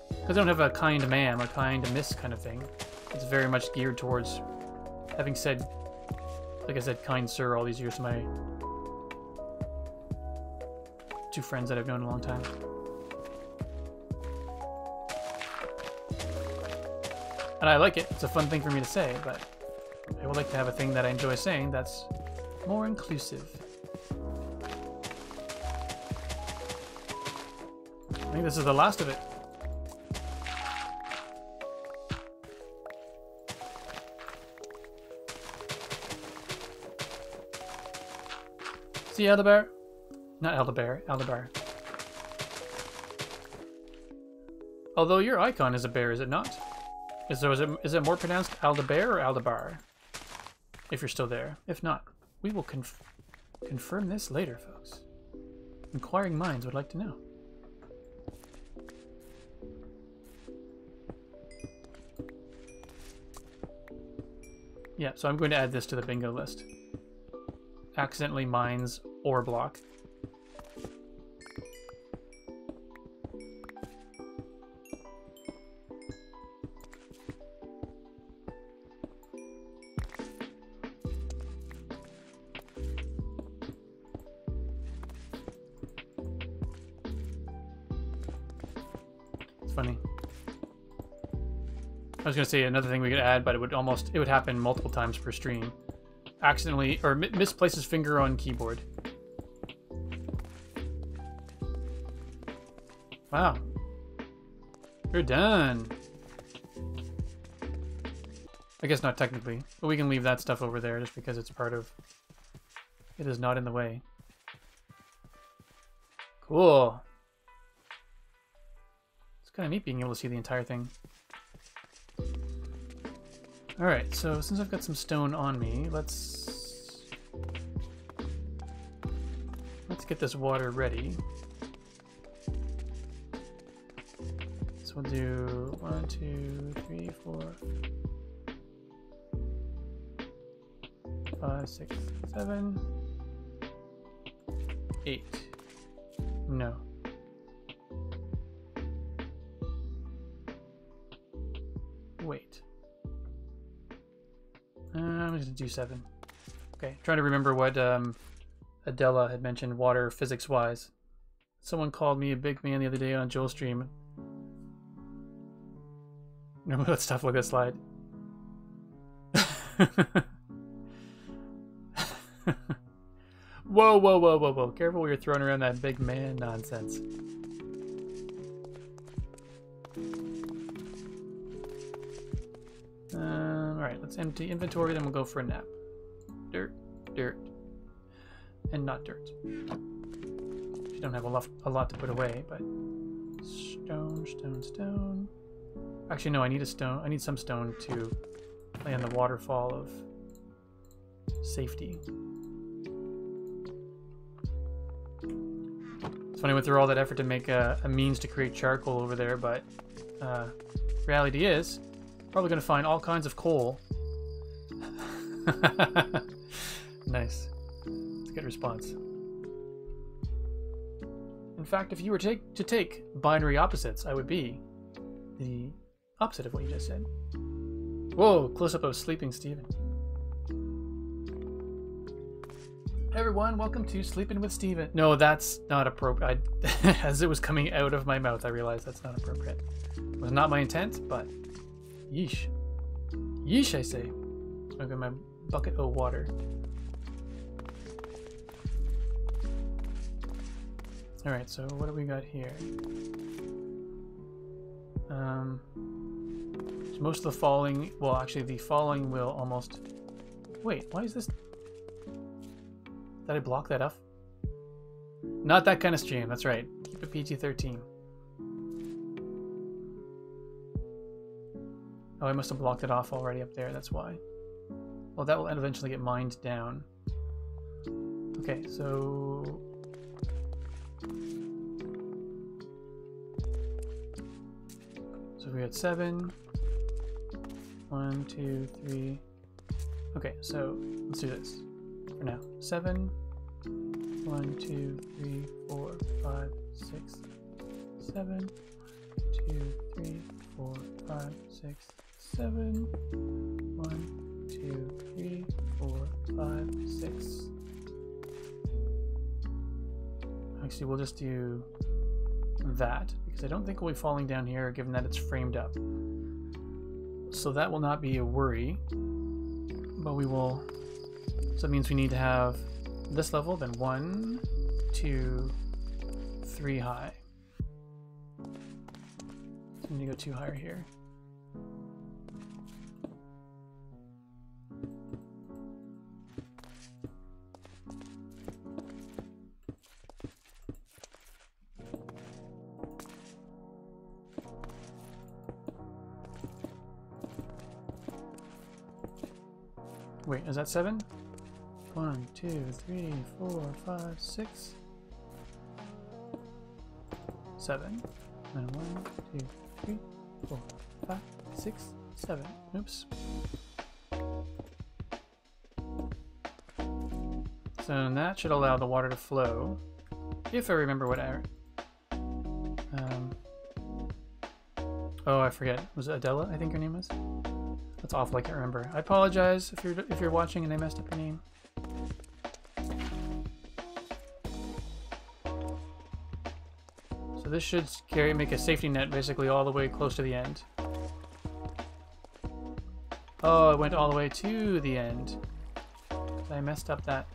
Because I don't have a kind ma'am or kind miss kind of thing. It's very much geared towards having said, like I said, kind sir all these years to my two friends that I've known a long time. And I like it. It's a fun thing for me to say, but I would like to have a thing that I enjoy saying that's more inclusive. I think this is the last of it. See Elderbear? Not Elderbear, Elderbear. Although your icon is a bear, is it not? Is it more pronounced Aldebear or Aldebar? If you're still there. If not, we will confirm this later, folks. Inquiring minds would like to know. Yeah, so I'm going to add this to the bingo list. Accidentally mines ore block. It's funny. I was going to say another thing we could add, but it would happen multiple times per stream. Accidentally, or misplaces finger on keyboard. Wow. You're done. I guess not technically, but we can leave that stuff over there just because it's part of... It is not in the way. Cool. It's kind of neat being able to see the entire thing. Alright, so since I've got some stone on me, let's get this water ready. So we'll do 1, 2, 3, 4, 5, 6, 7, 8. No. Wait. I'm going to do 7. Okay, trying to remember what Adela had mentioned water physics-wise. Someone called me a big man the other day on Joel's stream. No, let's stuff like that slide. Whoa, whoa, whoa, whoa, whoa. Careful, you're throwing around that big man nonsense. Alright, let's empty inventory, then we'll go for a nap. Dirt, dirt, and not dirt. You don't have a lot to put away, but stone, stone, stone. Actually, no, I need a stone. I need some stone to lay on the waterfall of safety. It's funny, went through all that effort to make a means to create charcoal over there, but reality is, probably going to find all kinds of coal. Nice. That's a good response. In fact, if you were to take binary opposites, I would be the opposite of what you just said. Whoa, close-up of sleeping Steven. Hey everyone, welcome to Sleeping with Steven. No, that's not appropriate. As it was coming out of my mouth, I realized that's not appropriate. It was not my intent, but yeesh. Yeesh, I say. I've got my bucket of water. Alright, so what do we got here? So most of the falling, well actually the falling will almost... Wait, why is this... Did I block that up? Not that kind of stream, that's right. Keep it PG-13. Oh, I must have blocked it off already up there, that's why. Well, that will eventually get mined down. Okay, so... So we had 7. 1, 2, 3. Okay, so let's do this for now. 7. 1, 2, 3, 4, 5, 6, 7. 2, 3, 4, 5, 6, 7. 1, 2, 3, 4, 5, 6. Actually, we'll just do that because I don't think we'll be falling down here given that it's framed up. So that will not be a worry, but we will. So it means we need to have this level, then 1, 2, 3 high. So we need to go 2 higher here. Wait, is that 7? 1, 2, 3, 4, 5, 6, 7. And 1, 2, 3, 4, 5, 6, 7. Oops. So that should allow the water to flow. If I remember what I... oh, I forget. Was it Adela, I think her name was? That's awful, I can't remember. I apologize if you're watching and I messed up your name. So this should make a safety net basically all the way close to the end. Oh, it went all the way to the end. I messed up that.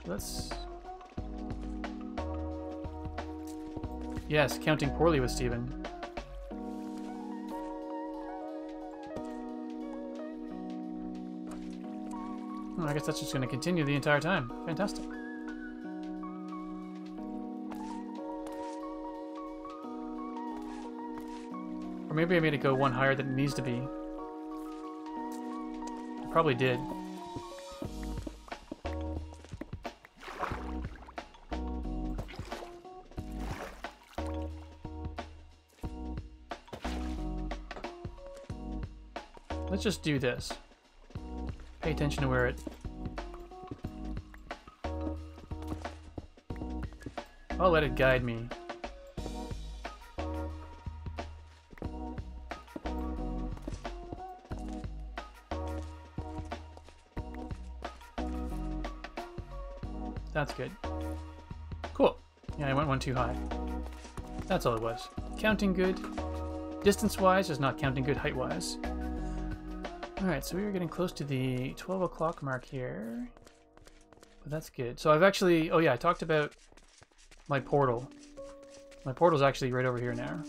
Let's... Yes, counting poorly with Steven. I guess that's just going to continue the entire time. Fantastic. Or maybe I made it go 1 higher than it needs to be. I probably did. Let's just do this. Pay attention to where it... I'll let it guide me. That's good. Cool. Yeah, I went 1 too high. That's all it was. Counting good. Distance-wise is not counting good height-wise. Alright, so we are getting close to the 12 o'clock mark here. But that's good. So I've actually... Oh yeah, I talked about my portal. My portal's actually right over here now.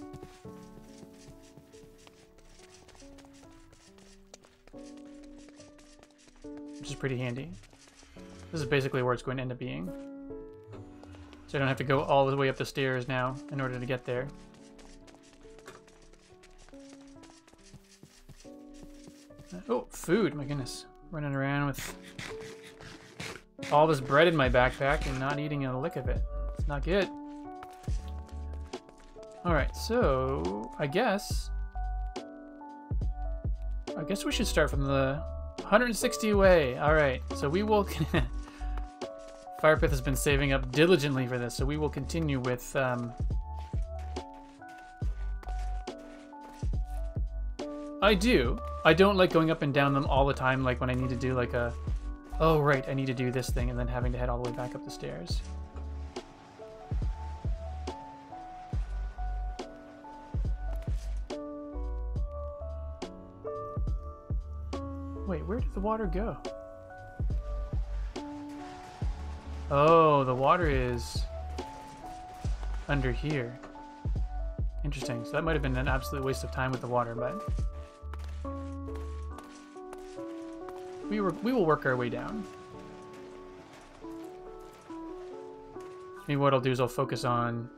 Which is pretty handy. This is basically where it's going to end up being. So I don't have to go all the way up the stairs now in order to get there. Oh, food, my goodness. Running around with all this bread in my backpack and not eating a lick of it. It's not good. Alright, so I guess we should start from the 160 away. Alright, so we will... Firepith has been saving up diligently for this, so we will continue with... I don't like going up and down them all the time, like when I need to do like a... Oh, right, I need to do this thing, and then having to head all the way back up the stairs. Wait, where did the water go? Oh, the water is under here. Interesting. So that might have been an absolute waste of time with the water, but we will work our way down. Maybe what I'll do is I'll focus on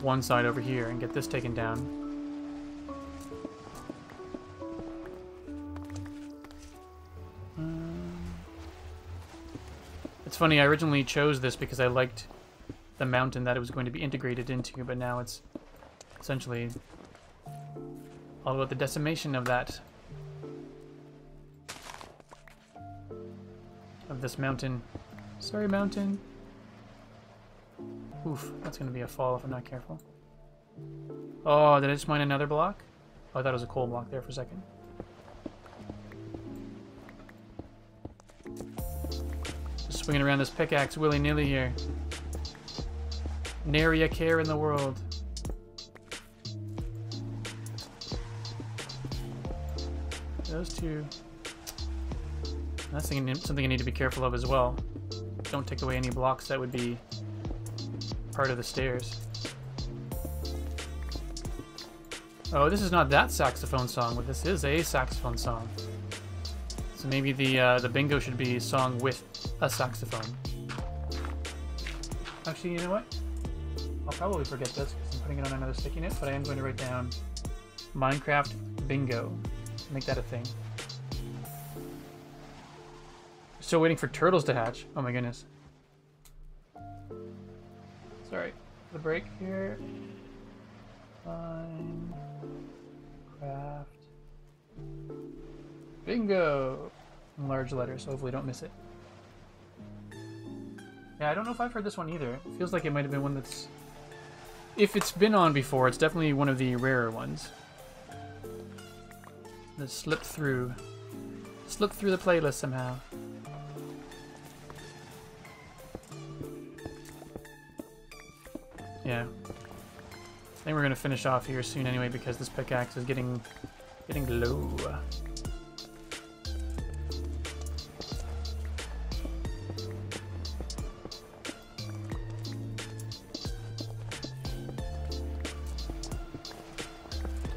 one side over here and get this taken down. It's funny, I originally chose this because I liked the mountain that it was going to be integrated into, but now it's essentially all about the decimation of that. Of this mountain. Sorry, mountain. Oof, that's going to be a fall if I'm not careful. Oh, did I just mine another block? Oh, I thought it was a coal block there for a second. Swinging around this pickaxe willy-nilly here. Nary a care in the world. Those two. That's something I need to be careful of as well. Don't take away any blocks that would be part of the stairs. Oh, this is not that saxophone song, but this is a saxophone song. So maybe the bingo should be song with a saxophone. Actually, you know what? I'll probably forget this because I'm putting it on another sticky note, but I am going to write down Minecraft bingo. Make that a thing. Still waiting for turtles to hatch. Oh my goodness. Sorry. The break here. Minecraft bingo. In large letters, so hopefully don't miss it. Yeah, I don't know if I've heard this one either. It feels like it might have been one that's... If it's been on before, it's definitely one of the rarer ones. That slipped through the playlist somehow. Yeah. I think we're gonna finish off here soon anyway because this pickaxe is getting low.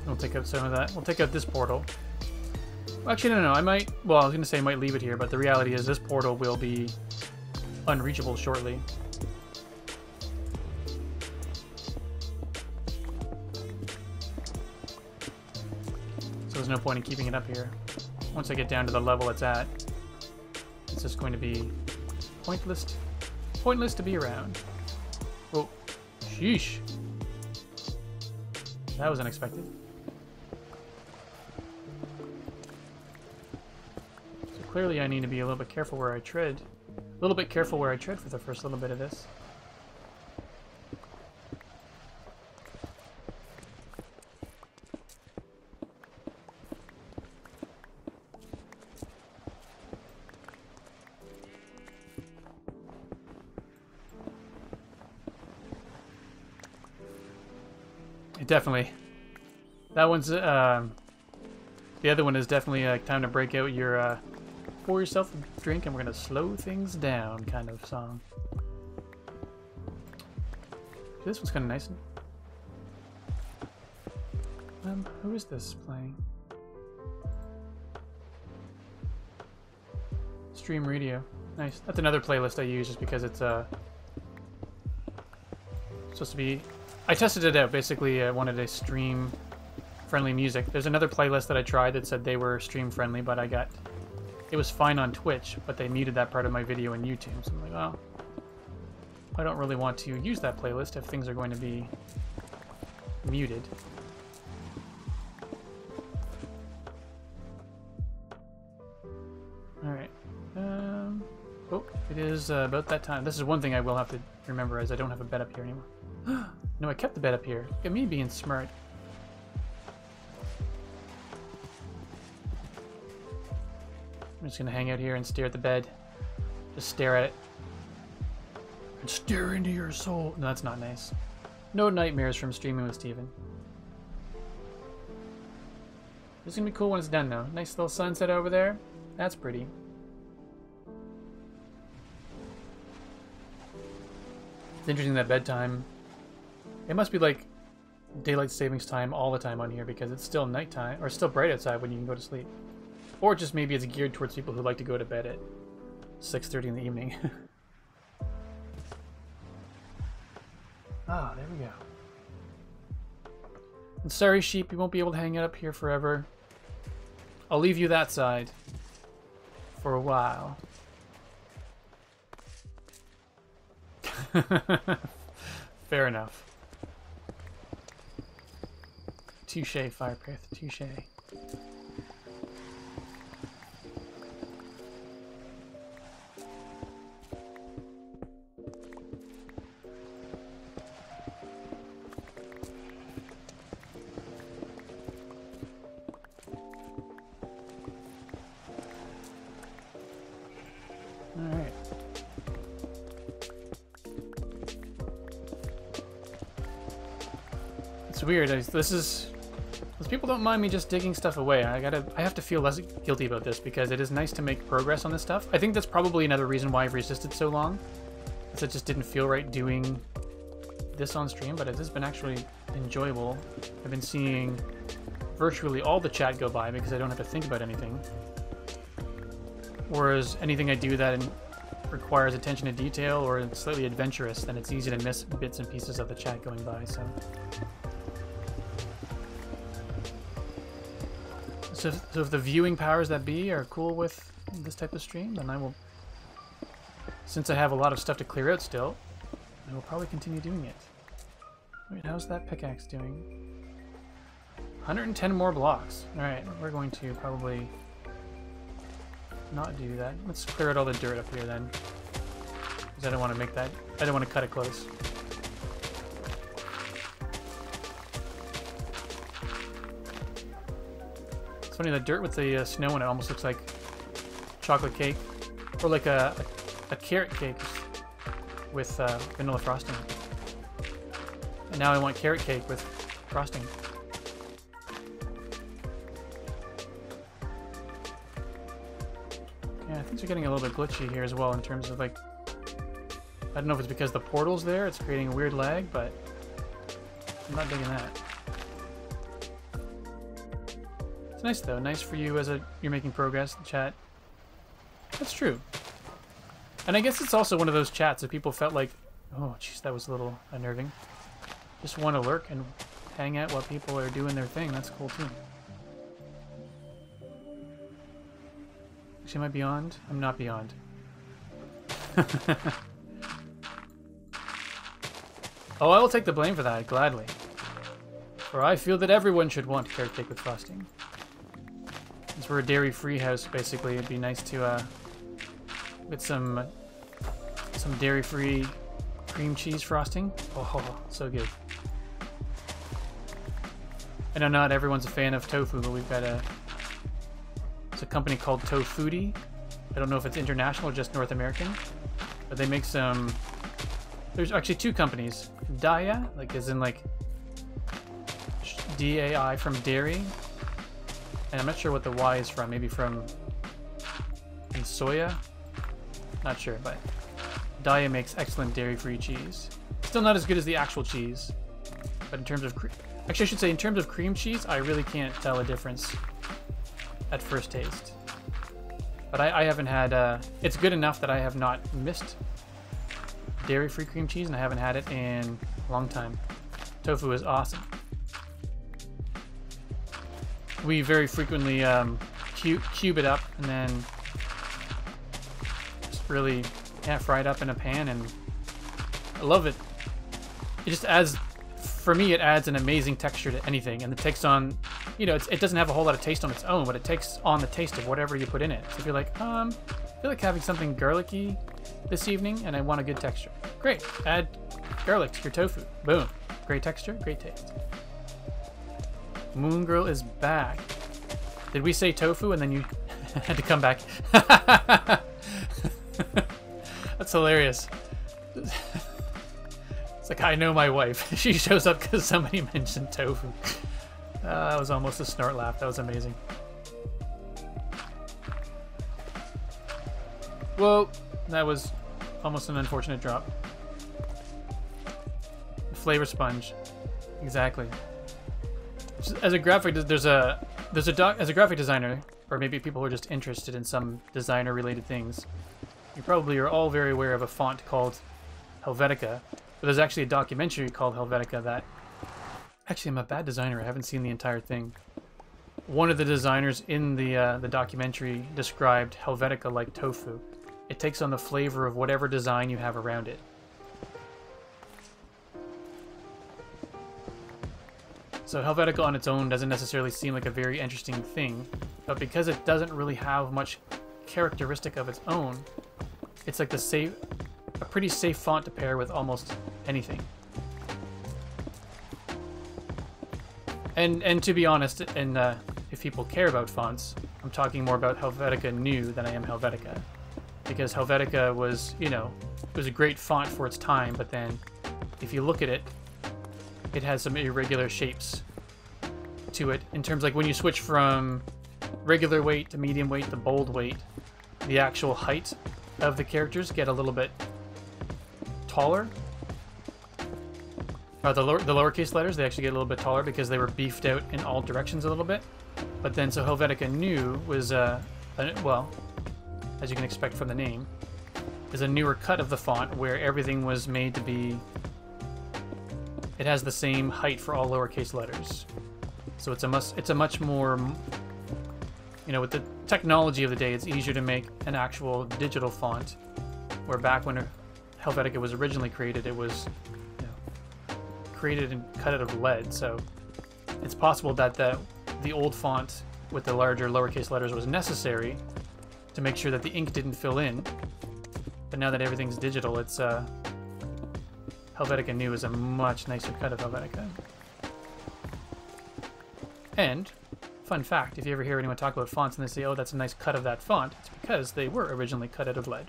We'll take out some of that. We'll take out this portal. Well, actually, no, I might... Well, I was going to say I might leave it here, but the reality is this portal will be unreachable shortly. So there's no point in keeping it up here. Once I get down to the level it's at, it's just going to be pointless to be around. Oh, sheesh. That was unexpected. Clearly I need to be a little bit careful where I tread. A little bit careful where I tread for the first little bit of this. Definitely. That one's, the other one is definitely time to break out your, pour yourself a drink and we're gonna slow things down kind of song. This one's kind of nice. Who is this playing? Stream radio. Nice. That's another playlist I use just because it's supposed to be... I tested it out. Basically, I wanted a stream-friendly music. There's another playlist that I tried that said they were stream-friendly, but it was fine on Twitch, but they muted that part of my video on YouTube. So I'm like, oh, I don't really want to use that playlist if things are going to be muted. Alright. Oh, it is about that time. This is one thing I will have to remember, is I don't have a bed up here anymore. No, I kept the bed up here. Look at me being smart. I'm just gonna hang out here and stare at the bed. Just stare at it. And stare into your soul. No, that's not nice. No nightmares from streaming with Steven. This is gonna be cool when it's done though. Nice little sunset over there. That's pretty. It's interesting that bedtime. It must be like daylight savings time all the time on here because it's still nighttime, or it's still bright outside when you can go to sleep. Or just maybe it's geared towards people who like to go to bed at 6:30 in the evening. Ah, there we go. And sorry, sheep, you won't be able to hang it up here forever. I'll leave you that side for a while. Fair enough. Touche, Fireprith. Touche. Alright. It's weird. Those people don't mind me just digging stuff away. I have to feel less guilty about this because it is nice to make progress on this stuff. I think that's probably another reason why I've resisted so long. Is it just didn't feel right doing this on stream, but it has been actually enjoyable. I've been seeing virtually all the chat go by because I don't have to think about anything. Whereas anything I do that requires attention to detail or it's slightly adventurous, then it's easy to miss bits and pieces of the chat going by. So if the viewing powers that be are cool with this type of stream, then I will, since I have a lot of stuff to clear out still, I will probably continue doing it. Wait, how's that pickaxe doing? 110 more blocks. Alright, we're going to probably not do that. Let's clear out all the dirt up here then. Because I don't want to make that, I don't want to cut it close. It's funny, the dirt with the snow in it almost looks like chocolate cake. Or like a carrot cake with vanilla frosting. And now I want carrot cake with frosting. Yeah, things are getting a little bit glitchy here as well in terms of like... I don't know if it's because the portal's there, it's creating a weird lag, but I'm not digging that. It's nice though, nice for you as you're making progress in chat. That's true. And I guess it's also one of those chats that people felt like, oh jeez, that was a little unnerving. Just want to lurk and hang out while people are doing their thing. That's cool too. Actually, am I beyond? I'm not beyond. Oh, I will take the blame for that, gladly. For I feel that everyone should want carrot cake with frosting. Since we're a dairy-free house, basically, it'd be nice to get some dairy-free cream cheese frosting. Oh, so good. I know not everyone's a fan of tofu, but we've got it's a company called Tofoodie. I don't know if it's international or just North American, but they make some. There's actually two companies. Daya, like as in like DAI from dairy, and I'm not sure what the Y is from. Maybe from soya. Not sure, but Daiya makes excellent dairy-free cheese. Still not as good as the actual cheese, but in terms of actually I should say in terms of cream cheese, I really can't tell a difference at first taste. But I haven't had it's good enough that I have not missed dairy-free cream cheese, and I haven't had it in a long time. Tofu is awesome. We very frequently cube it up and then just really fry it up in a pan, and I love it. It just adds, for me, it adds an amazing texture to anything, and it takes on, you know, it doesn't have a whole lot of taste on its own, but it takes on the taste of whatever you put in it. So if you're like, I feel like having something garlicky this evening and I want a good texture, great, add garlic to your tofu. Boom, great texture, great taste. Moon Girl is back. Did we say tofu and then you had to come back? That's hilarious. It's like, I know my wife. She shows up because somebody mentioned tofu. That was almost a snort laugh. That was amazing. Whoa, that was almost an unfortunate drop. Flavor sponge, exactly. As a graphic, as a graphic designer, or maybe people who are just interested in some designer-related things, you probably are all very aware of a font called Helvetica. But there's actually a documentary called Helvetica that... Actually, I'm a bad designer. I haven't seen the entire thing. One of the designers in the documentary described Helvetica like tofu. It takes on the flavor of whatever design you have around it. So Helvetica on its own doesn't necessarily seem like a very interesting thing, but because it doesn't really have much characteristic of its own, it's like a pretty safe font to pair with almost anything. And to be honest, and if people care about fonts, I'm talking more about Helvetica New than I am Helvetica. Because Helvetica was, you know, it was a great font for its time, but then if you look at it, it has some irregular shapes to it in terms like when you switch from regular weight to medium weight to bold weight, the actual height of the characters get a little bit taller. The lowercase letters, they actually get a little bit taller because they were beefed out in all directions a little bit. But then, so Helvetica New was, well, as you can expect from the name, is a newer cut of the font where everything was made to be... It has the same height for all lowercase letters. So it's a much more, you know, with the technology of the day, it's easier to make an actual digital font. Where back when Helvetica was originally created, it was, you know, created and cut out of lead. So it's possible that the old font with the larger lowercase letters was necessary to make sure that the ink didn't fill in. But now that everything's digital, it's Helvetica New is a much nicer cut of Helvetica. And, fun fact, if you ever hear anyone talk about fonts and they say, oh, that's a nice cut of that font, it's because they were originally cut out of lead.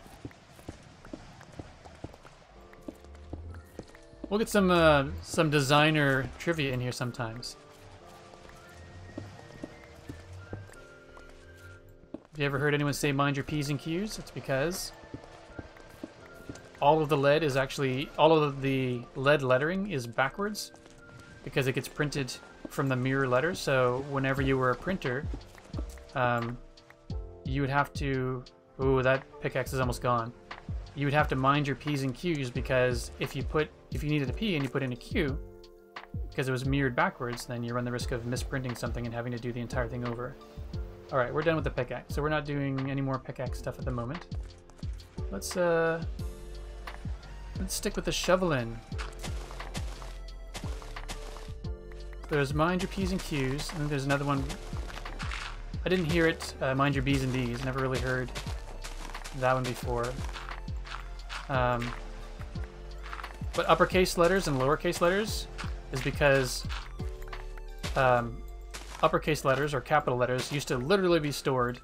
We'll get some designer trivia in here sometimes. Have you ever heard anyone say mind your P's and Q's? It's because all of the lead is actually, all of the lead lettering is backwards because it gets printed from the mirror letters. So whenever you were a printer, you would have to, ooh, that pickaxe is almost gone. You would have to mind your P's and Q's because if you needed a P and you put in a Q, because it was mirrored backwards, then you run the risk of misprinting something and having to do the entire thing over. All right, we're done with the pickaxe, so we're not doing any more pickaxe stuff at the moment. Let's stick with the shoveling. There's mind your P's and Q's, and then there's another one. I didn't hear it. Mind your B's and D's. Never really heard that one before. But uppercase letters and lowercase letters is because uppercase letters or capital letters used to literally be stored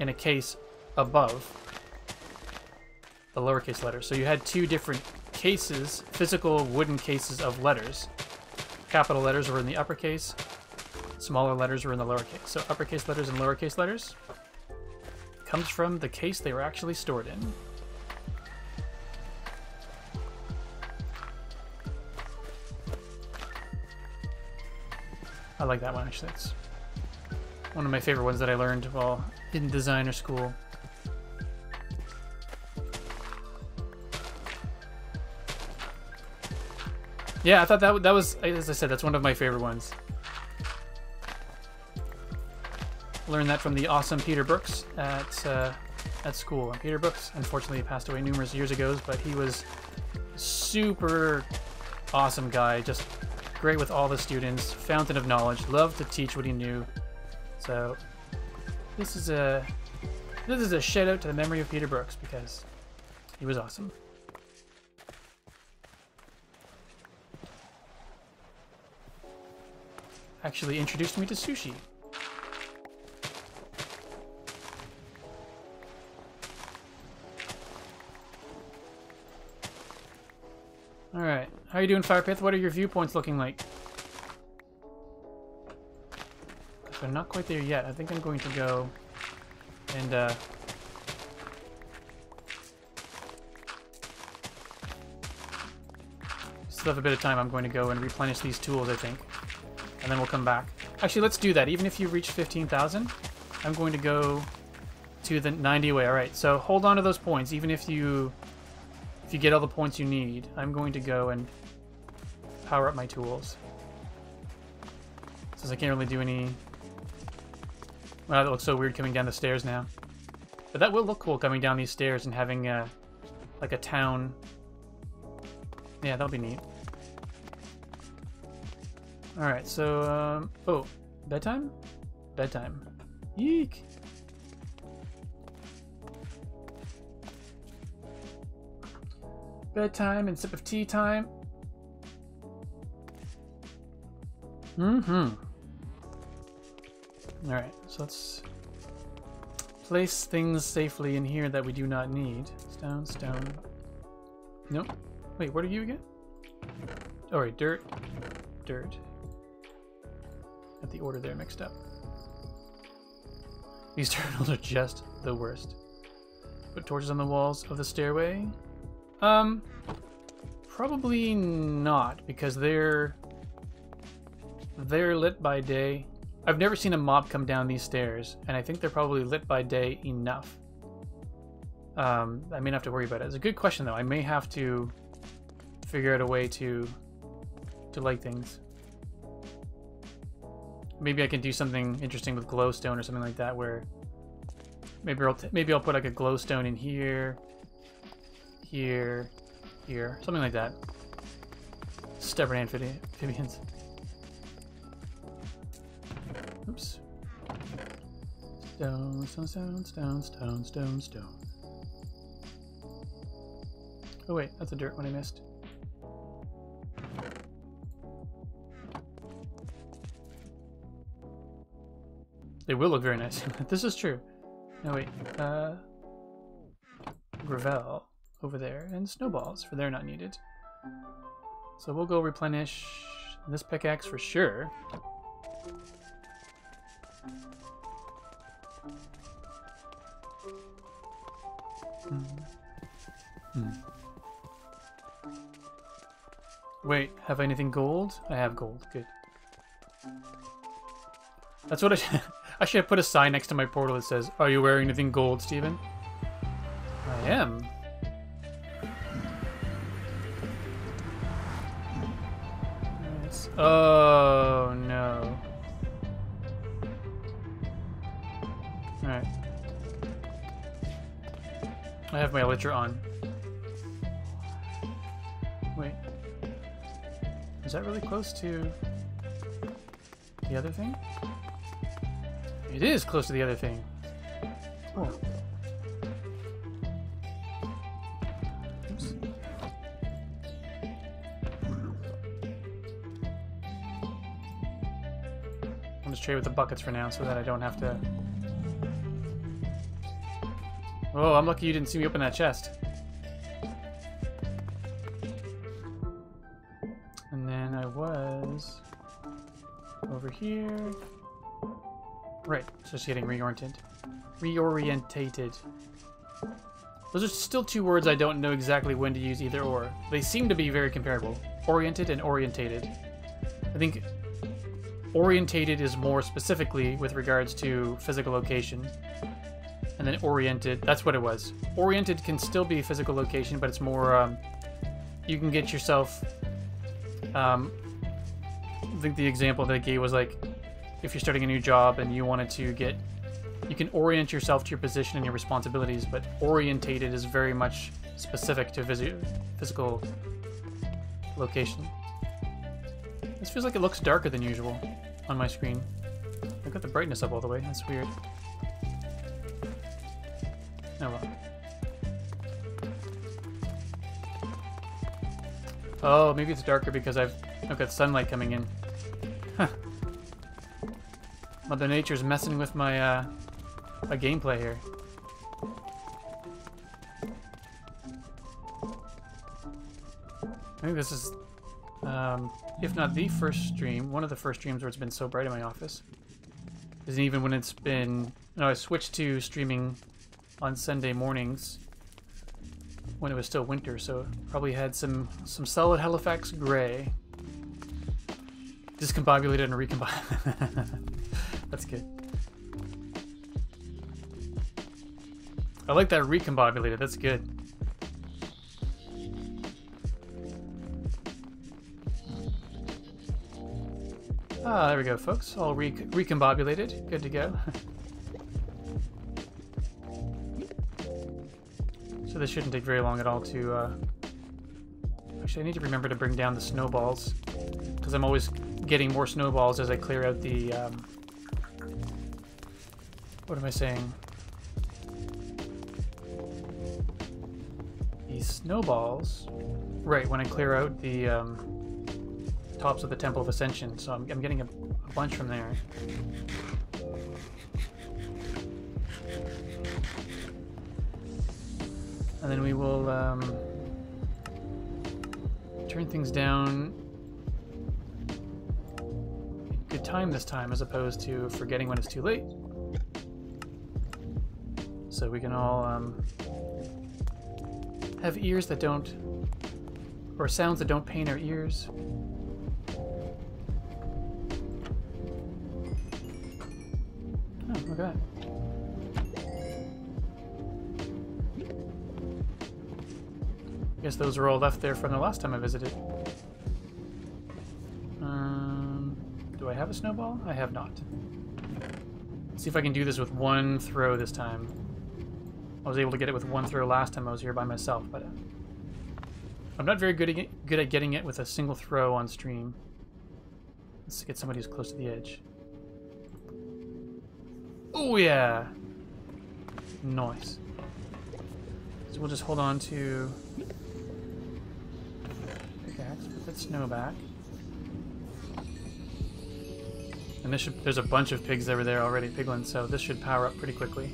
in a case above the lowercase letters. So you had two different cases, physical wooden cases of letters. Capital letters were in the uppercase, smaller letters were in the lowercase. So uppercase letters and lowercase letters comes from the case they were actually stored in. I like that one, actually. It's one of my favorite ones that I learned while in designer school. Yeah, I thought that was, as I said, that's one of my favorite ones. Learned that from the awesome Peter Brooks at school. And Peter Brooks, unfortunately, passed away numerous years ago, but he was a super awesome guy, just great with all the students, fountain of knowledge, loved to teach what he knew. So this is a shout out to the memory of Peter Brooks because he was awesome. Actually introduced me to sushi. Alright, how are you doing, Firepith? What are your viewpoints looking like? I'm not quite there yet. I think I'm going to go and still have a bit of time. I'm going to go and replenish these tools, I think. And then we'll come back. Actually, let's do that. Even if you reach 15,000, I'm going to go to the 90 away. All right, so hold on to those points. Even if you get all the points you need, I'm going to go and power up my tools. Since I can't really do any... Wow, that looks so weird coming down the stairs now. But that will look cool coming down these stairs and having like a town. Yeah, that'll be neat. Alright, so, oh, bedtime? Bedtime. Yeek! Bedtime and sip of tea time. Mm-hmm. Alright, so let's place things safely in here that we do not need. Stone, stone. Nope. Wait, what are you again? Oh, right, dirt. Dirt. Got the order there mixed up. These turtles are just the worst. Put torches on the walls of the stairway. Probably not, because they're lit by day. I've never seen a mob come down these stairs, and I think they're probably lit by day enough. I may not have to worry about it. It's a good question, though. I may have to figure out a way to light things. Maybe I can do something interesting with glowstone or something like that, where maybe I'll put like a glowstone in here, here, here, something like that. Stubborn amphibians. Oops. Stone, stone, stone, stone, stone, stone, stone. Oh wait, that's a dirt one I missed. They will look very nice. This is true. No wait, gravel over there, and snowballs, for they're not needed. So we'll go replenish this pickaxe for sure. Wait, have I anything gold? I have gold, good. That's what I should have put a sign next to my portal that says, "Are you wearing anything gold, Steven?" I am. Oh no. Alright. I have my elytra on. Wait. Is that really close to the other thing? It is close to the other thing. Oh. Oops. I'll just trade with the buckets for now so that I don't have to... Oh, I'm lucky you didn't see me open that chest. And then I was over here. Right, so just getting reoriented. Reorientated. Those are still two words I don't know exactly when to use either or. They seem to be very comparable. Oriented and orientated. I think orientated is more specifically with regards to physical location. And then oriented, that's what it was. Oriented can still be physical location, but it's more, you can get yourself, I think the example that I gave was like, if you're starting a new job and you wanted to get, you can orient yourself to your position and your responsibilities, but orientated is very much specific to physical location. This feels like it looks darker than usual on my screen. I got the brightness up all the way, that's weird. Oh well. Oh, maybe it's darker because I've got sunlight coming in. Huh. Mother Nature's messing with my my gameplay here. I think this is, if not the first stream, one of the first streams where it's been so bright in my office. Isn't even when it's been. No, I switched to streaming on Sunday mornings when it was still winter, so probably had some solid Halifax gray. Discombobulated and recombobulated. That's good. I like that recombobulated, that's good. Ah, there we go, folks. All recombobulated. Good to go. So this shouldn't take very long at all to... Actually, I need to remember to bring down the snowballs, because I'm always getting more snowballs as I clear out the... What am I saying? These snowballs... Right, when I clear out the tops of the Temple of Ascension, so I'm getting a bunch from there. And then we will turn things down in good time this time, as opposed to forgetting when it's too late. So we can all have ears that don't, or sounds that don't pain our ears. Oh, look at that. I guess those are all left there from the last time I visited. Do I have a snowball? I have not. Let's see if I can do this with one throw this time. I was able to get it with one throw last time I was here by myself, but I'm not very good at getting it with a single throw on stream. Let's get somebody who's close to the edge. Oh yeah! Nice. So we'll just hold on to... pickaxe, put that snow back. And this should, there's a bunch of pigs over there already, piglins, so this should power up pretty quickly.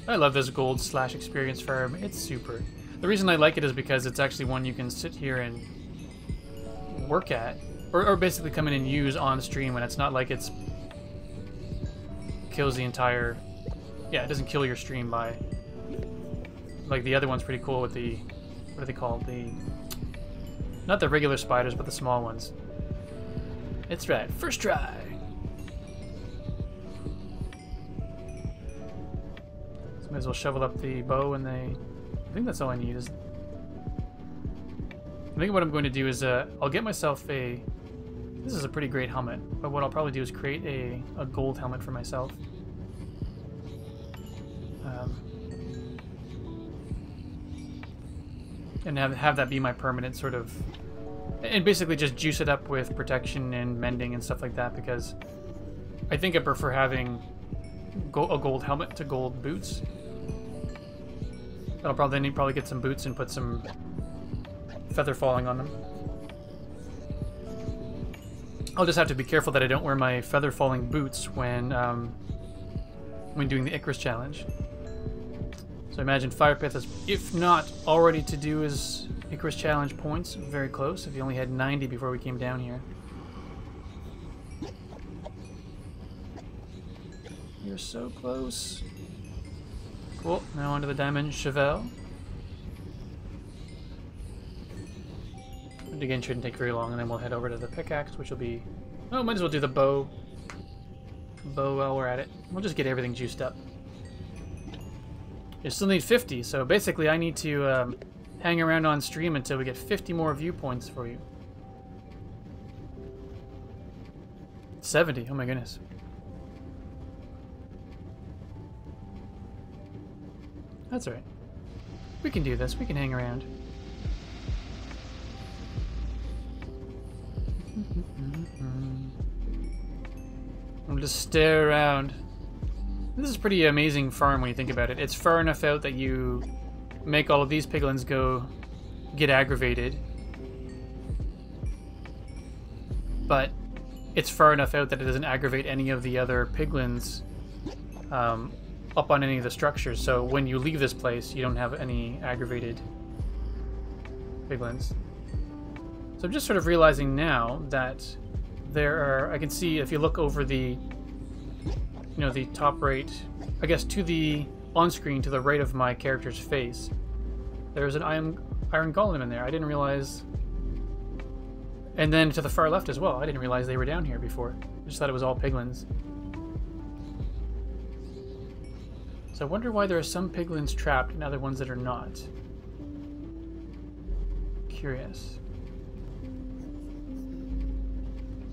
I love this gold / experience farm. It's super. The reason I like it is because it's actually one you can sit here and work at, or basically come in and use on stream when it's not like it's kills the entire. Yeah, it doesn't kill your stream by. Like the other one's pretty cool with the, what are they called? The, not the regular spiders, but the small ones. It's right, first try. Might as well shovel up the bow and I think that's all I need. Is I think what I'm going to do is I'll get myself a... This is a pretty great helmet, but what I'll probably do is create a gold helmet for myself. And have that be my permanent sort of... And basically just juice it up with protection and mending and stuff like that, because I think I prefer having a gold helmet to gold boots. I'll probably get some boots and put some feather falling on them. I'll just have to be careful that I don't wear my feather falling boots when doing the Icarus challenge. So I imagine Fire Pith is, if not already to do his Icarus challenge points, very close. If he only had 90 before we came down here. You're so close. Cool, now onto the diamond Chevelle. But again, shouldn't take very long, and then we'll head over to the pickaxe, which will be... Oh, might as well do the bow. Bow while we're at it. We'll just get everything juiced up. You still need 50, so basically I need to hang around on stream until we get 50 more viewpoints for you. 70, oh my goodness. That's alright. We can do this, we can hang around. I'll just stare around. This is a pretty amazing farm when you think about it. It's far enough out that you make all of these piglins get aggravated. But it's far enough out that it doesn't aggravate any of the other piglins up on any of the structures. So when you leave this place, you don't have any aggravated piglins. So I'm just sort of realizing now that there are, I can see if you look over the, you know, the top right, I guess to the, on screen to the right of my character's face, there's an iron golem in there. I didn't realize. And then to the far left as well, I didn't realize they were down here before. I just thought it was all piglins. So I wonder why there are some piglins trapped and other ones that are not. Curious.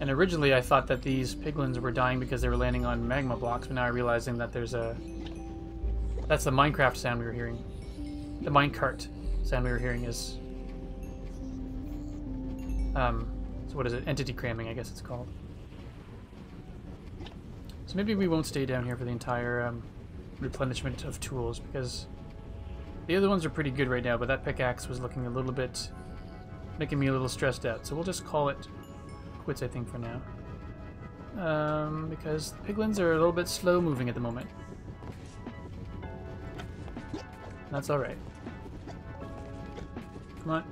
And originally I thought that these piglins were dying because they were landing on magma blocks, but now I'm realizing that there's a... That's the Minecraft sound we were hearing. The minecart sound we were hearing is... so what is it? Entity cramming, I guess it's called. So maybe we won't stay down here for the entire replenishment of tools, because the other ones are pretty good right now, but that pickaxe was looking a little bit... making me a little stressed out. So we'll just call it quits, I think, for now. Because the piglins are a little bit slow moving at the moment. That's alright. Come on.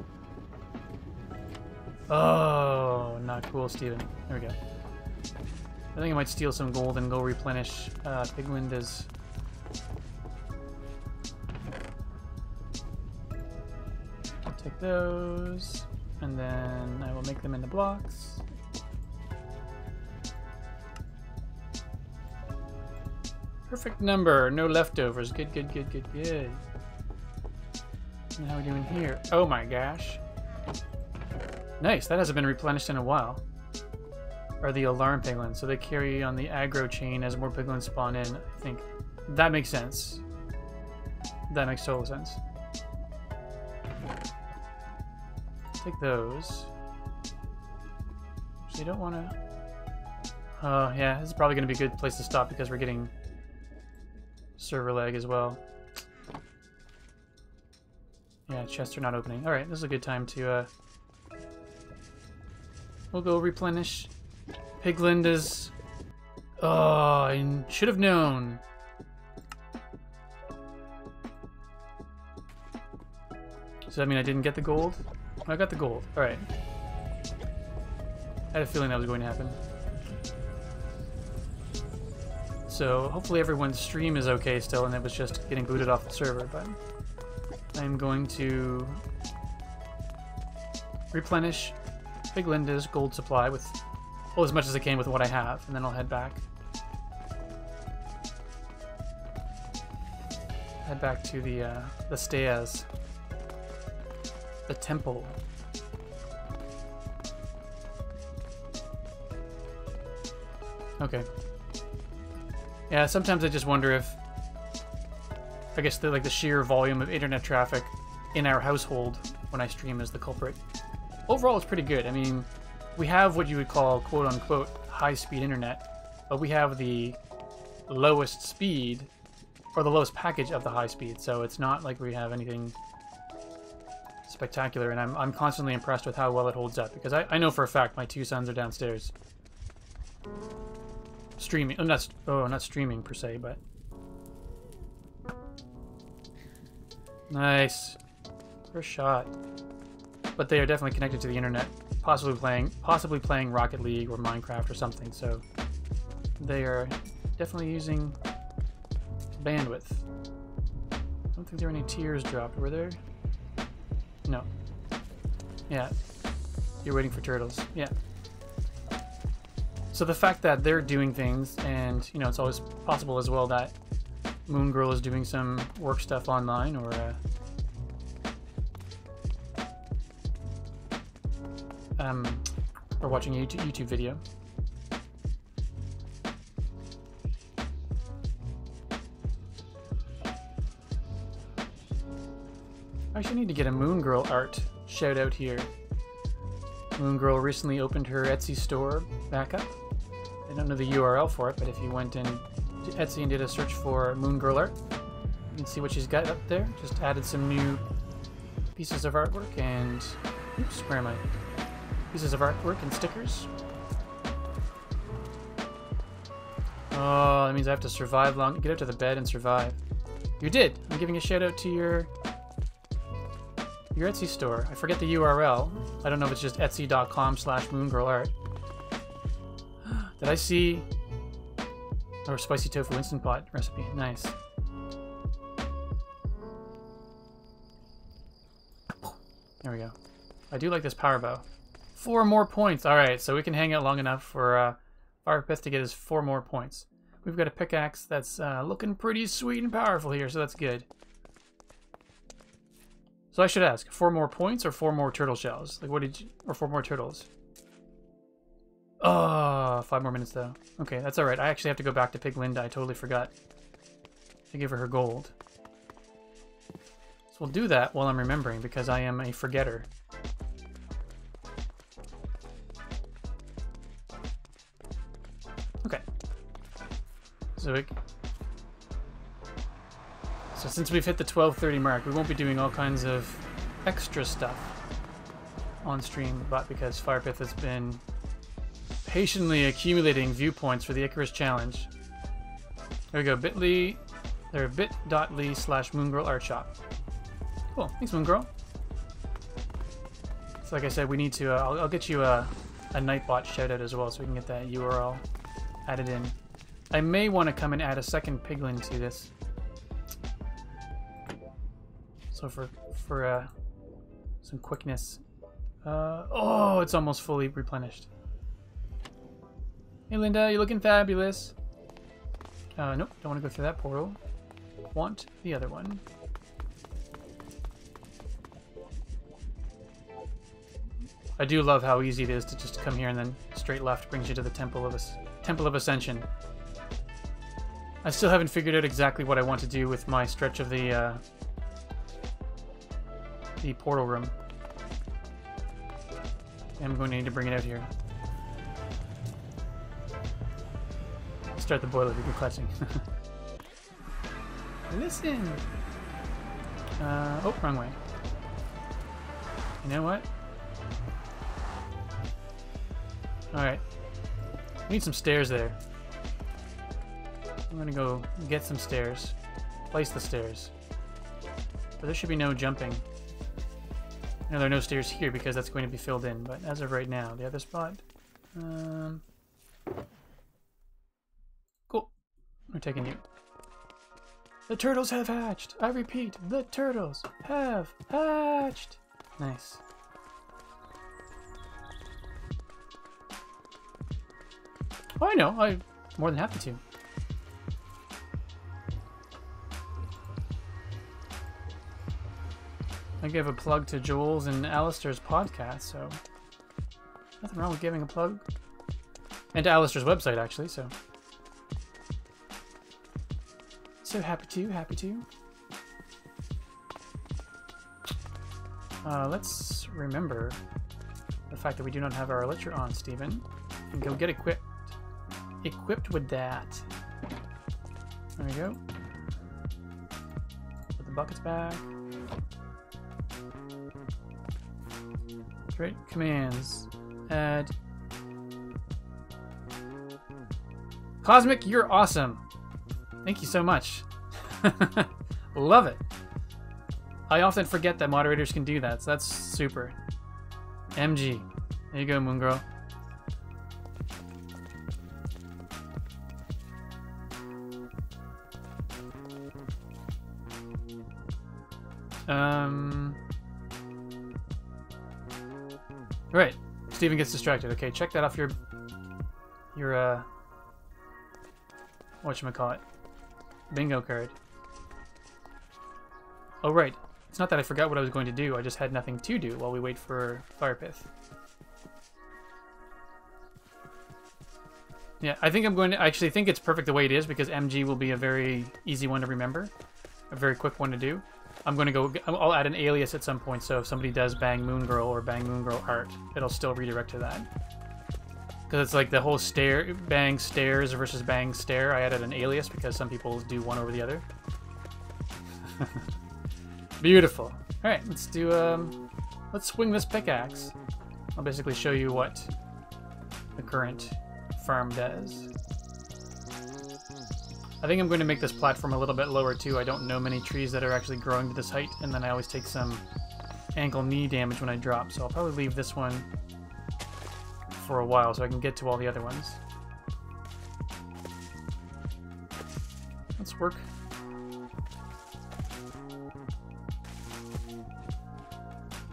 Oh, not cool, Steven. There we go. I think I might steal some gold and go replenish piglindas. I'll take those, and then I will make them into blocks. Perfect number, no leftovers. Good, good, good, good, good. And how are we doing here? Oh my gosh. Nice, that hasn't been replenished in a while. Are the alarm piglins, so they carry on the aggro chain as more piglins spawn in, I think. That makes sense. That makes total sense. Take those. So you don't want to... Oh, yeah, this is probably going to be a good place to stop because we're getting server lag as well. Yeah, chests are not opening. Alright, this is a good time to... We'll go replenish piglindas. Oh, I should have known. Does that mean I didn't get the gold? I got the gold. Alright. I had a feeling that was going to happen. So hopefully everyone's stream is okay still and it was just getting booted off the server, but I'm going to replenish Piglinda's gold supply with, well, as much as I can with what I have, and then I'll head back. Head back to the stairs. The temple. Okay. Yeah, sometimes I just wonder if, I guess the sheer volume of internet traffic in our household when I stream is the culprit. Overall, it's pretty good. I mean, we have what you would call quote-unquote high-speed internet, but we have the lowest speed, or the lowest package of the high speed, so it's not like we have anything spectacular, and I'm constantly impressed with how well it holds up, because I know for a fact my two sons are downstairs streaming. Not streaming per se, but nice first shot. But they are definitely connected to the internet, possibly playing Rocket League or Minecraft or something. So they are definitely using bandwidth. I don't think there were any tiers dropped, were there? No. Yeah. You're waiting for turtles. Yeah. So the fact that they're doing things, and you know, it's always possible as well that Moon Girl is doing some work stuff online, or watching a YouTube video. I actually need to get a Moon Girl art shout out here. Moon Girl recently opened her Etsy store back up. I don't know the URL for it, but if you went in to Etsy and did a search for Moon Girl art, you can see what she's got up there. Just added some new pieces of artwork and... Oops, where am I? Pieces of artwork and stickers. Oh, that means I have to survive long... Get up to the bed and survive. You did! I'm giving a shout out to your Etsy store. I forget the URL. I don't know if it's just etsy.com/moongirlart. Did I see... Or spicy tofu instant pot recipe. Nice. There we go. I do like this power bow. 4 more points. Alright, so we can hang out long enough for Firepith to get us 4 more points. We've got a pickaxe that's looking pretty sweet and powerful here, so that's good. So I should ask, 4 more points or 4 more turtle shells? Like, what did you... Or 4 more turtles? Oh, 5 more minutes, though. Okay, that's alright. I actually have to go back to Pig Linda. I totally forgot to give her gold. So we'll do that while I'm remembering, because I am a forgetter. Okay. So since we've hit the 12:30 mark, we won't be doing all kinds of extra stuff on stream, but because Firepith has been patiently accumulating viewpoints for the Icarus challenge. There we go, bit.ly, there, bit.ly/moongirlartshop. Cool, thanks Moongirl. So like I said, we need to, I'll get you a Nightbot shoutout as well, so we can get that URL added in. I may want to come and add a second piglin to this. So for some quickness. Oh, it's almost fully replenished. Hey Linda, you're looking fabulous. Nope, don't want to go through that portal. Want the other one. I do love how easy it is to just come here and then straight left brings you to the Temple of Ascension. I still haven't figured out exactly what I want to do with my stretch of the portal room. I'm going to need to bring it out here. Start the boiler if you're clutching. Listen! Oh, wrong way. You know what? Alright. We need some stairs there. I'm gonna go get some stairs. Place the stairs. But there should be no jumping. No, there are no stairs here because that's going to be filled in, but as of right now, the other spot... Cool. We're taking you. The turtles have hatched! I repeat, the turtles have hatched! Nice. Oh, I know. I'm more than happy to. I gave a plug to Joel's and Alistair's podcast, so nothing wrong with giving a plug. And to Alistair's website, actually, so. So happy to, happy to. Let's remember the fact that we do not have our elytra on, Stephen, and go get equipped. Equipped with that. There we go. Put the buckets back. Great commands. Add. Cosmic, you're awesome. Thank you so much. Love it. I often forget that moderators can do that, so that's super. MG. There you go, Moon Girl. Right. Steven gets distracted. Okay, check that off your whatchamacallit, bingo card. Oh right, it's not that I forgot what I was going to do, I just had nothing to do while we wait for Firepith. Yeah, I think I actually think it's perfect the way it is, because MG will be a very easy one to remember, a very quick one to do. I'll add an alias at some point, so if somebody does Bang Moon Girl or Bang Moon Girl art, it'll still redirect to that. Because it's like the whole Bang Stairs versus Bang Stare, I added an alias because some people do one over the other. Beautiful. Alright, let's swing this pickaxe. I'll basically show you what the current farm does. I think I'm going to make this platform a little bit lower too. I don't know many trees that are actually growing to this height, and then I always take some ankle-knee damage when I drop, so I'll probably leave this one for a while so I can get to all the other ones. Let's work.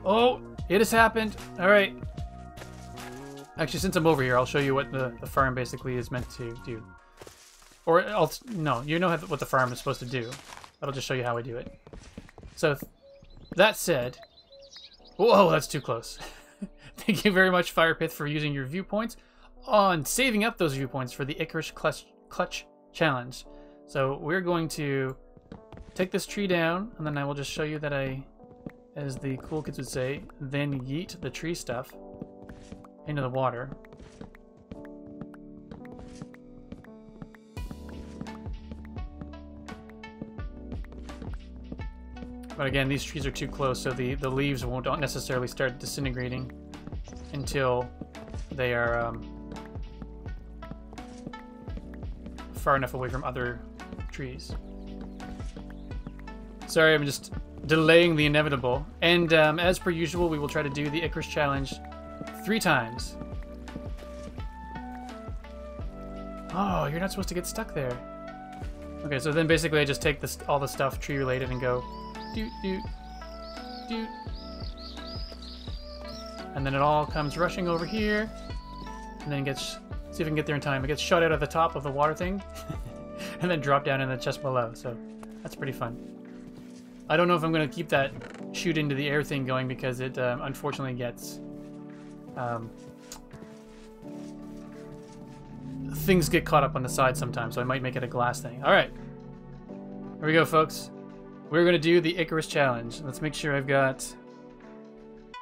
Oh, it has happened. All right. Actually, since I'm over here, I'll show you what the farm basically is meant to do. Or, no, you know what the farm is supposed to do. That'll just show you how I do it. So, that said... Whoa, that's too close. Thank you very much, Firepith, for using your viewpoints on saving up those viewpoints for the Icarus Clutch Challenge. So, we're going to take this tree down, and then I will just show you that I, as the cool kids would say, then yeet the tree stuff into the water. But again, these trees are too close, so the leaves won't necessarily start disintegrating until they are far enough away from other trees. Sorry, I'm just delaying the inevitable. And as per usual, we will try to do the Icarus Challenge 3 times. Oh, you're not supposed to get stuck there. Okay, so then basically I just take all the stuff tree related and go doot, doot, doot. And then it all comes rushing over here. And then gets, see if I can get there in time. It gets shot out of the top of the water thing. And then drop down in the chest below. So that's pretty fun. I don't know if I'm going to keep that shoot into the air thing going because it unfortunately gets... things get caught up on the side sometimes, so I might make it a glass thing. Alright. Here we go, folks. We're going to do the Icarus Challenge. Let's make sure I've got...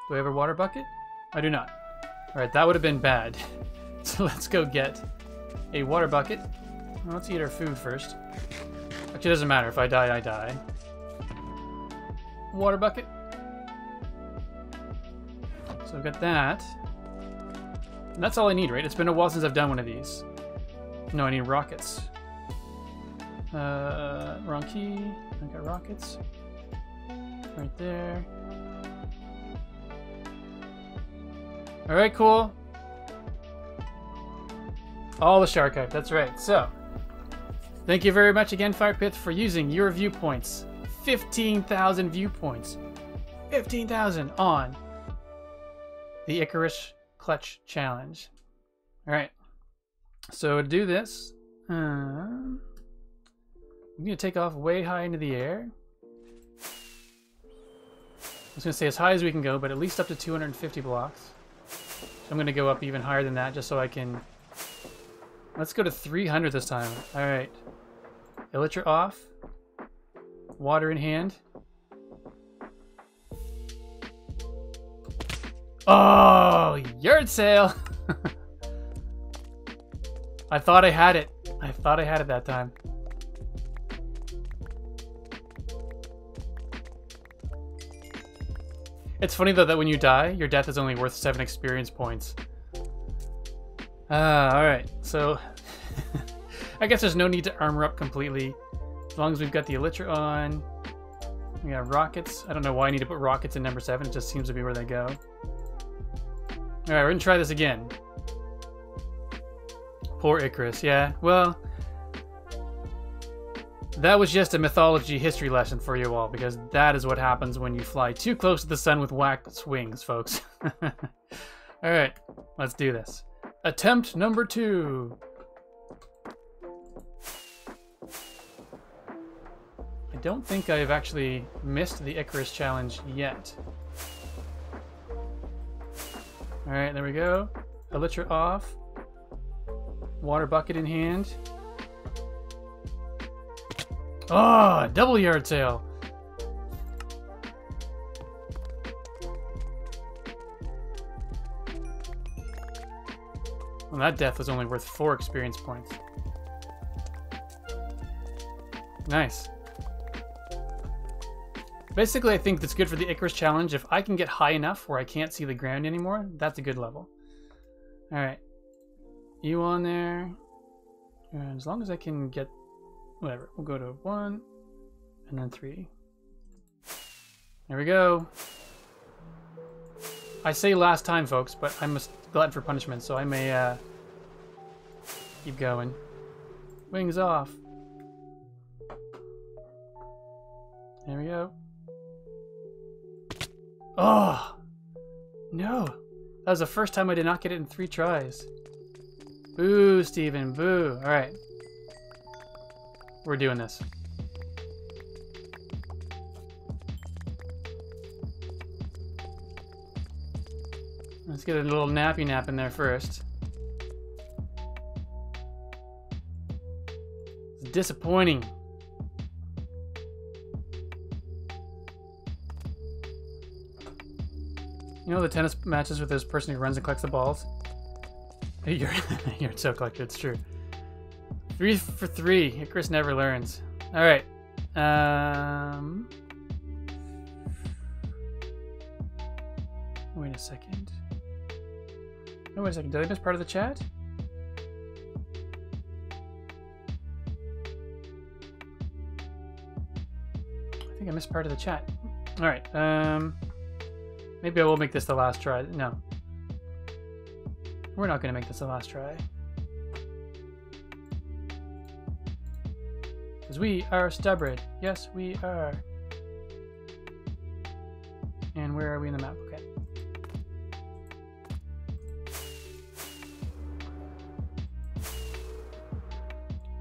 Do I have a water bucket? I do not. Alright, that would have been bad. So let's go get a water bucket. Well, let's eat our food first. Actually, it doesn't matter. If I die, I die. Water bucket. So I've got that. And that's all I need, right? It's been a while since I've done one of these. No, I need rockets. Wrong key. I got rockets. Right there. Alright, cool. All the shark hype, that's right. So, thank you very much again, Firepith, for using your viewpoints. 15,000 viewpoints. 15,000 on the Icarus Clutch Challenge. Alright. So to do this, I'm going to take off way high into the air. I was going to say as high as we can go, but at least up to 250 blocks. So I'm going to go up even higher than that just so I can... Let's go to 300 this time. Alright. Elytra off. Water in hand. Oh, yard sale! I thought I had it. I thought I had it that time. It's funny though that when you die, your death is only worth 7 experience points. Alright, so I guess there's no need to armor up completely. As long as we've got the Elytra on. We got rockets. I don't know why I need to put rockets in number 7. It just seems to be where they go. Alright, we're gonna try this again. Poor Icarus, yeah. Well, that was just a mythology history lesson for you all, because that is what happens when you fly too close to the sun with wax wings, folks. Alright, let's do this. Attempt number 2. I don't think I've actually missed the Icarus challenge yet. Alright, there we go. Elytra off. Water bucket in hand. Oh, double yard sail. Well, that death was only worth 4 experience points. Nice. Basically, I think that's good for the Icarus challenge. If I can get high enough where I can't see the ground anymore, that's a good level. Alright. You on there. And as long as I can get... Whatever. We'll go to 1. And then 3. There we go. I say last time, folks, but I'm a glutton for punishment, so I may keep going. Wings off. There we go. Oh! No! That was the first time I did not get it in 3 tries. Boo, Steven, boo. Alright. We're doing this. Let's get a little nappy nap in there first. It's disappointing. You know the tennis matches with this person who runs and collects the balls? You're so collected, it's true. 3 for 3. Icarus never learns. Alright. Wait a second. Oh, wait a second. Did I miss part of the chat? I think I missed part of the chat. Alright. Maybe I will make this the last try. No. We're not going to make this the last try. Because we are stubborn. Yes, we are. And where are we in the map? Okay.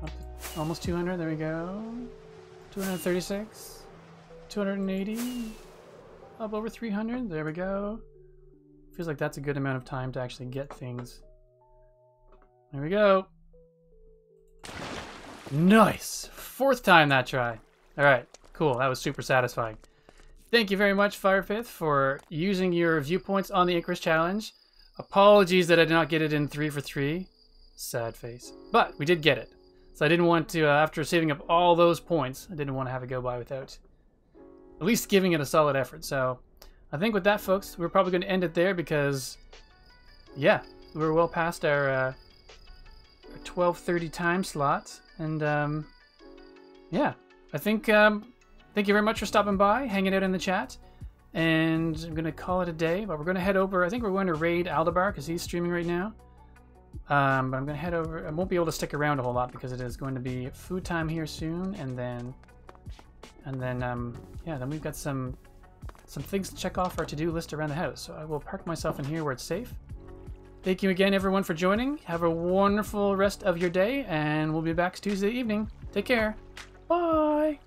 Up to almost 200. There we go. 236. 280. Up over 300. There we go. Feels like that's a good amount of time to actually get things. There we go. Nice! 4th time that try. Alright, cool. That was super satisfying. Thank you very much, Firefifth, for using your viewpoints on the Icarus challenge. Apologies that I did not get it in 3 for 3. Sad face. But we did get it. So I didn't want to, after saving up all those points, I didn't want to have it go by without at least giving it a solid effort. So I think with that, folks, we're probably going to end it there because, yeah, we're well past our 12:30 time slot. And, yeah, I think, thank you very much for stopping by, hanging out in the chat. And I'm going to call it a day, but we're going to head over. I think we're going to raid Aldebar because he's streaming right now. But I'm going to head over. I won't be able to stick around a whole lot because it is going to be food time here soon. And then, yeah, then we've got some things to check off our to-do list around the house. So I will park myself in here where it's safe. Thank you again, everyone, for joining. Have a wonderful rest of your day, and we'll be back Tuesday evening. Take care. Bye.